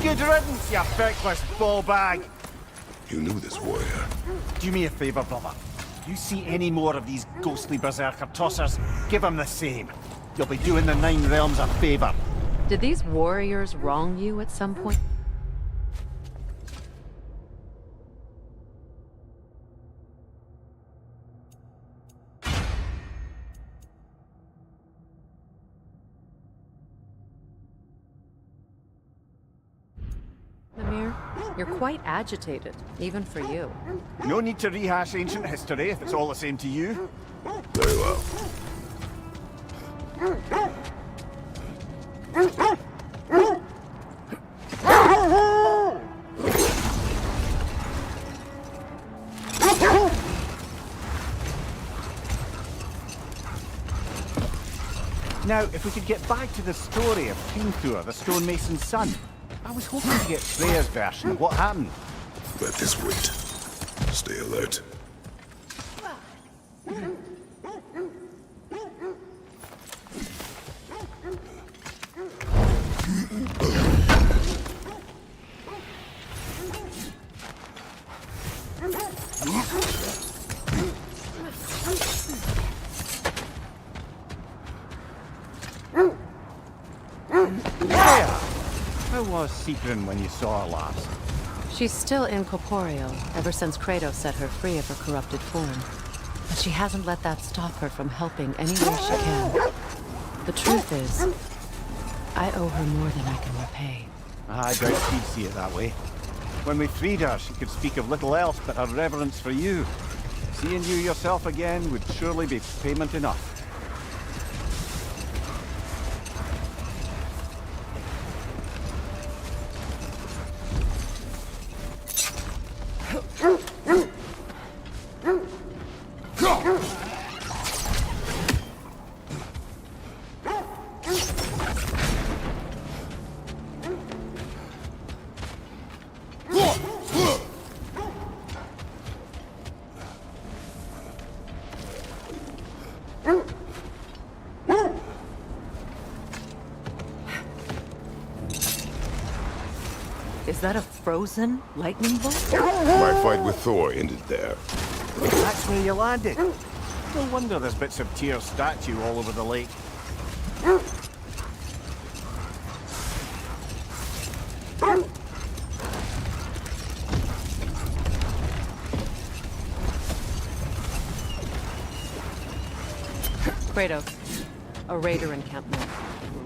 Good riddance, you feckless ball bag! You knew this warrior. Do me a favor, brother. You see any more of these ghostly berserker tossers, give them the same. You'll be doing the Nine Realms a favor. Did these warriors wrong you at some point? Mimir, you're quite agitated, even for you. No need to rehash ancient history if it's all the same to you. Very well. Now, if we could get back to the story of Hrimthur, the stonemason's son. I was hoping to get Freya's version of what happened. Let this wait. Stay alert. How was Sigrun when you saw her last? She's still incorporeal, ever since Kratos set her free of her corrupted form. But she hasn't let that stop her from helping any way she can. The truth is, I owe her more than I can repay. I doubt she'd see it that way. When we freed her, she could speak of little else but her reverence for you. Seeing you yourself again would surely be payment enough. Is that a frozen lightning bolt? My fight with Thor ended there. That's where you landed. No wonder there's bits of Tyr's statue all over the lake. Kratos, a raider encampment.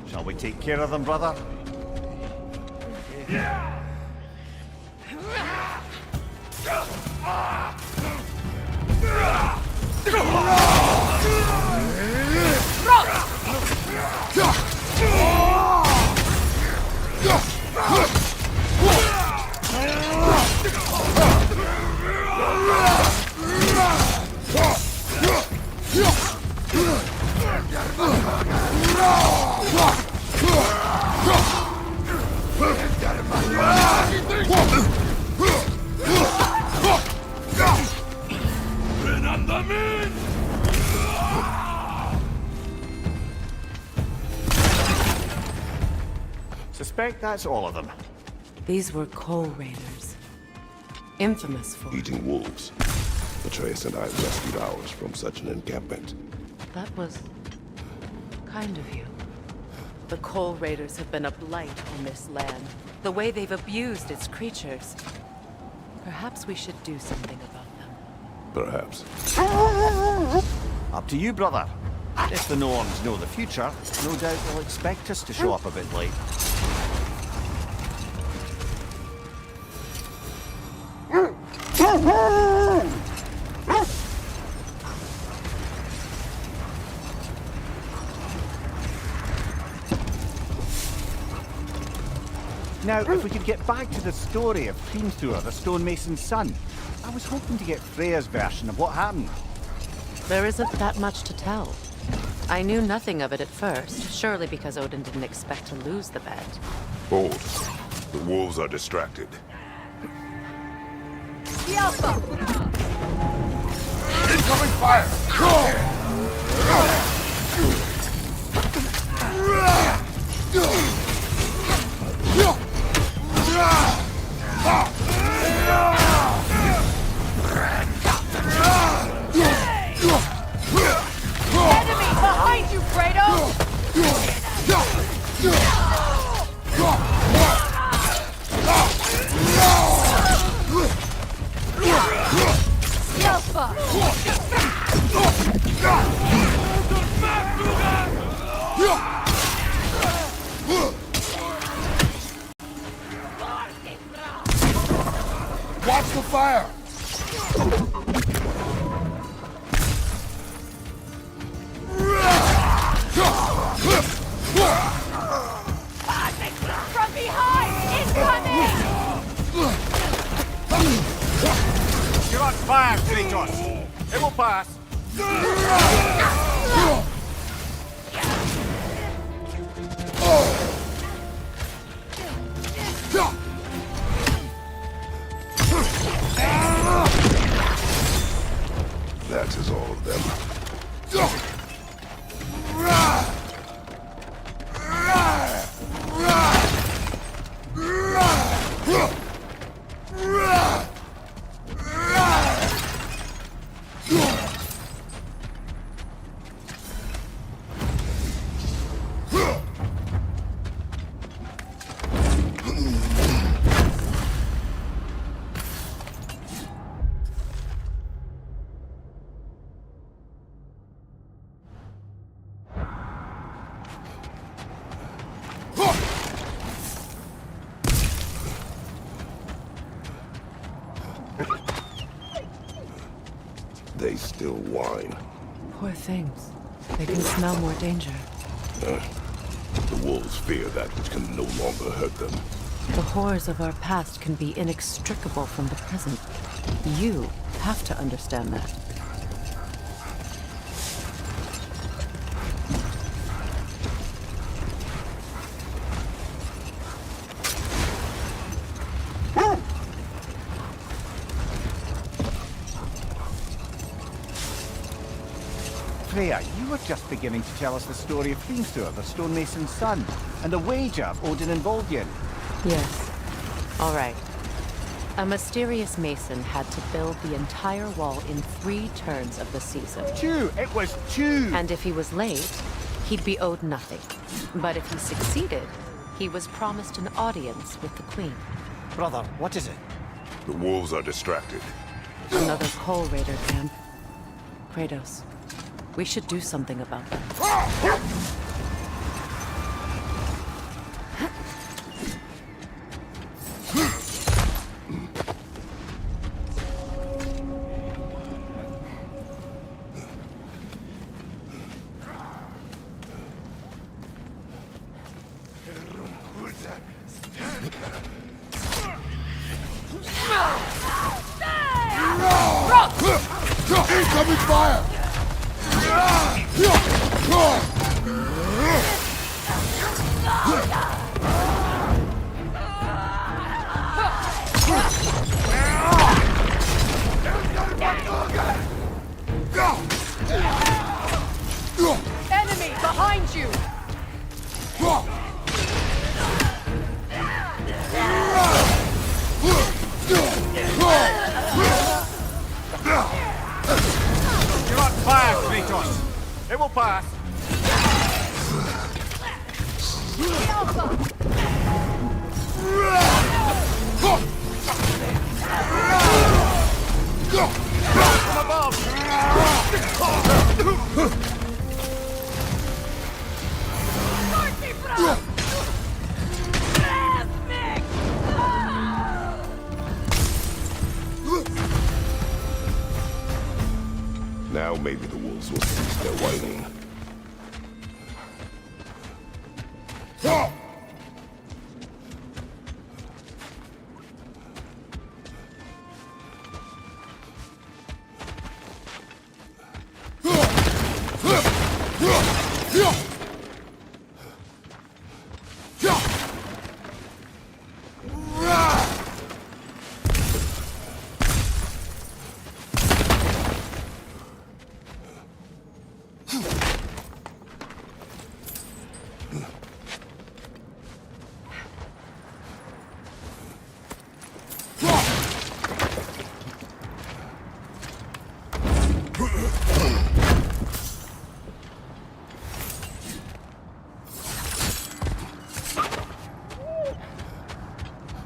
Shall we take care of them, brother? Suspect that's all of them. These were coal raiders. Infamous for... Eating wolves. Atreus and I rescued ours from such an encampment. That was... kind of you. The coal raiders have been a blight on this land. The way they've abused its creatures. Perhaps we should do something about them. Perhaps. Up to you, brother. If the Norns know the future, no doubt they'll expect us to show up a bit late. Now, if we could get back to the story of Hrimthur, the stonemason's son, I was hoping to get Freya's version of what happened. There isn't that much to tell. I knew nothing of it at first, surely because Odin didn't expect to lose the bet. Hold. The wolves are distracted. The Alpha! Incoming fire! Enemy behind you, Kratos! The Alpha! Watch the fire! From behind! Incoming! You're on fire, Kratos! It will pass! That is all of them. They still whine. Poor things. They can smell more danger. The wolves fear that which can no longer hurt them. The horrors of our past can be inextricable from the present. You have to understand that. Freya, you were just beginning to tell us the story of Hrimthur, the stonemason's son, and the wager Odin involved you in. Yes. All right. A mysterious mason had to build the entire wall in 3 turns of the season. 2! It was 2! And if he was late, he'd be owed nothing. But if he succeeded, he was promised an audience with the queen. Brother, what is it? The wolves are distracted. Another coal raider camp. Kratos, we should do something about them. Incoming fire! Enemy behind you! It will pass. From above. Now maybe the wolves will cease their whining.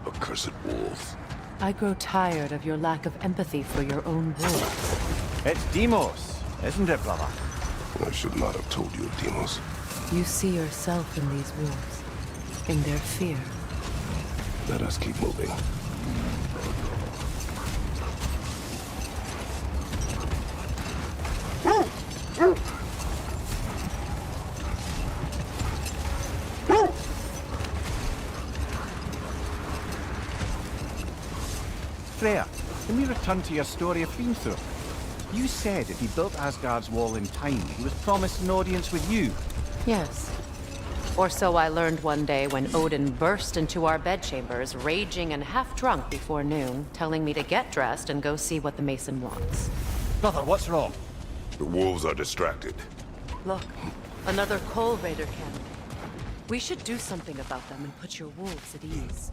Accursed wolf. I grow tired of your lack of empathy for your own wolves. It's Demos, isn't it, brother? I should not have told you of Demos. You see yourself in these wolves, in their fear. Let us keep moving. Freya, can we return to your story of Hrimthur? You said if he built Asgard's wall in time, he was promised an audience with you. Yes. Or so I learned one day when Odin burst into our bedchambers, raging and half-drunk before noon, telling me to get dressed and go see what the Mason wants. Brother, what's wrong? The wolves are distracted. Look, another Coal Raider cannon. We should do something about them and put your wolves at ease.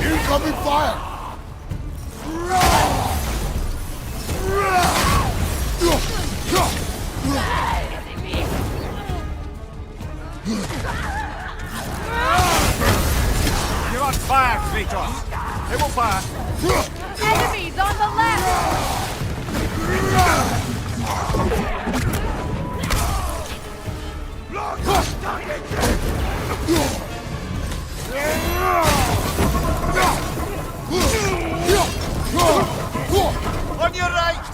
Incoming fire! You're on fire, Kratos! It will pass! Enemies on the left! On your right!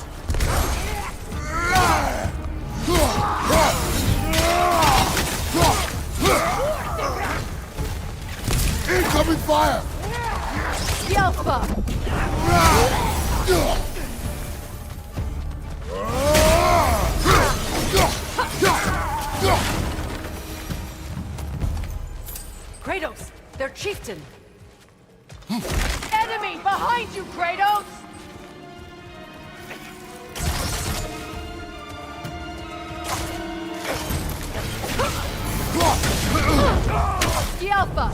Incoming fire! Yelpa! Kratos! Their chieftain! Enemy behind you, Kratos! Yelpa!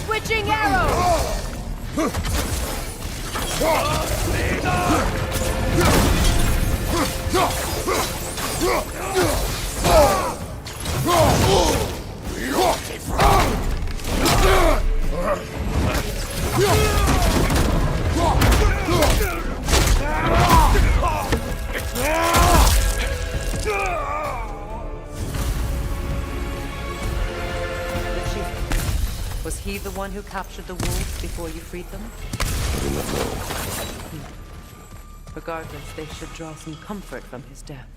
Switching arrows! Was he the one who captured the wolves before you freed them? I do not know. Regardless, they should draw some comfort from his death.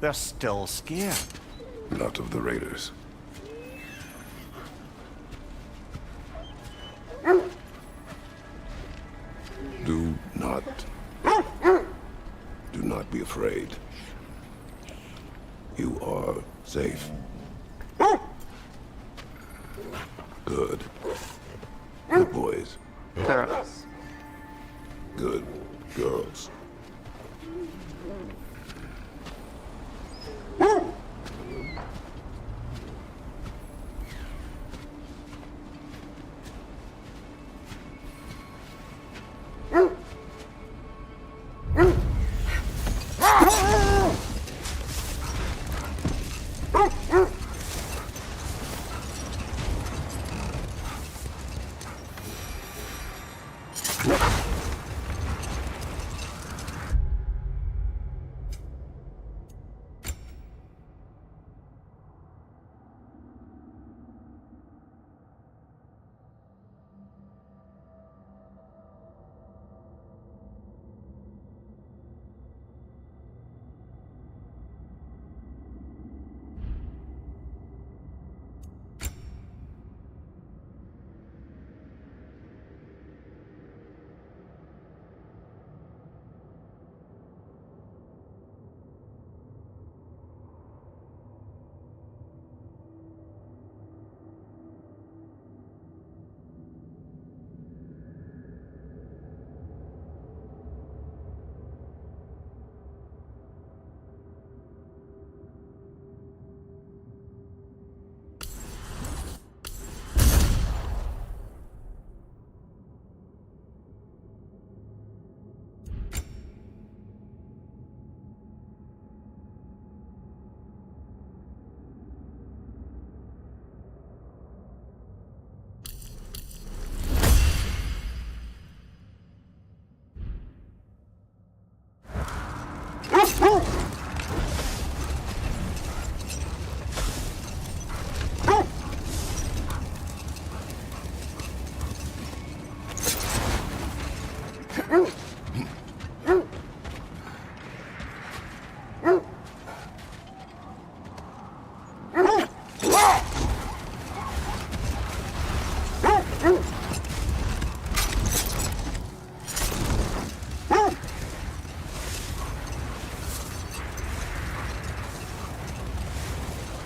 They're still scared. Not of the raiders. Do not be afraid. You are safe. Good. Good boys. Girls. Good girls.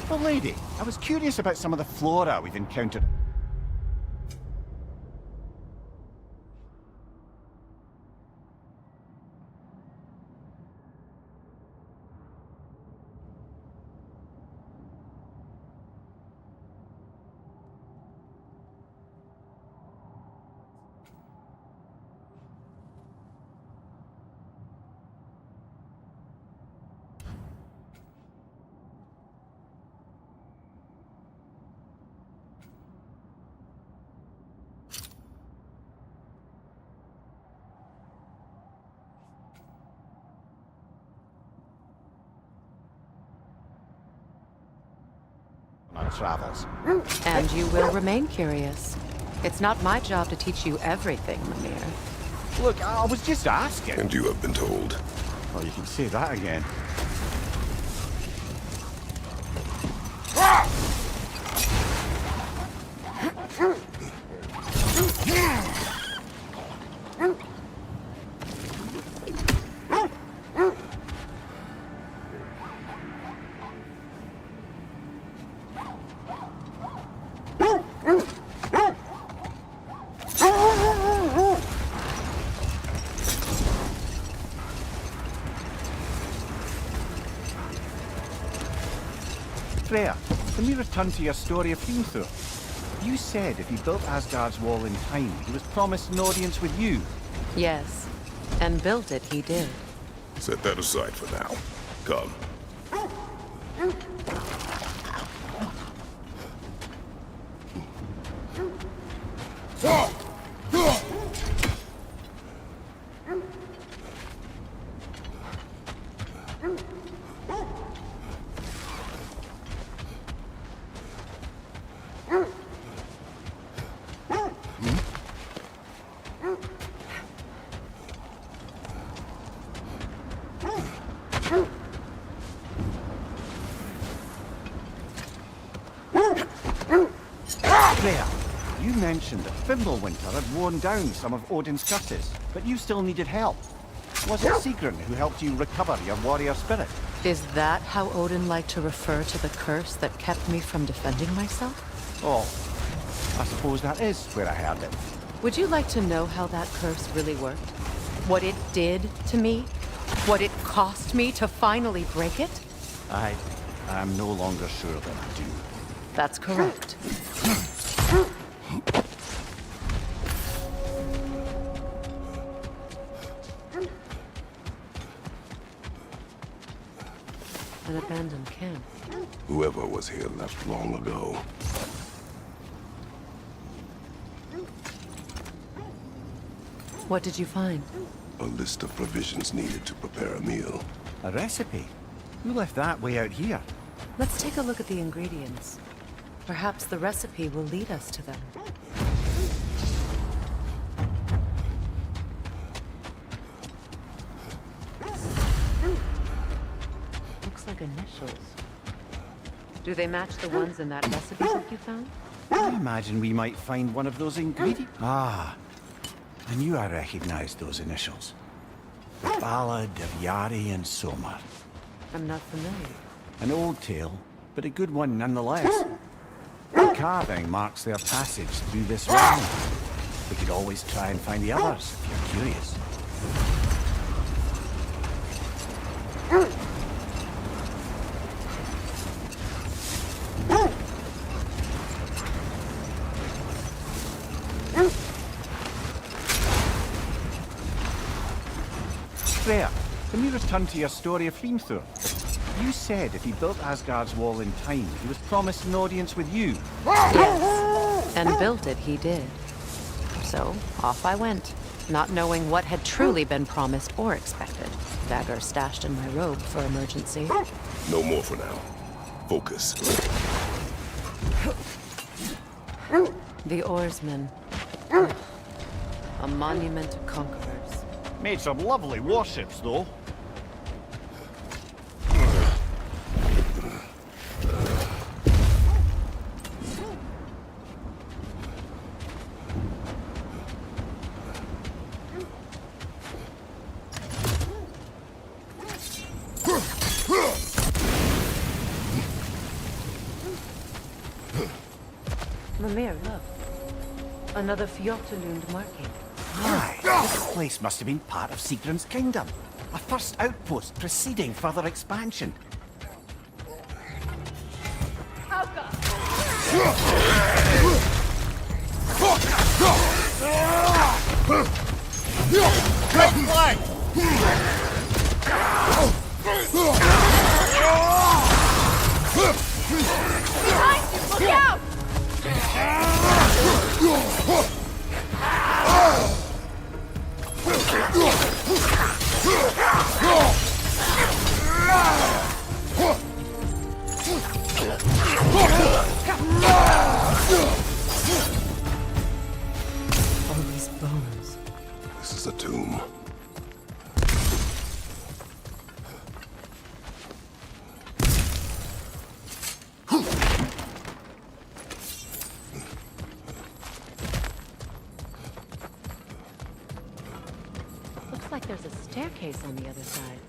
Well, lady, I was curious about some of the flora we've encountered. On travels. And you will remain curious. It's not my job to teach you everything, Mimir. Look, I was just asking. And you have been told. Oh, you can say that again. Freya, can we return to your story of Hrimthur? You said if he built Asgard's wall in time, he was promised an audience with you. Yes, and built it he did. Set that aside for now. Come. Freya, you mentioned that Fimbulwinter had worn down some of Odin's curses, but you still needed help. Was it Sigrun who helped you recover your warrior spirit? Is that how Odin liked to refer to the curse that kept me from defending myself? Oh, I suppose that is where I heard it. Would you like to know how that curse really worked? What it did to me? What it cost me to finally break it? I'm no longer sure that I do. That's correct. An abandoned camp. Whoever was here left long ago. What did you find? A list of provisions needed to prepare a meal. A recipe? Who left that way out here? Let's take a look at the ingredients. Perhaps the recipe will lead us to them. Looks like initials. Do they match the ones in that recipe book you found? I imagine we might find one of those ingredients. Ah, I knew I recognized those initials. The Ballad of Yari and Somar. I'm not familiar. An old tale, but a good one nonetheless. The carving marks their passage through this realm. We could always try and find the others if you're curious. Freya, can we return to your story of Hrimthur? You said if he built Asgard's wall in time, he was promised an audience with you. Yes, and built it he did. So, off I went, not knowing what had truly been promised or expected. Dagger stashed in my robe for emergency. No more for now. Focus. The oarsmen. A monument to conquerors. Made some lovely warships, though. Mimir, look. Another Fjotalund marking. Aye, this place must have been part of Sigrun's kingdom. A first outpost preceding further expansion. Great flag! Behind you! Look out! All these bones. This is a tomb. Looks like there's a staircase on the other side.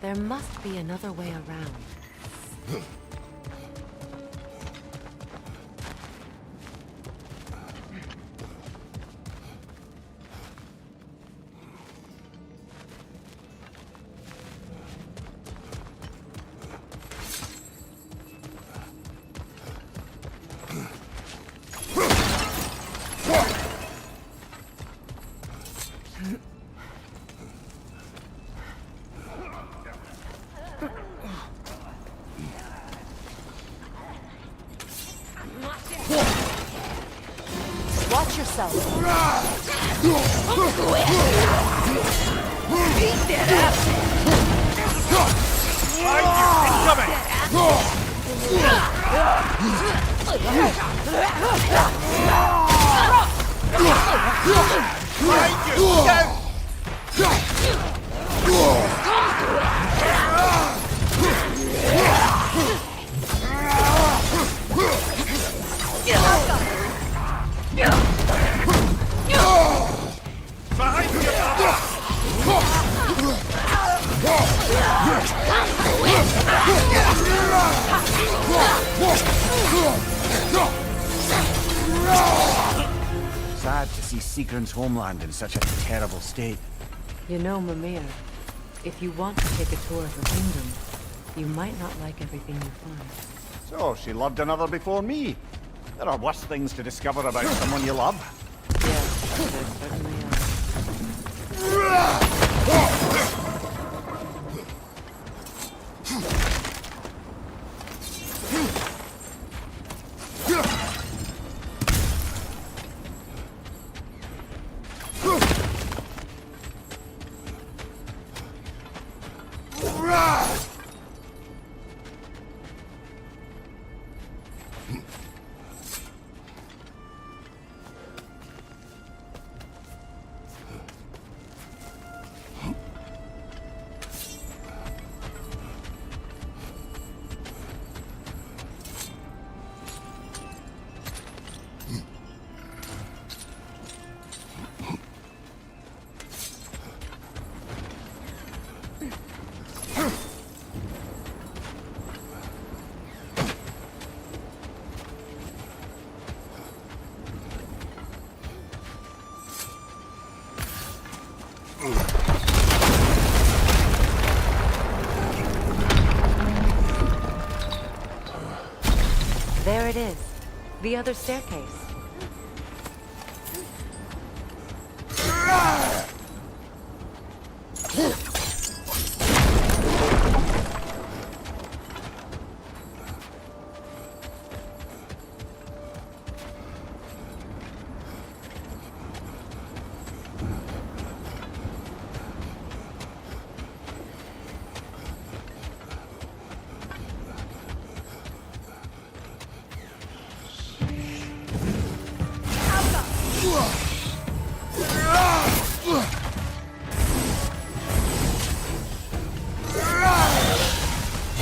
There must be another way around. Watch yourself. Beat that ass! Sad to see Sigrun's homeland in such a terrible state. You know, Mimir, if you want to take a tour of her kingdom, you might not like everything you find. So, she loved another before me. There are worse things to discover about someone you love. Yes, there certainly are. There it is. The other staircase.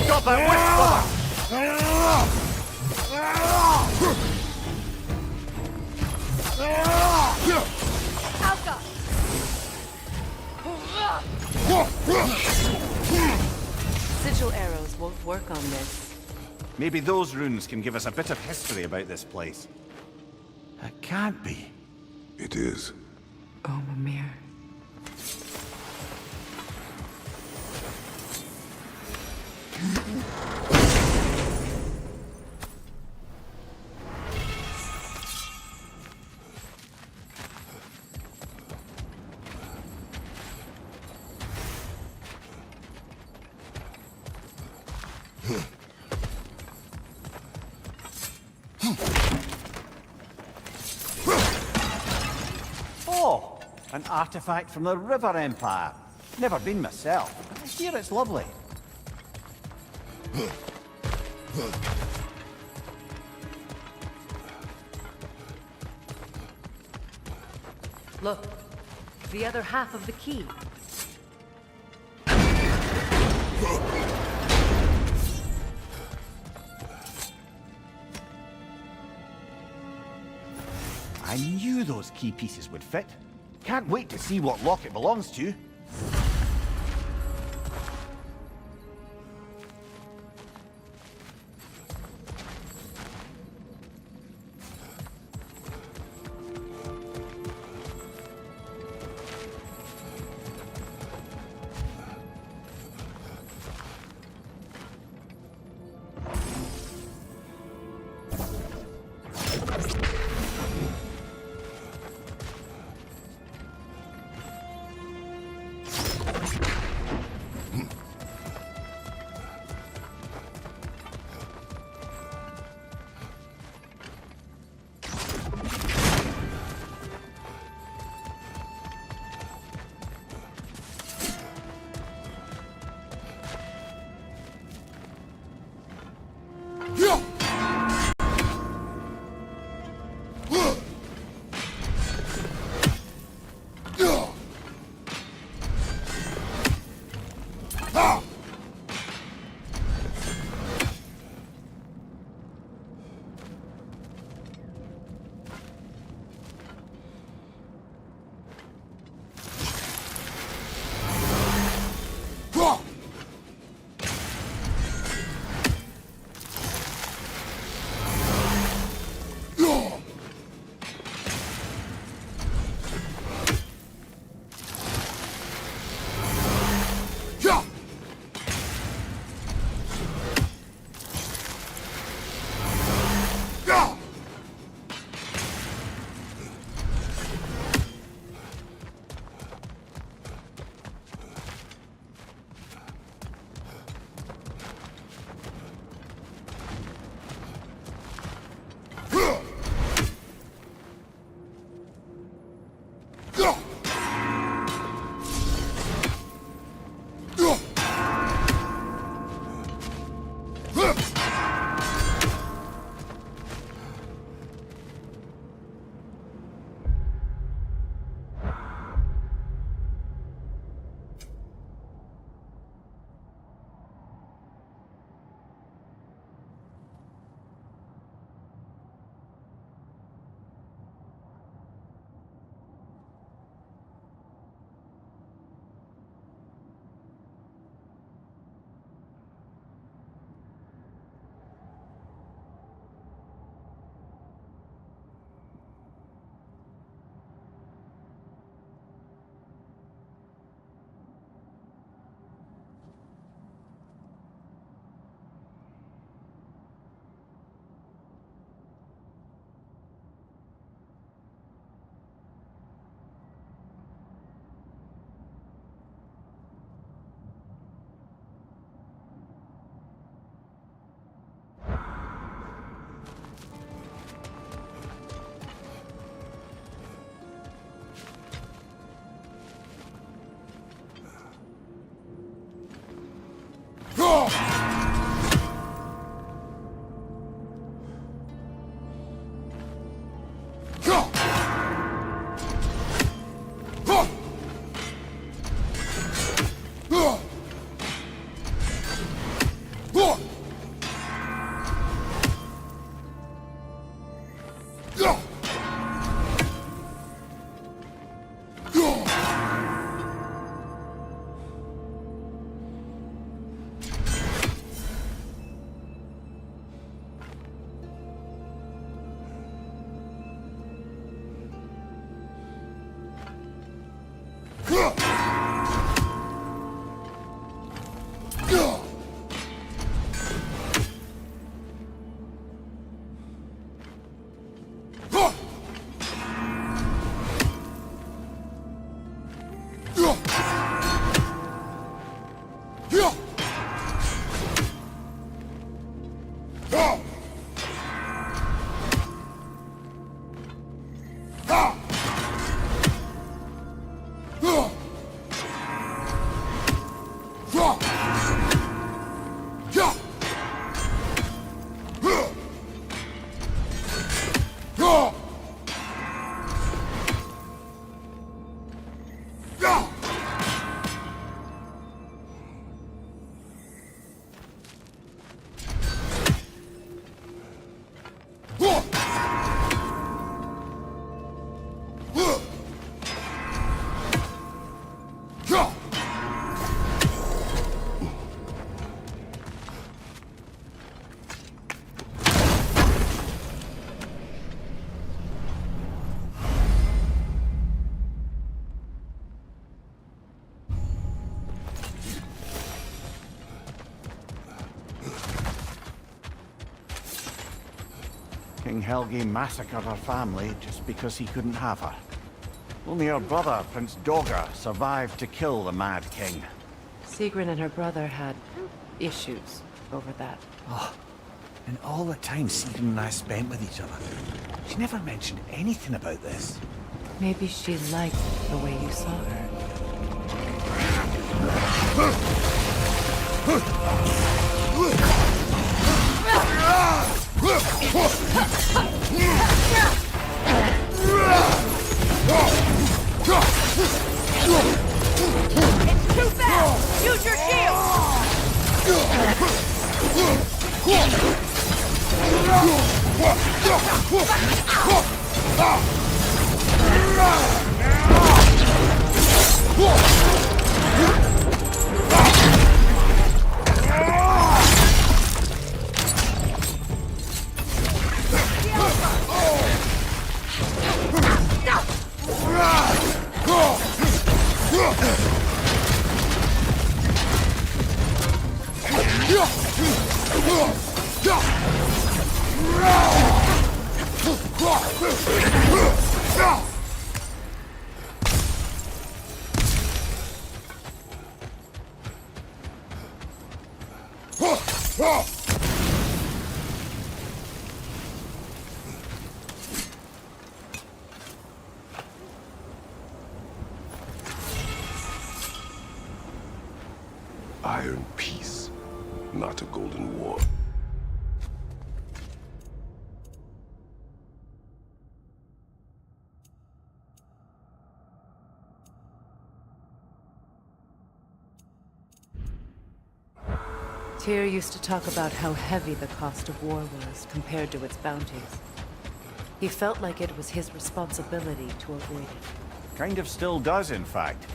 Stop that whisper! Sigil arrows won't work on this. Maybe those runes can give us a bit of history about this place. It can't be. It is. Oh, Mimir. Oh, an artifact from the River Empire. Never been myself. I hear it's lovely. Look, the other half of the key. I knew those key pieces would fit. Can't wait to see what lock it belongs to. King Helgi massacred her family just because he couldn't have her. Only her brother, Prince Dogger, survived to kill the Mad King. Sigrun and her brother had issues over that. Oh, and all the time Sigrun and I spent with each other, she never mentioned anything about this. Maybe she liked the way you saw her. It's too fast! Use your iron peace, not a golden war. Tyr used to talk about how heavy the cost of war was compared to its bounties. He felt like it was his responsibility to avoid it. Kind of still does, in fact.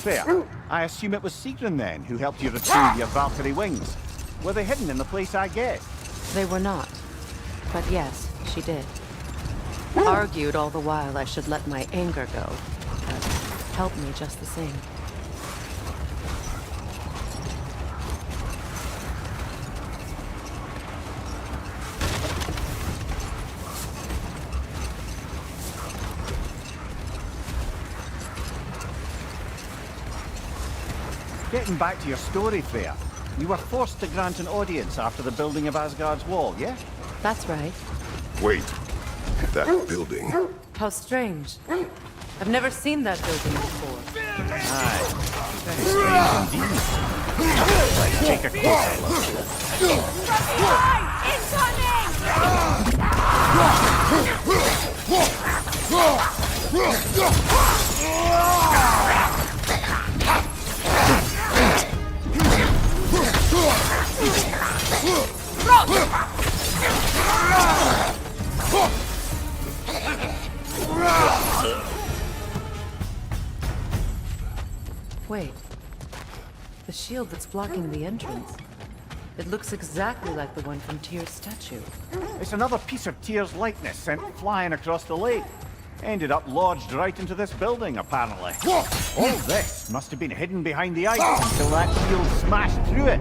There. I assume it was Sigrun then who helped you retrieve your Valkyrie wings. Were they hidden in the place I guessed? They were not. But yes, she did. Argued all the while I should let my anger go, but helped me just the same. Getting back to your story, Freya, you were forced to grant an audience after the building of Asgard's wall, yeah? That's right. Wait, that building. How strange. I've never seen that building before. Aye, very strange indeed. Let's take a closer Wait. The shield that's blocking the entrance. It looks exactly like the one from Tyr's statue. It's another piece of Tyr's likeness sent flying across the lake. Ended up lodged right into this building, apparently. All this must have been hidden behind the ice until that shield smashed through it.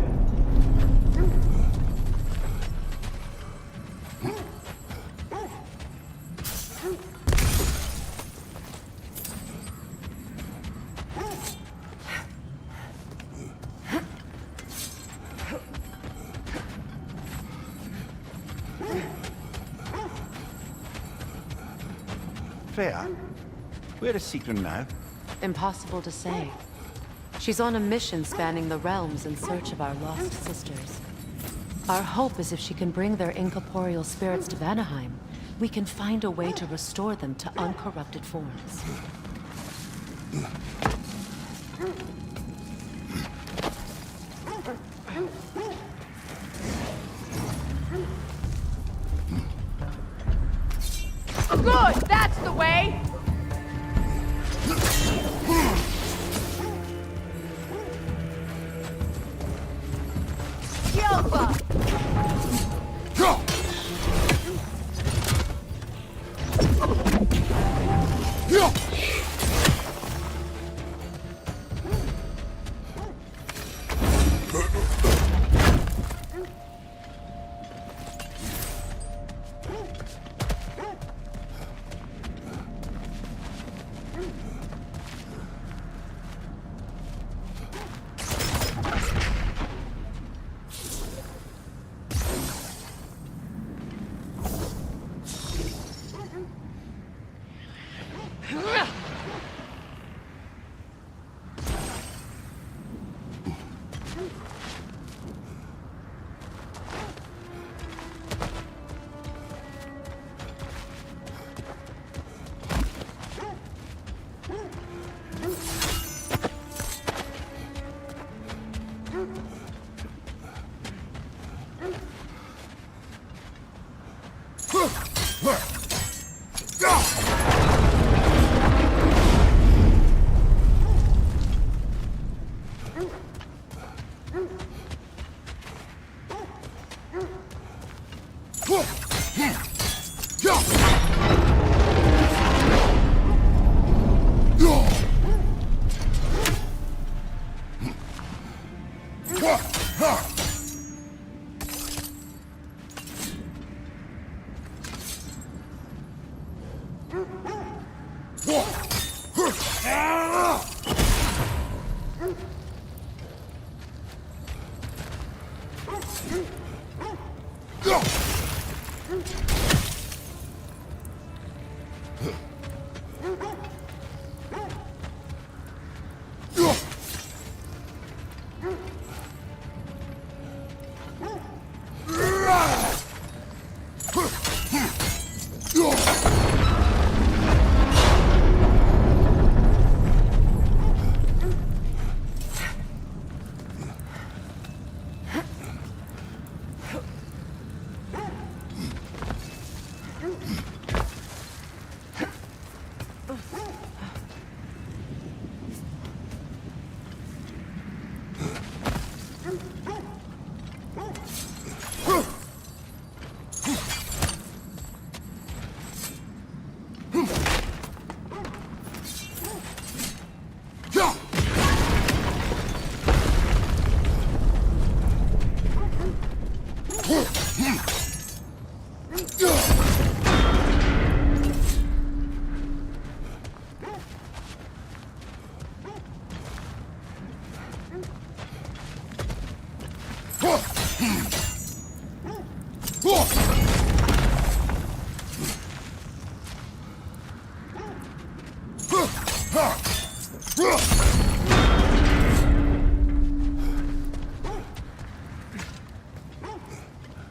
Freya? Where is Sigrun now? Impossible to say. She's on a mission spanning the realms in search of our lost sisters. Our hope is if she can bring their incorporeal spirits to Vanaheim, we can find a way to restore them to uncorrupted forms. Good! That's the way! Yelpa!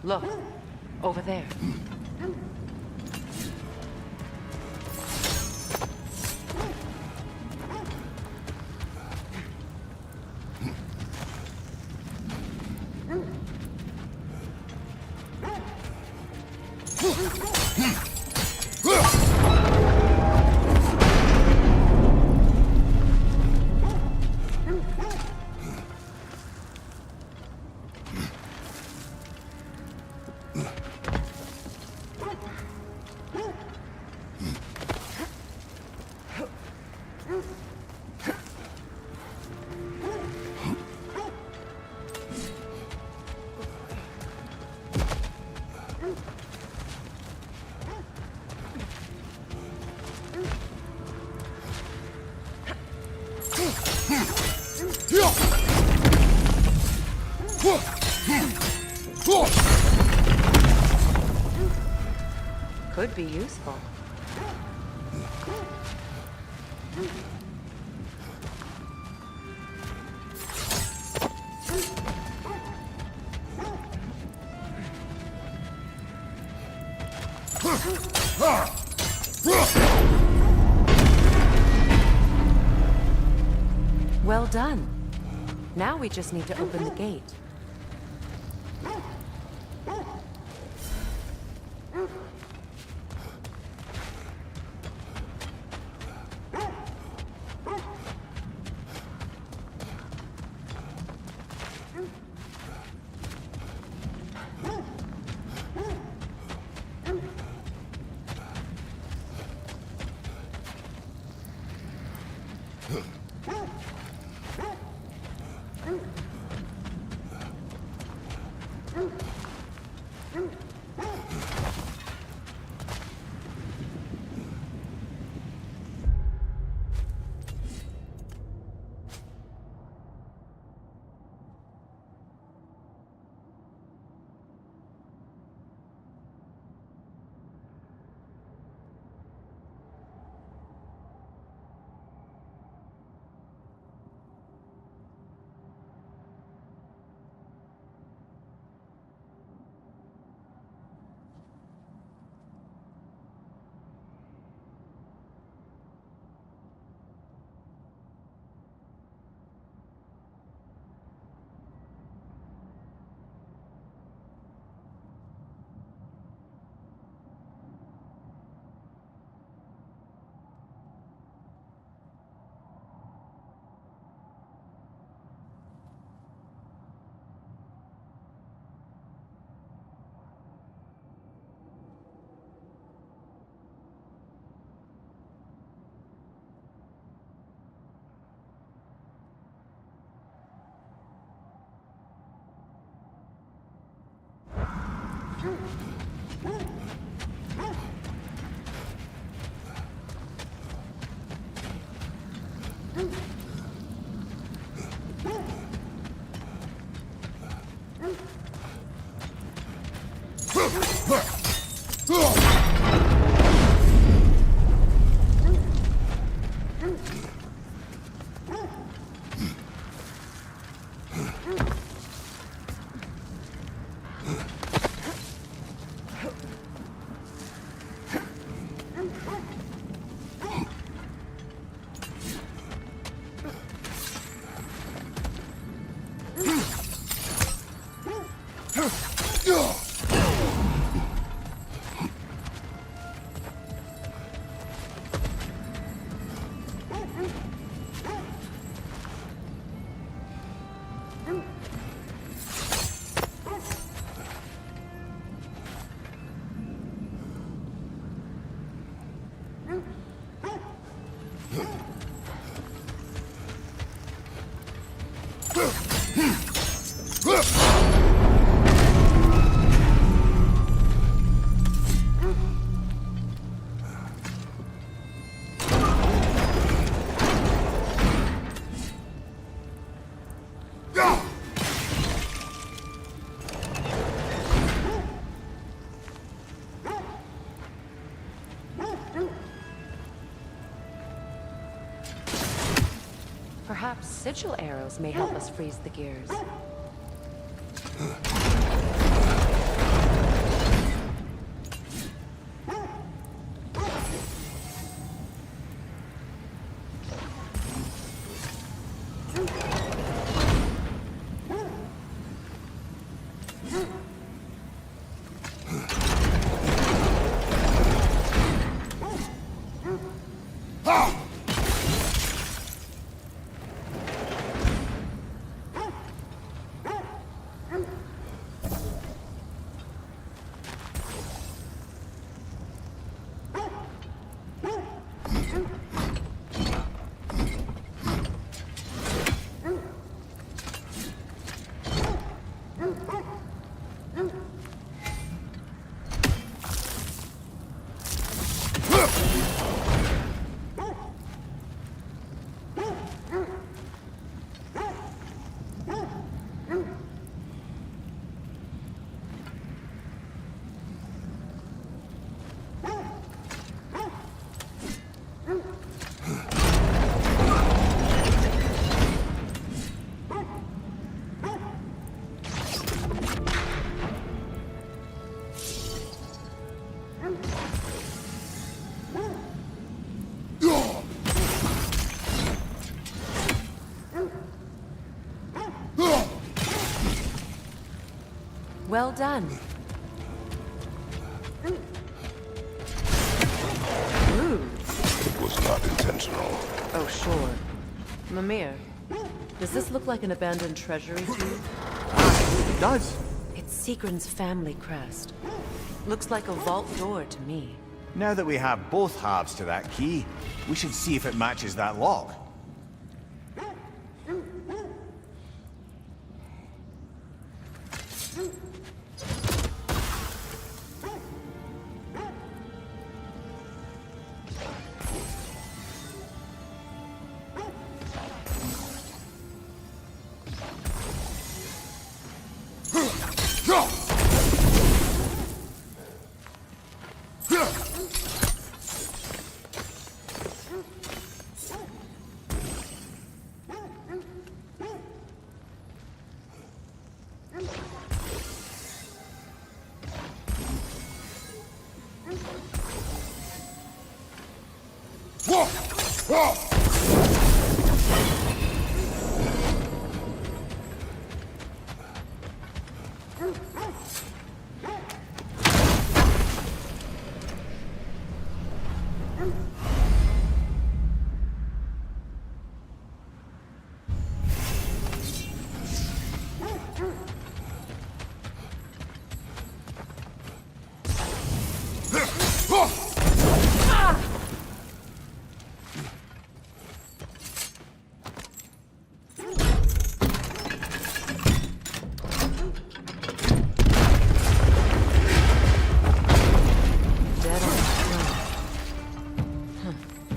Look, over there. Could be useful. Well done. Now we just need to open the gate. Perhaps sigil arrows may help us freeze the gears. Well done. Rude. It was not intentional. Oh, sure. Mimir, does this look like an abandoned treasury to you? It does. It's Sigrun's family crest. Looks like a vault door to me. Now that we have both halves to that key, we should see if it matches that lock.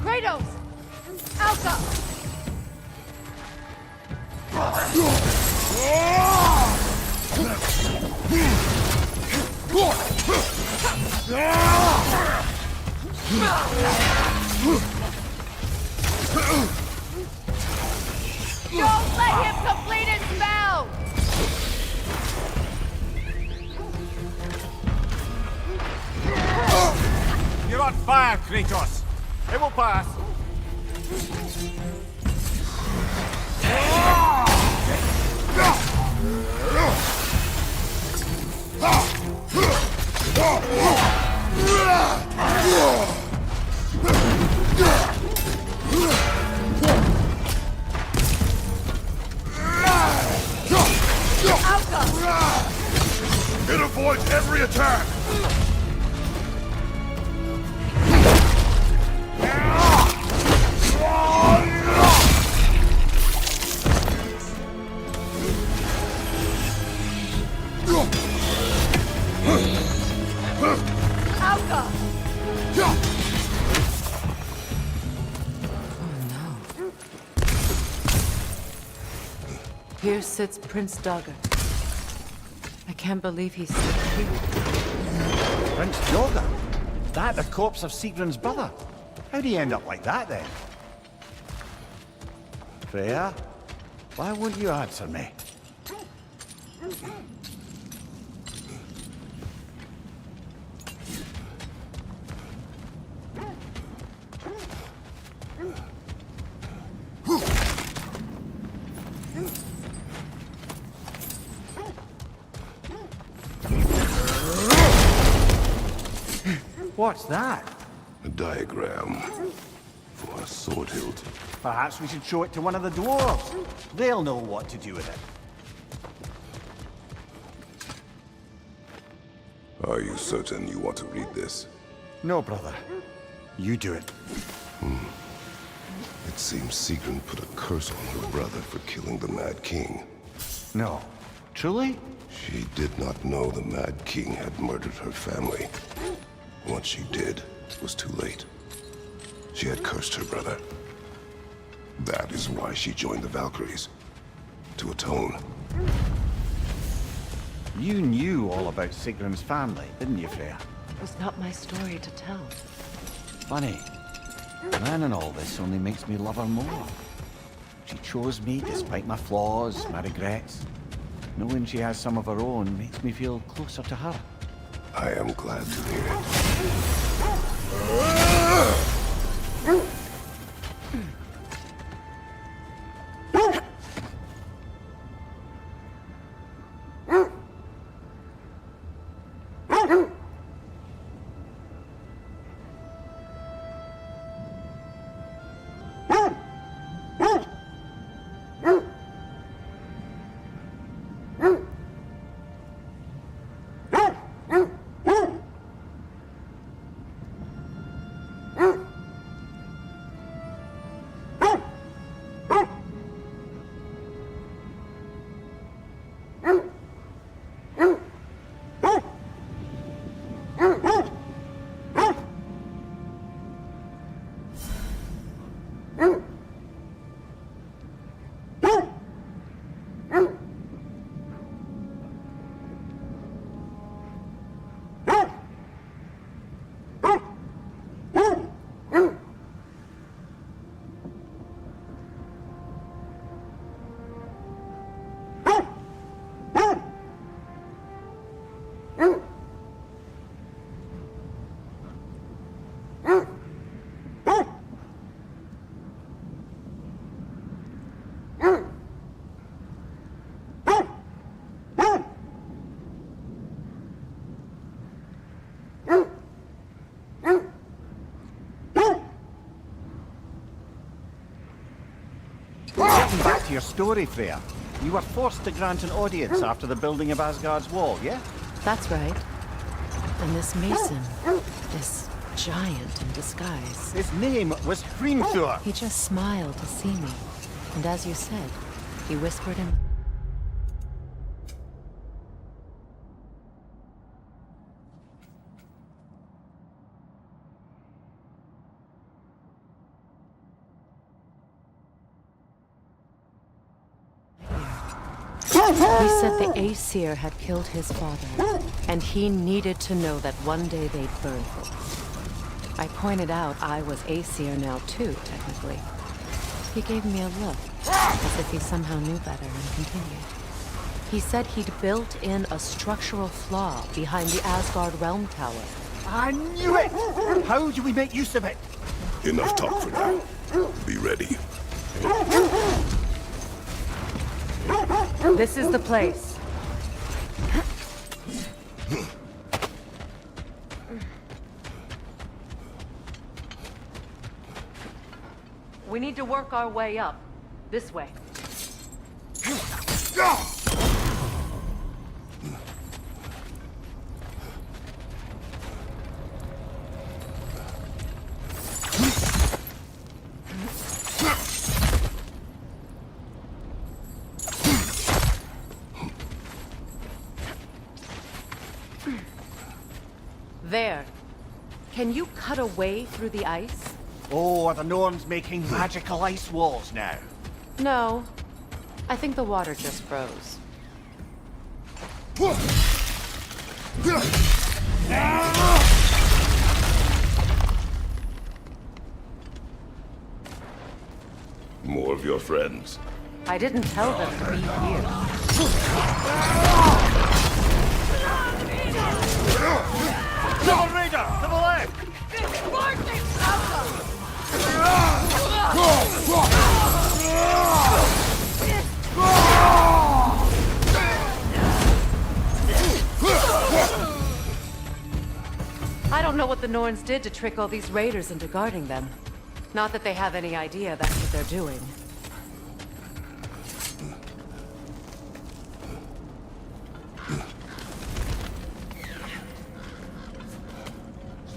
Kratos! Alka! Don't let him complete his spell! You're on fire, Kratos! It will pass! It avoids every attack! Alka! Here sits Prince Dagger. I can't believe he's still here. Prince Dagger? That the corpse of Sigrun's brother? How'd he end up like that, then? Freya? Why won't you answer me? What's that? A diagram for a sword hilt. Perhaps we should show it to one of the dwarves. They'll know what to do with it. Are you certain you want to read this? No, brother. You do it. It seems Sigrun put a curse on her brother for killing the Mad King. No. Truly? She did not know the Mad King had murdered her family. Once she did, it was too late. She had cursed her brother. That is why she joined the Valkyries. To atone. You knew all about Sigrun's family, didn't you, Freya? It was not my story to tell. Funny. Learning all this only makes me love her more. She chose me despite my flaws, my regrets. Knowing she has some of her own makes me feel closer to her. I am glad to hear it. Getting back to your story, Freya. You were forced to grant an audience after the building of Asgard's wall, yeah? That's right. And this mason, this giant in disguise. His name was Hrimthur. He just smiled to see me. And as you said, he whispered in... He said the Aesir had killed his father, and he needed to know that one day they'd burn him. I pointed out I was Aesir now too, technically. He gave me a look, as if he somehow knew better, and continued. He said he'd built in a structural flaw behind the Asgard Realm Tower. I knew it! How do we make use of it? Enough talk for now. Be ready. This is the place. We need to work our way up. This way. There. Can you cut a way through the ice? Oh, are the Norns making magical ice walls now? No. I think the water just froze. More of your friends. I didn't tell them to be here. Double Raider! To the left! I don't know what the Norns did to trick all these raiders into guarding them. Not that they have any idea that's what they're doing.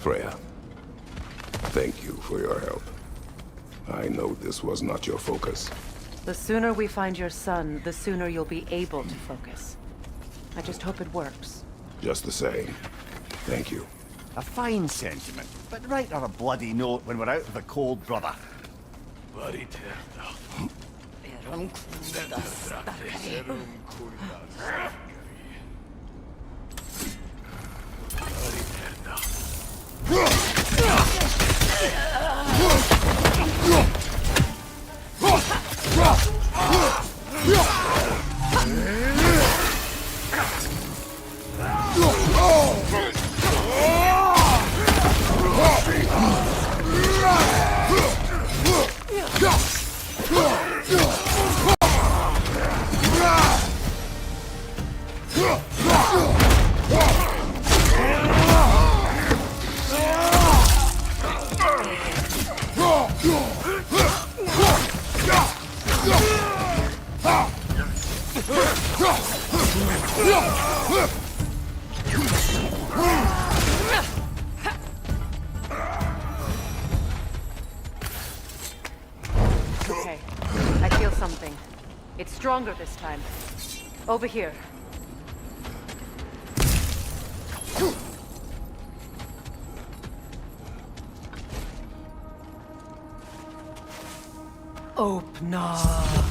Freya, thank you for your help. I know this was not your focus. The sooner we find your son, the sooner you'll be able to focus. I just hope it works. Just the same, thank you. A fine sentiment, but write on a bloody note when we're out of the cold, brother. Bloody Okay. I feel something. It's stronger this time. Over here. Open up.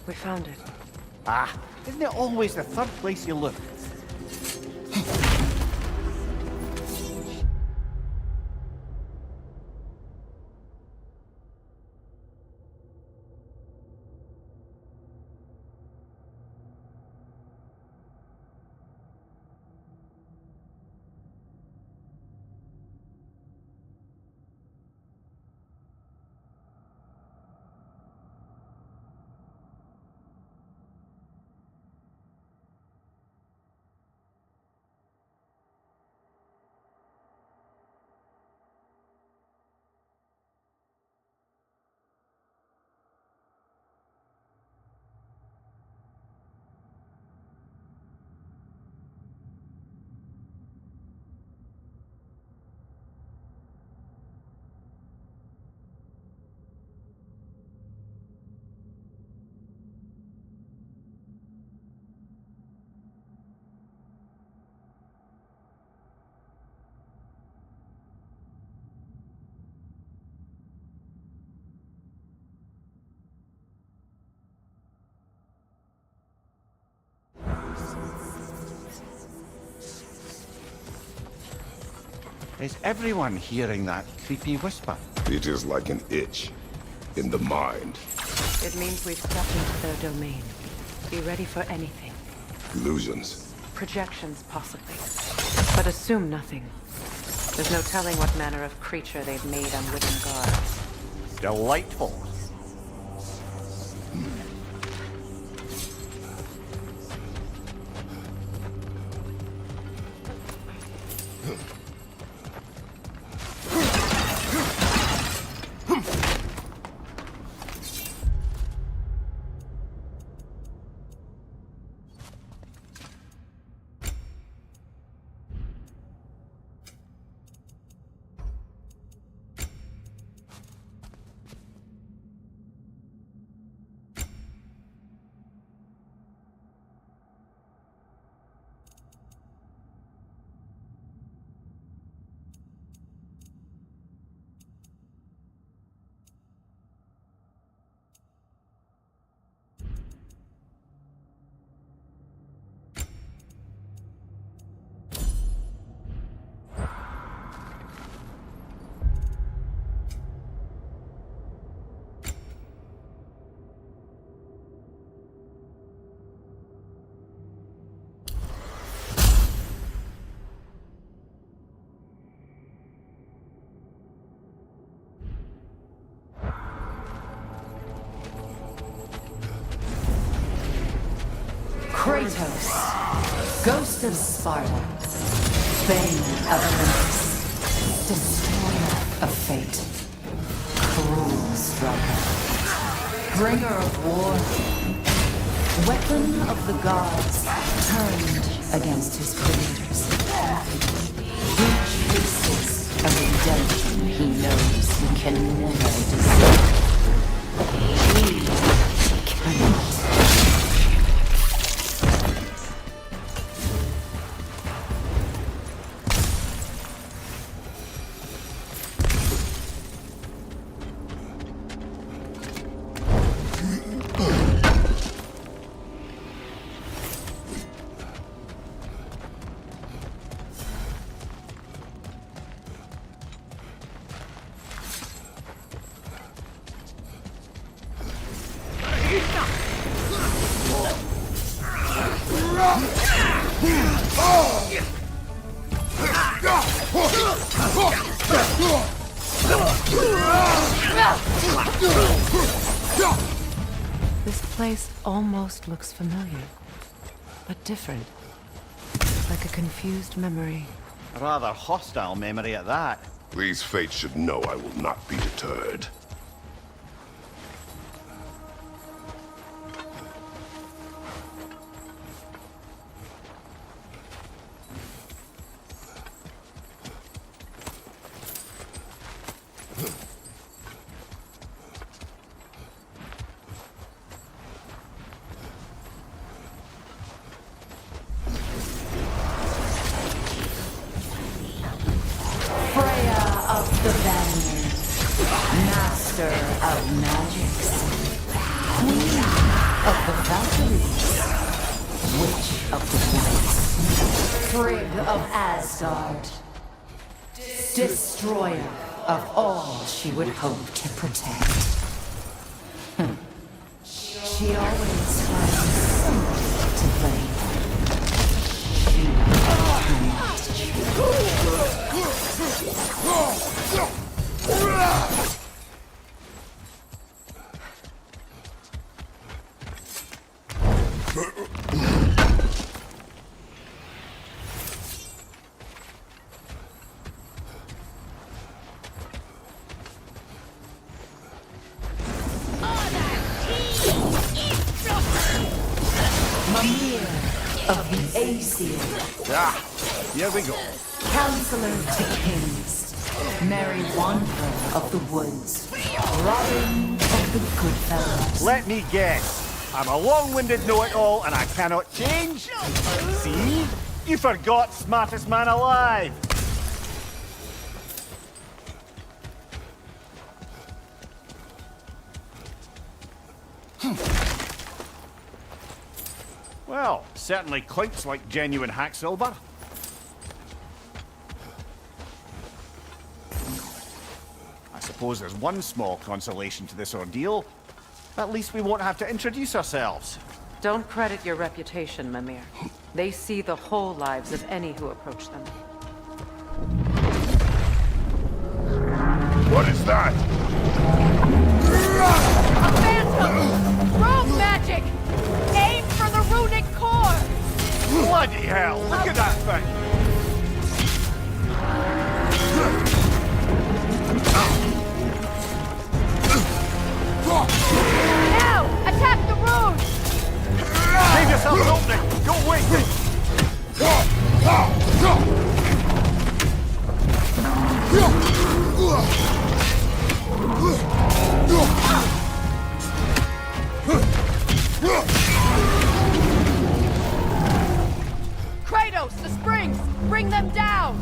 We found it. Ah, isn't it always the third place you look? Is everyone hearing that creepy whisper? It is like an itch in the mind. It means we've stepped into their domain. Be ready for anything. Illusions. Projections, possibly. But assume nothing. There's no telling what manner of creature they've made unwitting guards. Delightful. Kratos, Ghost of Sparta, Bane of Olympus, Destroyer of Fate, Cruel Striker, Bringer of War, Weapon of the Gods, turned against his creators. He chases a redemption he knows he can never deserve. He cannot. This place almost looks familiar, but different. Like a confused memory. A rather hostile memory at that. These fates should know I will not be deterred. Master of magics, Queen of the Valkyries, Witch of the Woods, Frigg of Asgard, Destroyer of all she would hope to protect. She always finds somebody to blame. She cannot choose. Of the Aesir. Ah, here we go. Counselor to kings, Merry Wanderer of the woods, Robin of the Goodfellows. Let me guess. I'm a long-winded know-it-all and I cannot change? See? You forgot smartest man alive. Well, certainly clinks like genuine hack silver. suppose there's one small consolation to this ordeal. At least we won't have to introduce ourselves. Don't credit your reputation, Mimir. They see the whole lives of any who approach them. What is that? A phantom! Rogue magic! Aim for the runic core! Bloody hell! Look at that thing! Now! Attack the rune! Save yourself an opening! Don't waste it! Kratos, the springs! Bring them down!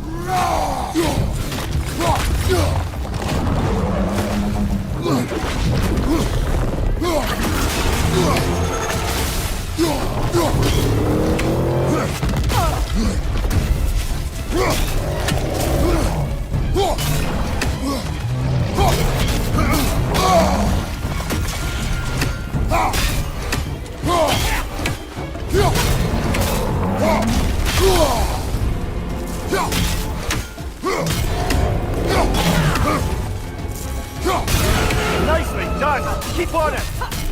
Nicely done! Keep on it!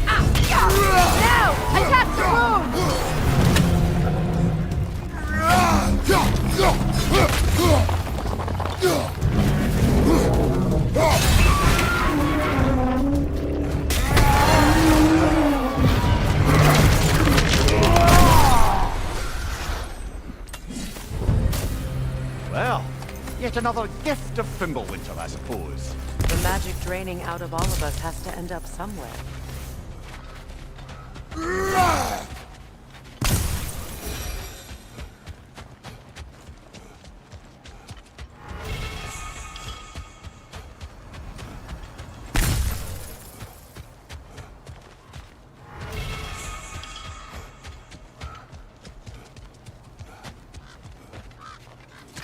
Now! Attack the Well, yet another gift of Fimbulwinter, I suppose. The magic draining out of all of us has to end up somewhere.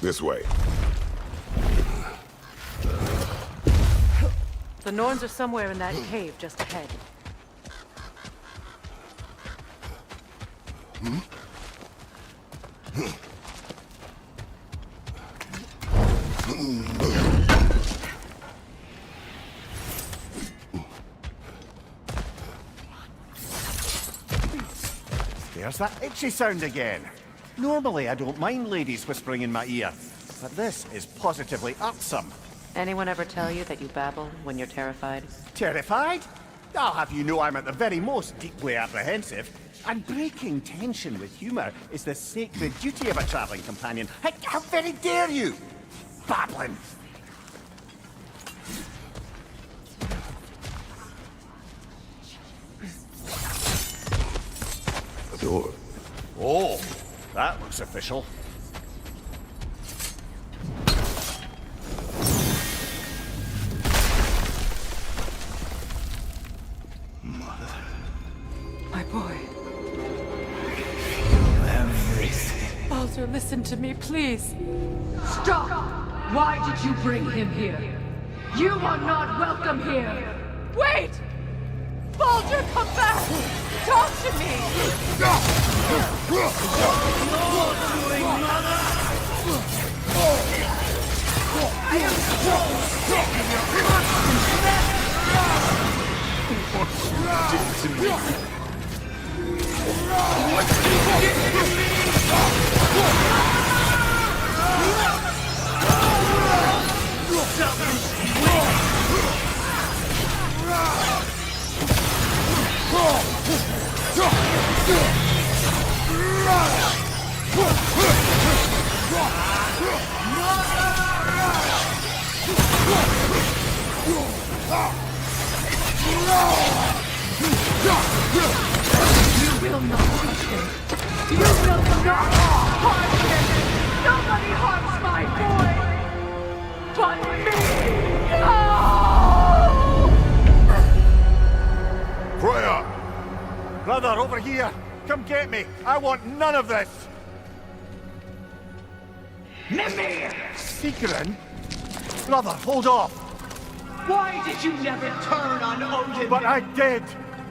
This way. The Norns are somewhere in that cave just ahead. There's that itchy sound again. Normally I don't mind ladies whispering in my ear, but this is positively irksome. Anyone ever tell you that you babble when you're terrified? Terrified? I'll have you know I'm at the very most deeply apprehensive. And breaking tension with humour is the sacred duty of a travelling companion. How very dare you! Babbling! A door. Oh, that looks official. My boy. Everything. Baldur, listen to me, please. Stop! Why did you bring him here? You are not welcome here! Wait! Baldur, come back! Talk to me! You will not touch him. You will not harm him. Nobody harms my boy. But me. No! Freya! Brother, over here! Come get me! I want none of this! Mimir! Secret? Brother, hold off! Why did you never turn on Odin? But I did!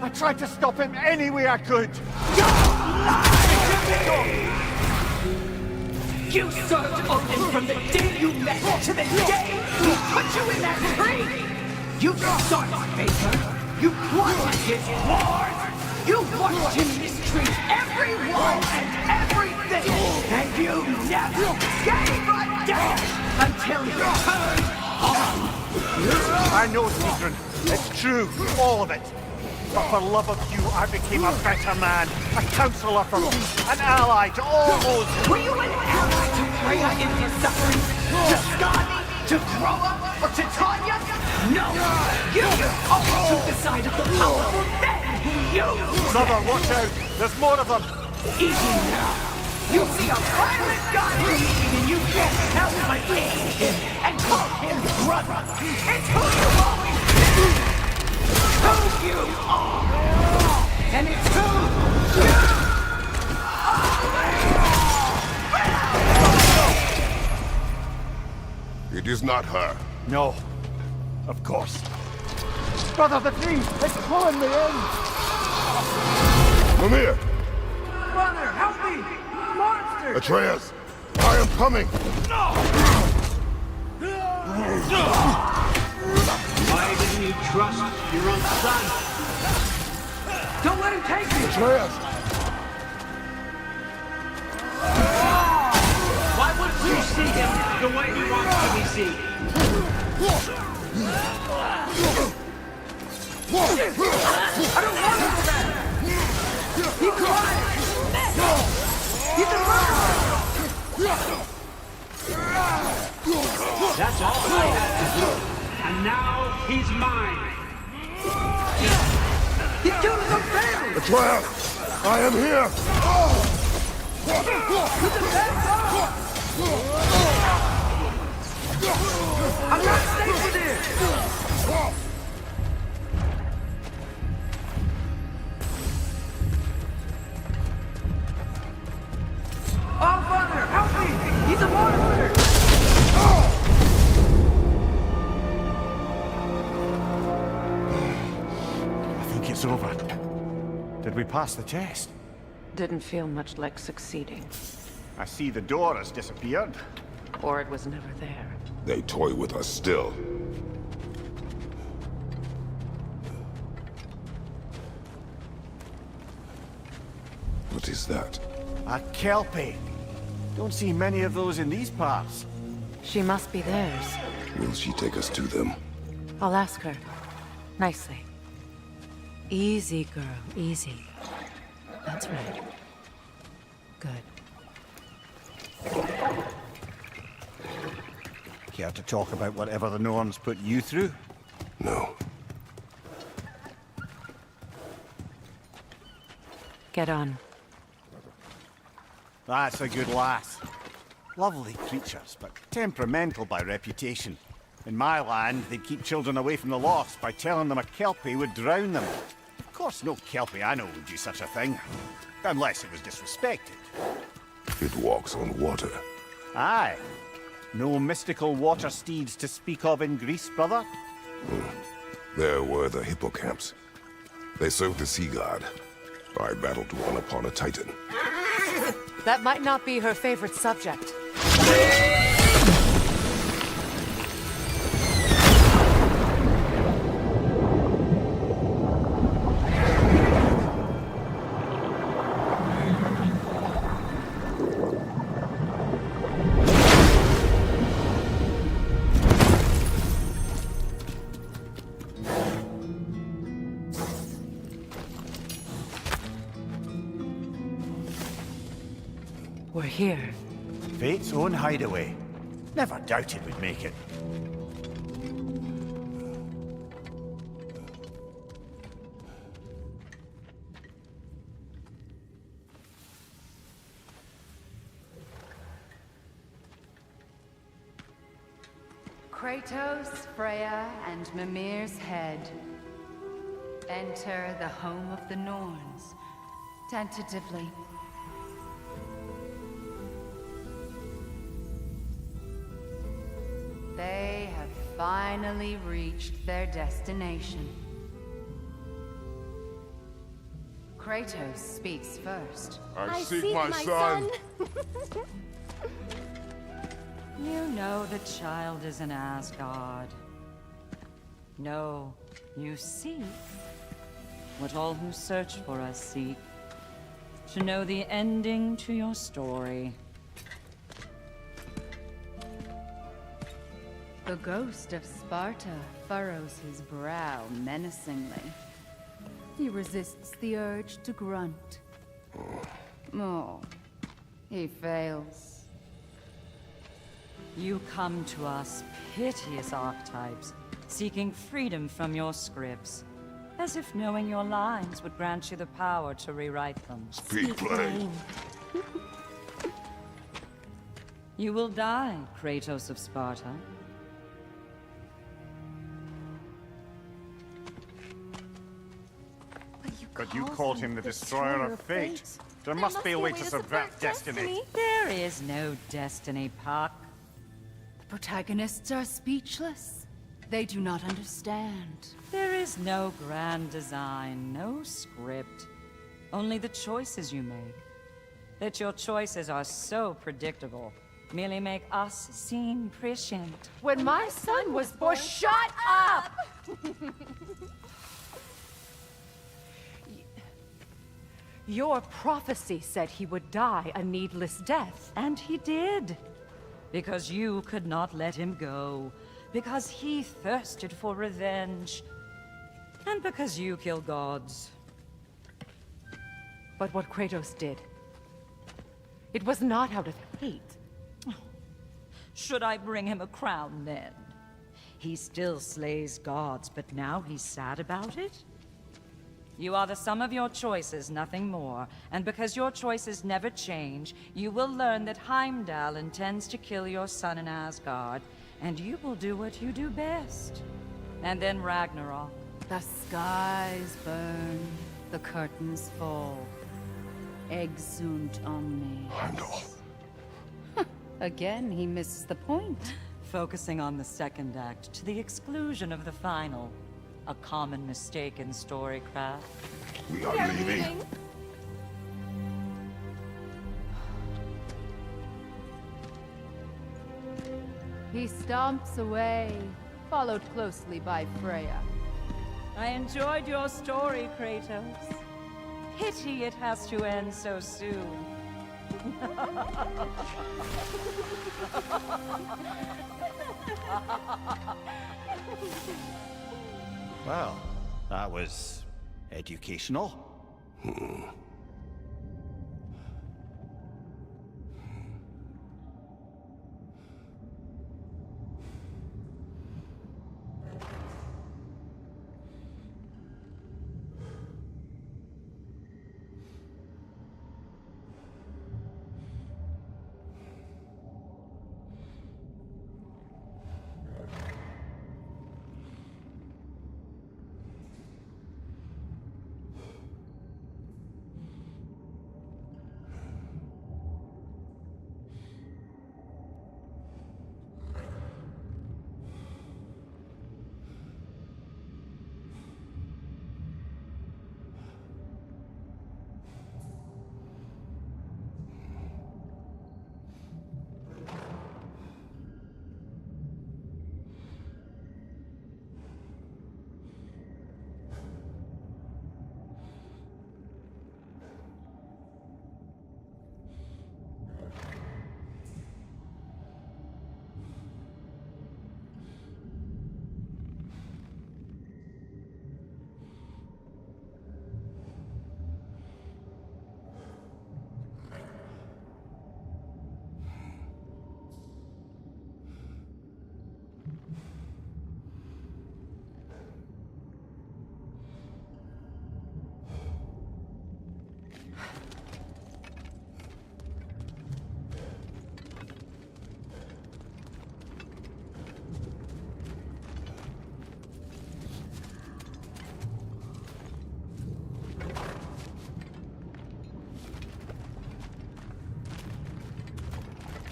I tried to stop him any way I could! You served Odin from the day you met to the day he put you in that tree! You started Baker! You plotted his wars! You watched him mistreat everyone and everything! And you never gave a damn until you turned on! I know, Sigrun. It's true, all of it. But for love of you, I became a better man, a counselor for peace, an ally to all those... Were you an ally to Freya in his suffering? To Skadi? To Groa? Or to Tanya? No! You always took the side of the powerful men who you... Brother, watch out! There's more of them! Easy now! You see a violent guy bleeding and you can't help but aid him and call him brother! It's who you always been! Who you are! And it's who you are! It is not her. No. Of course. Brother, the tree! It's pulling me in! Mimir! Brother, help me! Monster! Atreus! I am coming! Why didn't you trust your own son? Don't let him take you! Atreus! Why wouldn't you see him the way he wants to be seen? I don't want to go back! He cried! He's a murderer! That's all I had to do. And now he's mine. He killed his own family! Atreus! I am here! I'm not safe with him! Oh, Father, help me! He's a monster! I think it's over. Did we pass the test? Didn't feel much like succeeding. I see the door has disappeared. Or it was never there. They toy with us still. What is that? A Kelpie. Don't see many of those in these parts. She must be theirs. Will she take us to them? I'll ask her. Nicely. Easy, girl. Easy. That's right. Good. Care to talk about whatever the Norns put you through? No. Get on. That's a good lass. Lovely creatures, but temperamental by reputation. In my land, they'd keep children away from the lost by telling them a Kelpie would drown them. Of course, no Kelpie I know would do such a thing. Unless it was disrespected. It walks on water. Aye. No mystical water steeds to speak of in Greece, brother? There were the hippocamps. They served the sea god. I battled one upon a titan. That might not be her favorite subject. We're here. Fate's own hideaway. Never doubted we'd make it. Kratos, Freya, and Mimir's head. Enter the home of the Norns. Tentatively. They have finally reached their destination. Kratos speaks first. I seek my son. You know the child is in Asgard. No, you seek what all who search for us seek. To know the ending to your story. The ghost of Sparta furrows his brow menacingly. He resists the urge to grunt. Oh, he fails. You come to us, piteous archetypes, seeking freedom from your scripts, as if knowing your lines would grant you the power to rewrite them. Speak plain. You will die, Kratos of Sparta. But you called him the destroyer of fate. There must be a way to subvert destiny. There is no destiny, Puck. The protagonists are speechless. They do not understand. There is no grand design, no script. Only the choices you make. That your choices are so predictable merely make us seem prescient. When my son was born, shut up! Your prophecy said he would die a needless death. And he did. Because you could not let him go. Because he thirsted for revenge. And because you kill gods. But what Kratos did, it was not out of hate. Should I bring him a crown then? He still slays gods, but now he's sad about it? You are the sum of your choices, nothing more. And because your choices never change, you will learn that Heimdall intends to kill your son in Asgard, and you will do what you do best. And then Ragnarok. The skies burn, the curtains fall. Exunt omnes. Heimdall. Again, he misses the point. Focusing on the second act to the exclusion of the final. A common mistake in storycraft. We are leaving. He stomps away, followed closely by Freya. I enjoyed your story, Kratos. Pity it has to end so soon. Well, that was educational.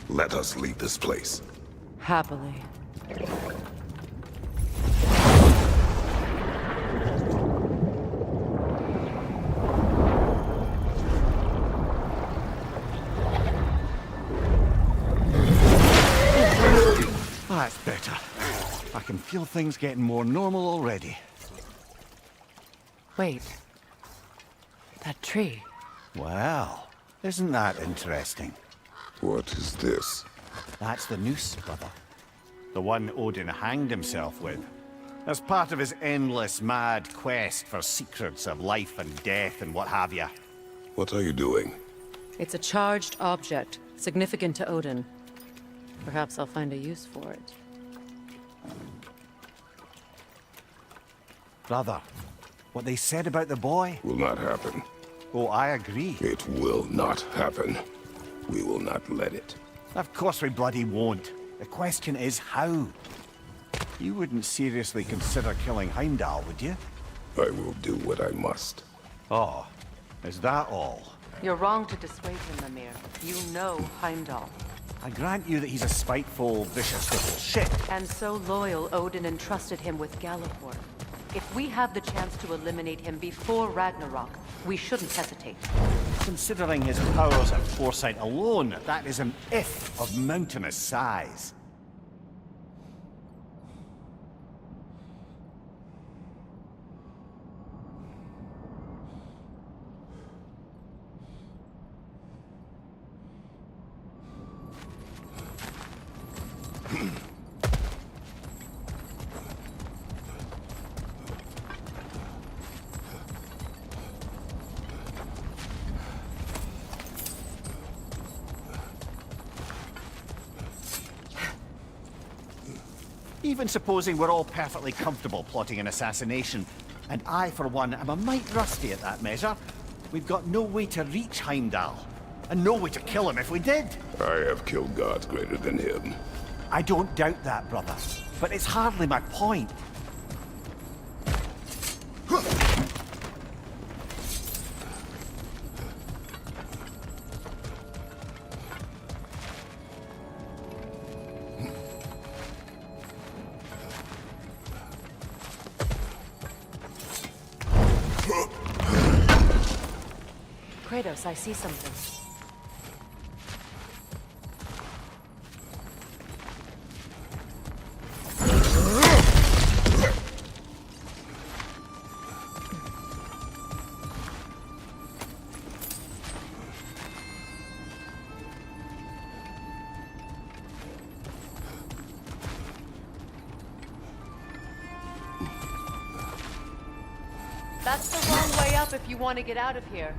Let us leave this place. Happily. That's better. I can feel things getting more normal already. Wait. That tree. Well, isn't that interesting? What is this? That's the noose, brother. The one Odin hanged himself with. As part of his endless, mad quest for secrets of life and death and what have you. What are you doing? It's a charged object, significant to Odin. Perhaps I'll find a use for it. Brother, what they said about the boy? Will not happen. Oh, I agree. It will not happen. We will not let it. Of course we bloody won't. The question is how. You wouldn't seriously consider killing Heimdall, would you? I will do what I must. Oh, is that all? You're wrong to dissuade him, Mimir. You know Heimdall. I grant you that he's a spiteful, vicious little shit. And so loyal, Odin entrusted him with Galliford. If we have the chance to eliminate him before Ragnarok, we shouldn't hesitate. Considering his powers and foresight alone, that is an if of mountainous size. Even supposing we're all perfectly comfortable plotting an assassination, and I, for one, am a mite rusty at that measure, we've got no way to reach Heimdall, and no way to kill him if we did. I have killed gods greater than him. I don't doubt that, brother, but it's hardly my point. Kratos, I see something. That's the wrong way up if you want to get out of here.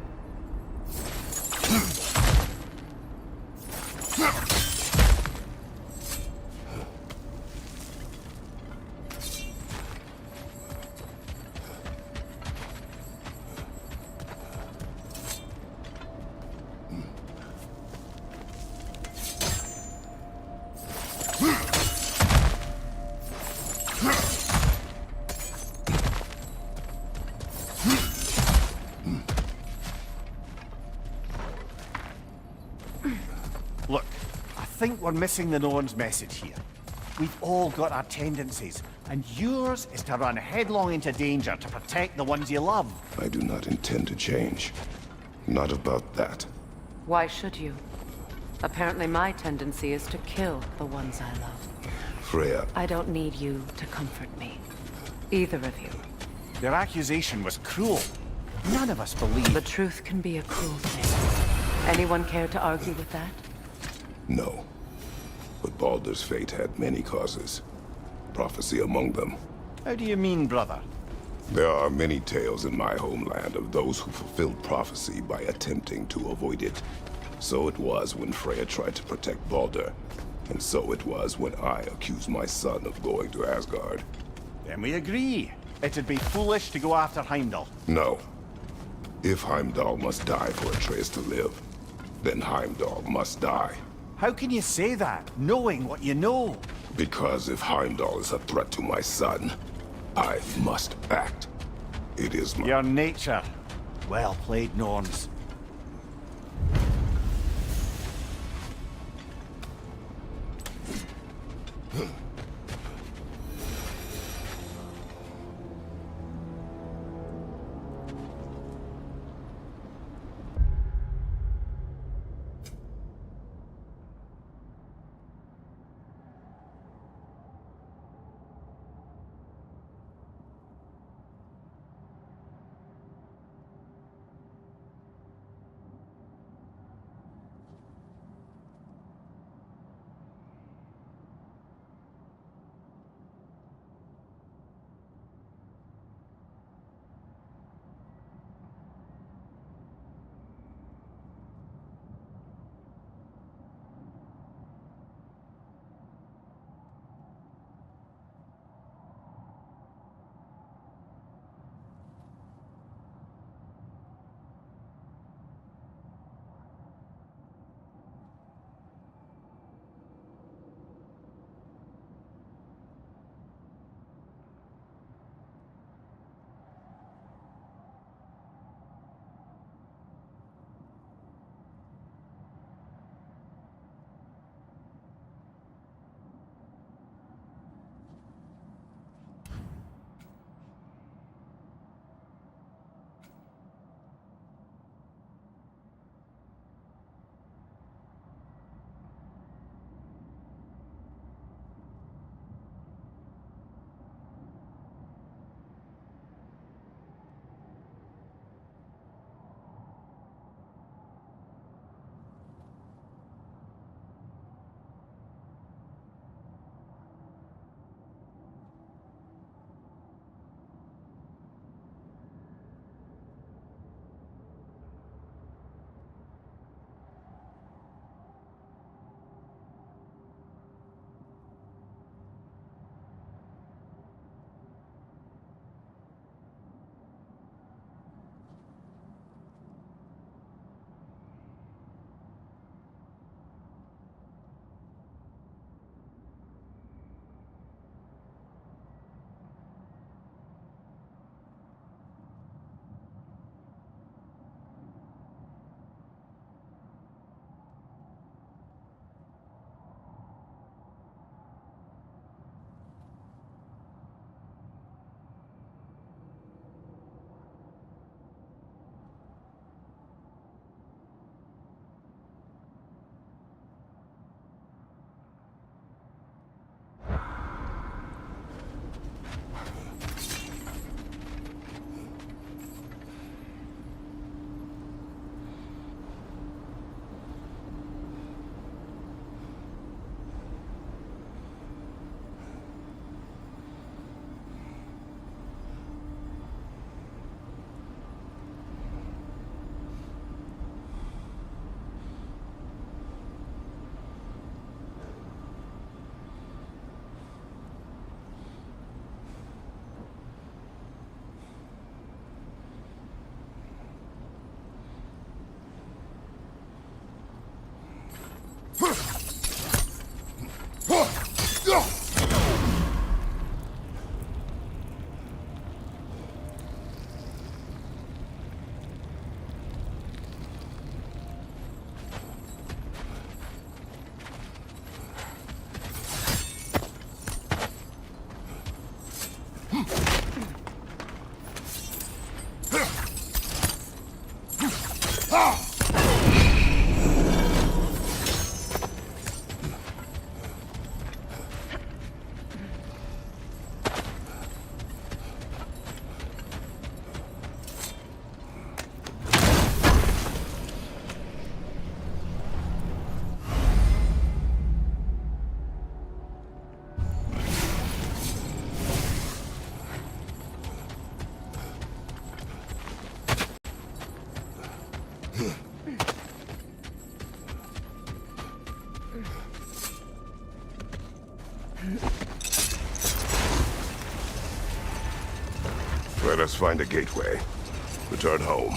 Look, I think we're missing the Norn's message here. We've all got our tendencies, and yours is to run headlong into danger to protect the ones you love. I do not intend to change. Not about that. Why should you? Apparently my tendency is to kill the ones I love. Freya. I don't need you to comfort me. Either of you. Their accusation was cruel. None of us believe. The truth can be a cruel thing. Anyone care to argue with that? No. But Baldur's fate had many causes. Prophecy among them. How do you mean, brother? There are many tales in my homeland of those who fulfilled prophecy by attempting to avoid it. So it was when Freya tried to protect Baldur. And so it was when I accused my son of going to Asgard. Then we agree. It'd be foolish to go after Heimdall. No. If Heimdall must die for Atreus to live, then Heimdall must die. How can you say that, knowing what you know? Because if Heimdall is a threat to my son, I must act. It is my... Your nature. Well played, Norns. Let us find a gateway. Return home.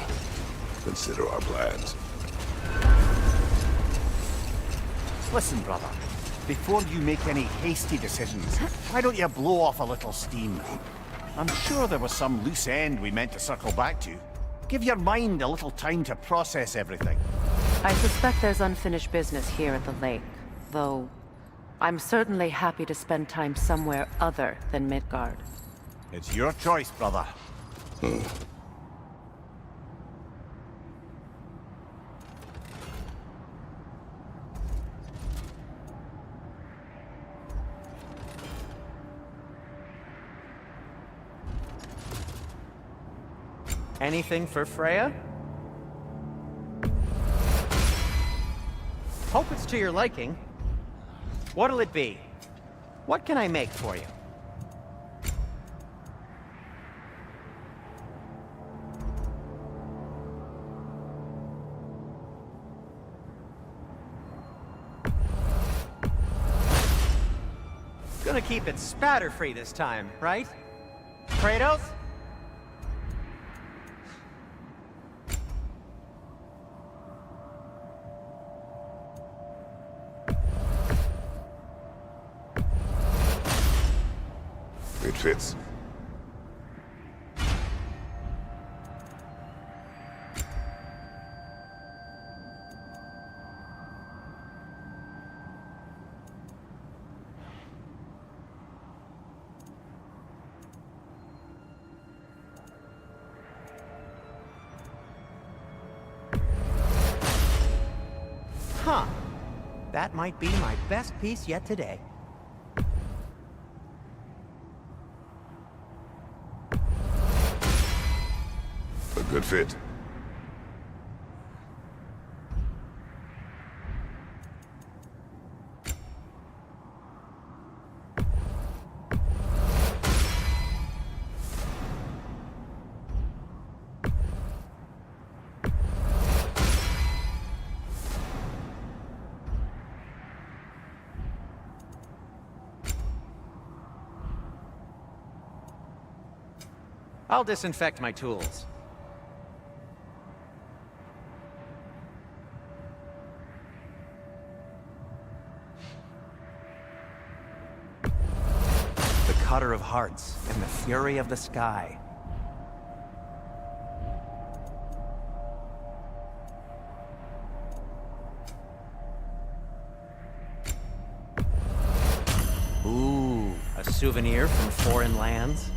Consider our plans. Listen, brother. Before you make any hasty decisions, why don't you blow off a little steam? I'm sure there was some loose end we meant to circle back to. Give your mind a little time to process everything. I suspect there's unfinished business here at the lake, though I'm certainly happy to spend time somewhere other than Midgard. It's your choice, brother. Anything for Freya? Hope it's to your liking. What'll it be? What can I make for you? Gonna keep it spatter-free this time, right? Kratos? It fits. Huh. That might be my best piece yet today. A good fit. I'll disinfect my tools. The Cutter of Hearts and the Fury of the Sky. Ooh, a souvenir from foreign lands.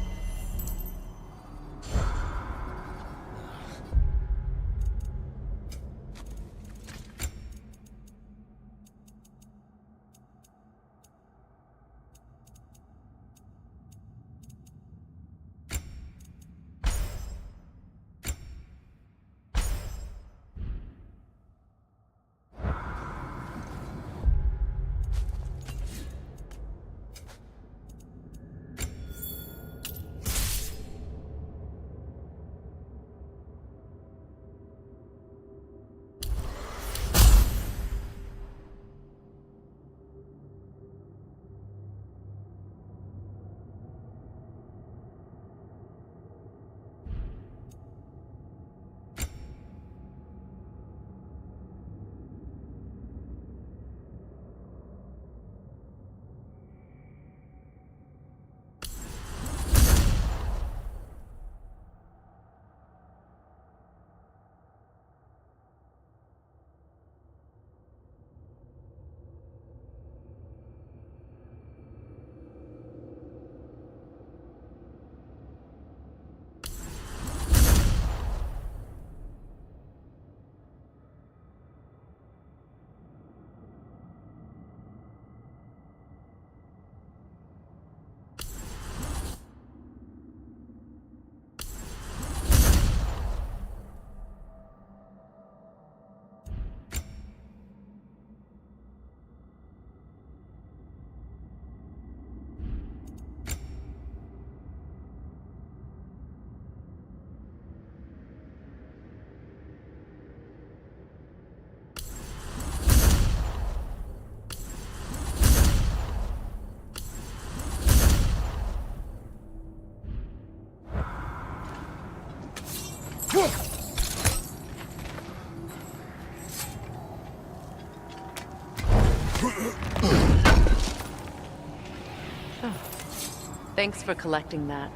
Thanks for collecting that.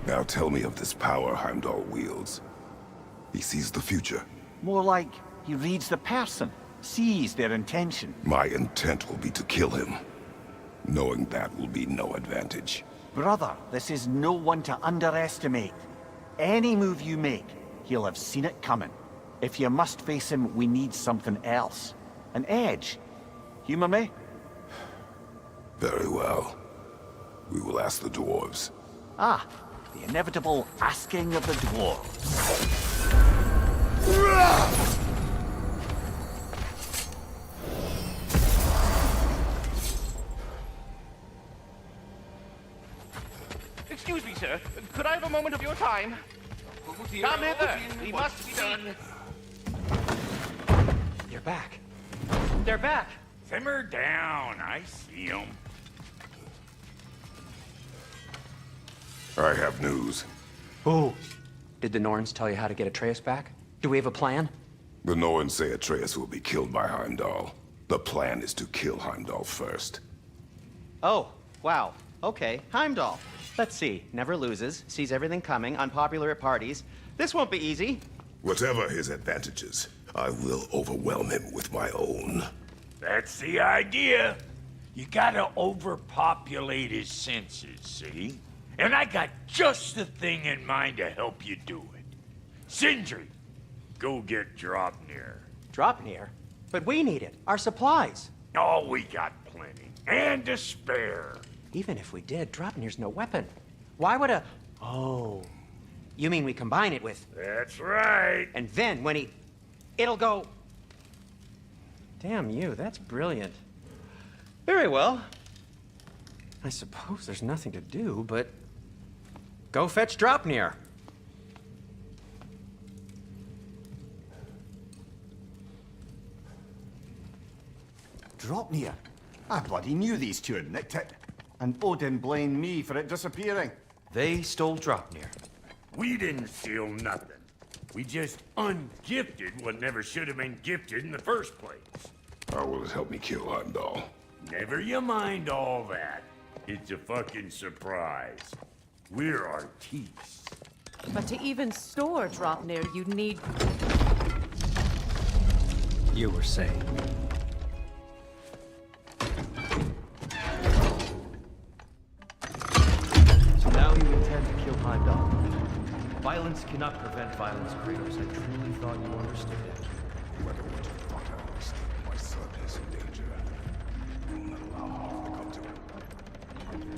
Now tell me of this power Heimdall wields. He sees the future. More like he reads the person, sees their intention. My intent will be to kill him. Knowing that will be no advantage. Brother, this is no one to underestimate. Any move you make, he'll have seen it coming. If you must face him, we need something else. An edge. Humor me? Very well. We will ask the dwarves. Ah, the inevitable asking of the dwarves. Excuse me, sir. Could I have a moment of your time? Come hither. We must be done. You're back. They're back. Simmer down. I see them. I have news. Oh. Did the Norns tell you how to get Atreus back? Do we have a plan? The Norns say Atreus will be killed by Heimdall. The plan is to kill Heimdall first. Oh, wow. Okay, Heimdall. Let's see. Never loses, sees everything coming, unpopular at parties. This won't be easy. Whatever his advantages, I will overwhelm him with my own. That's the idea. You gotta overpopulate his senses, see? And I got just the thing in mind to help you do it. Sindri, go get Draupnir. Draupnir? But we need it. Our supplies. Oh, we got plenty. And to spare. Even if we did, Draupnir's no weapon. Why would a... Oh. You mean we combine it with... That's right. And then when he... It'll go... Damn you, that's brilliant. Very well. I suppose there's nothing to do, but... Go fetch Draupnir. Draupnir? I bloody knew these two had nicked it. And Odin blamed me for it disappearing. They stole Draupnir. We didn't steal nothing. We just ungifted what never should have been gifted in the first place. How will it help me kill Heimdall? Never you mind all that. It's a fucking surprise. We're artistes. But to even store Draupnir, you'd need... You were saying. So now you intend to kill Heimdall. Violence cannot prevent violence, Kratos. I truly thought you understood it. Whether what you thought I understood, my son is in danger. I will not allow harm to come to him.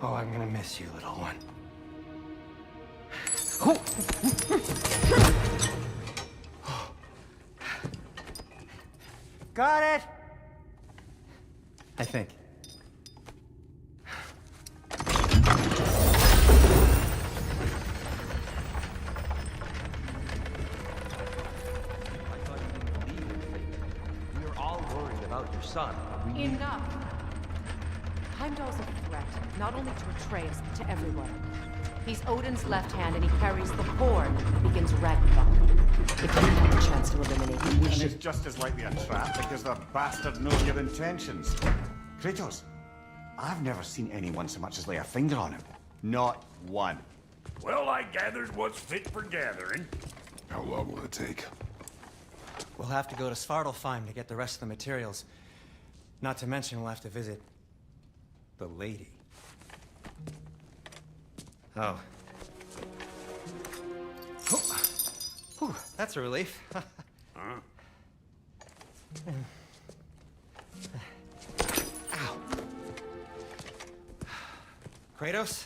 Oh, I'm gonna miss you, little one. Got it! I think. about your son. We need... Enough! Heimdall's a threat, not only to Atreus, but to everyone. He's Odin's left hand, and he carries the horn that begins Ragnarok. If you have a chance to eliminate him, we And should... it's just as likely a trap because the bastard knows your intentions. Kratos, I've never seen anyone so much as lay a finger on him. Not one. Well, I gathered what's fit for gathering. How long will it take? We'll have to go to Svartalfheim to get the rest of the materials. Not to mention we'll have to visit... the lady. Oh. Whew, that's a relief. Huh? Ow. Kratos?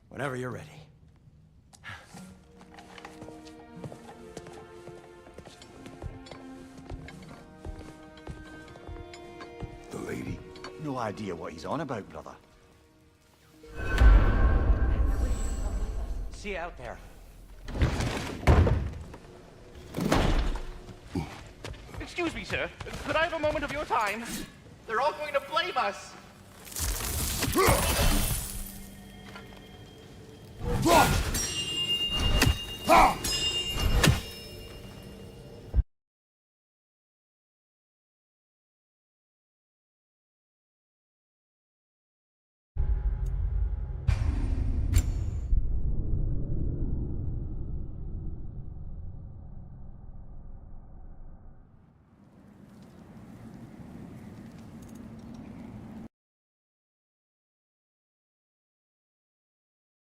Whenever you're ready. The lady? No idea what he's on about, brother. See you out there. Excuse me, sir. Could I have a moment of your time? They're all going to blame us.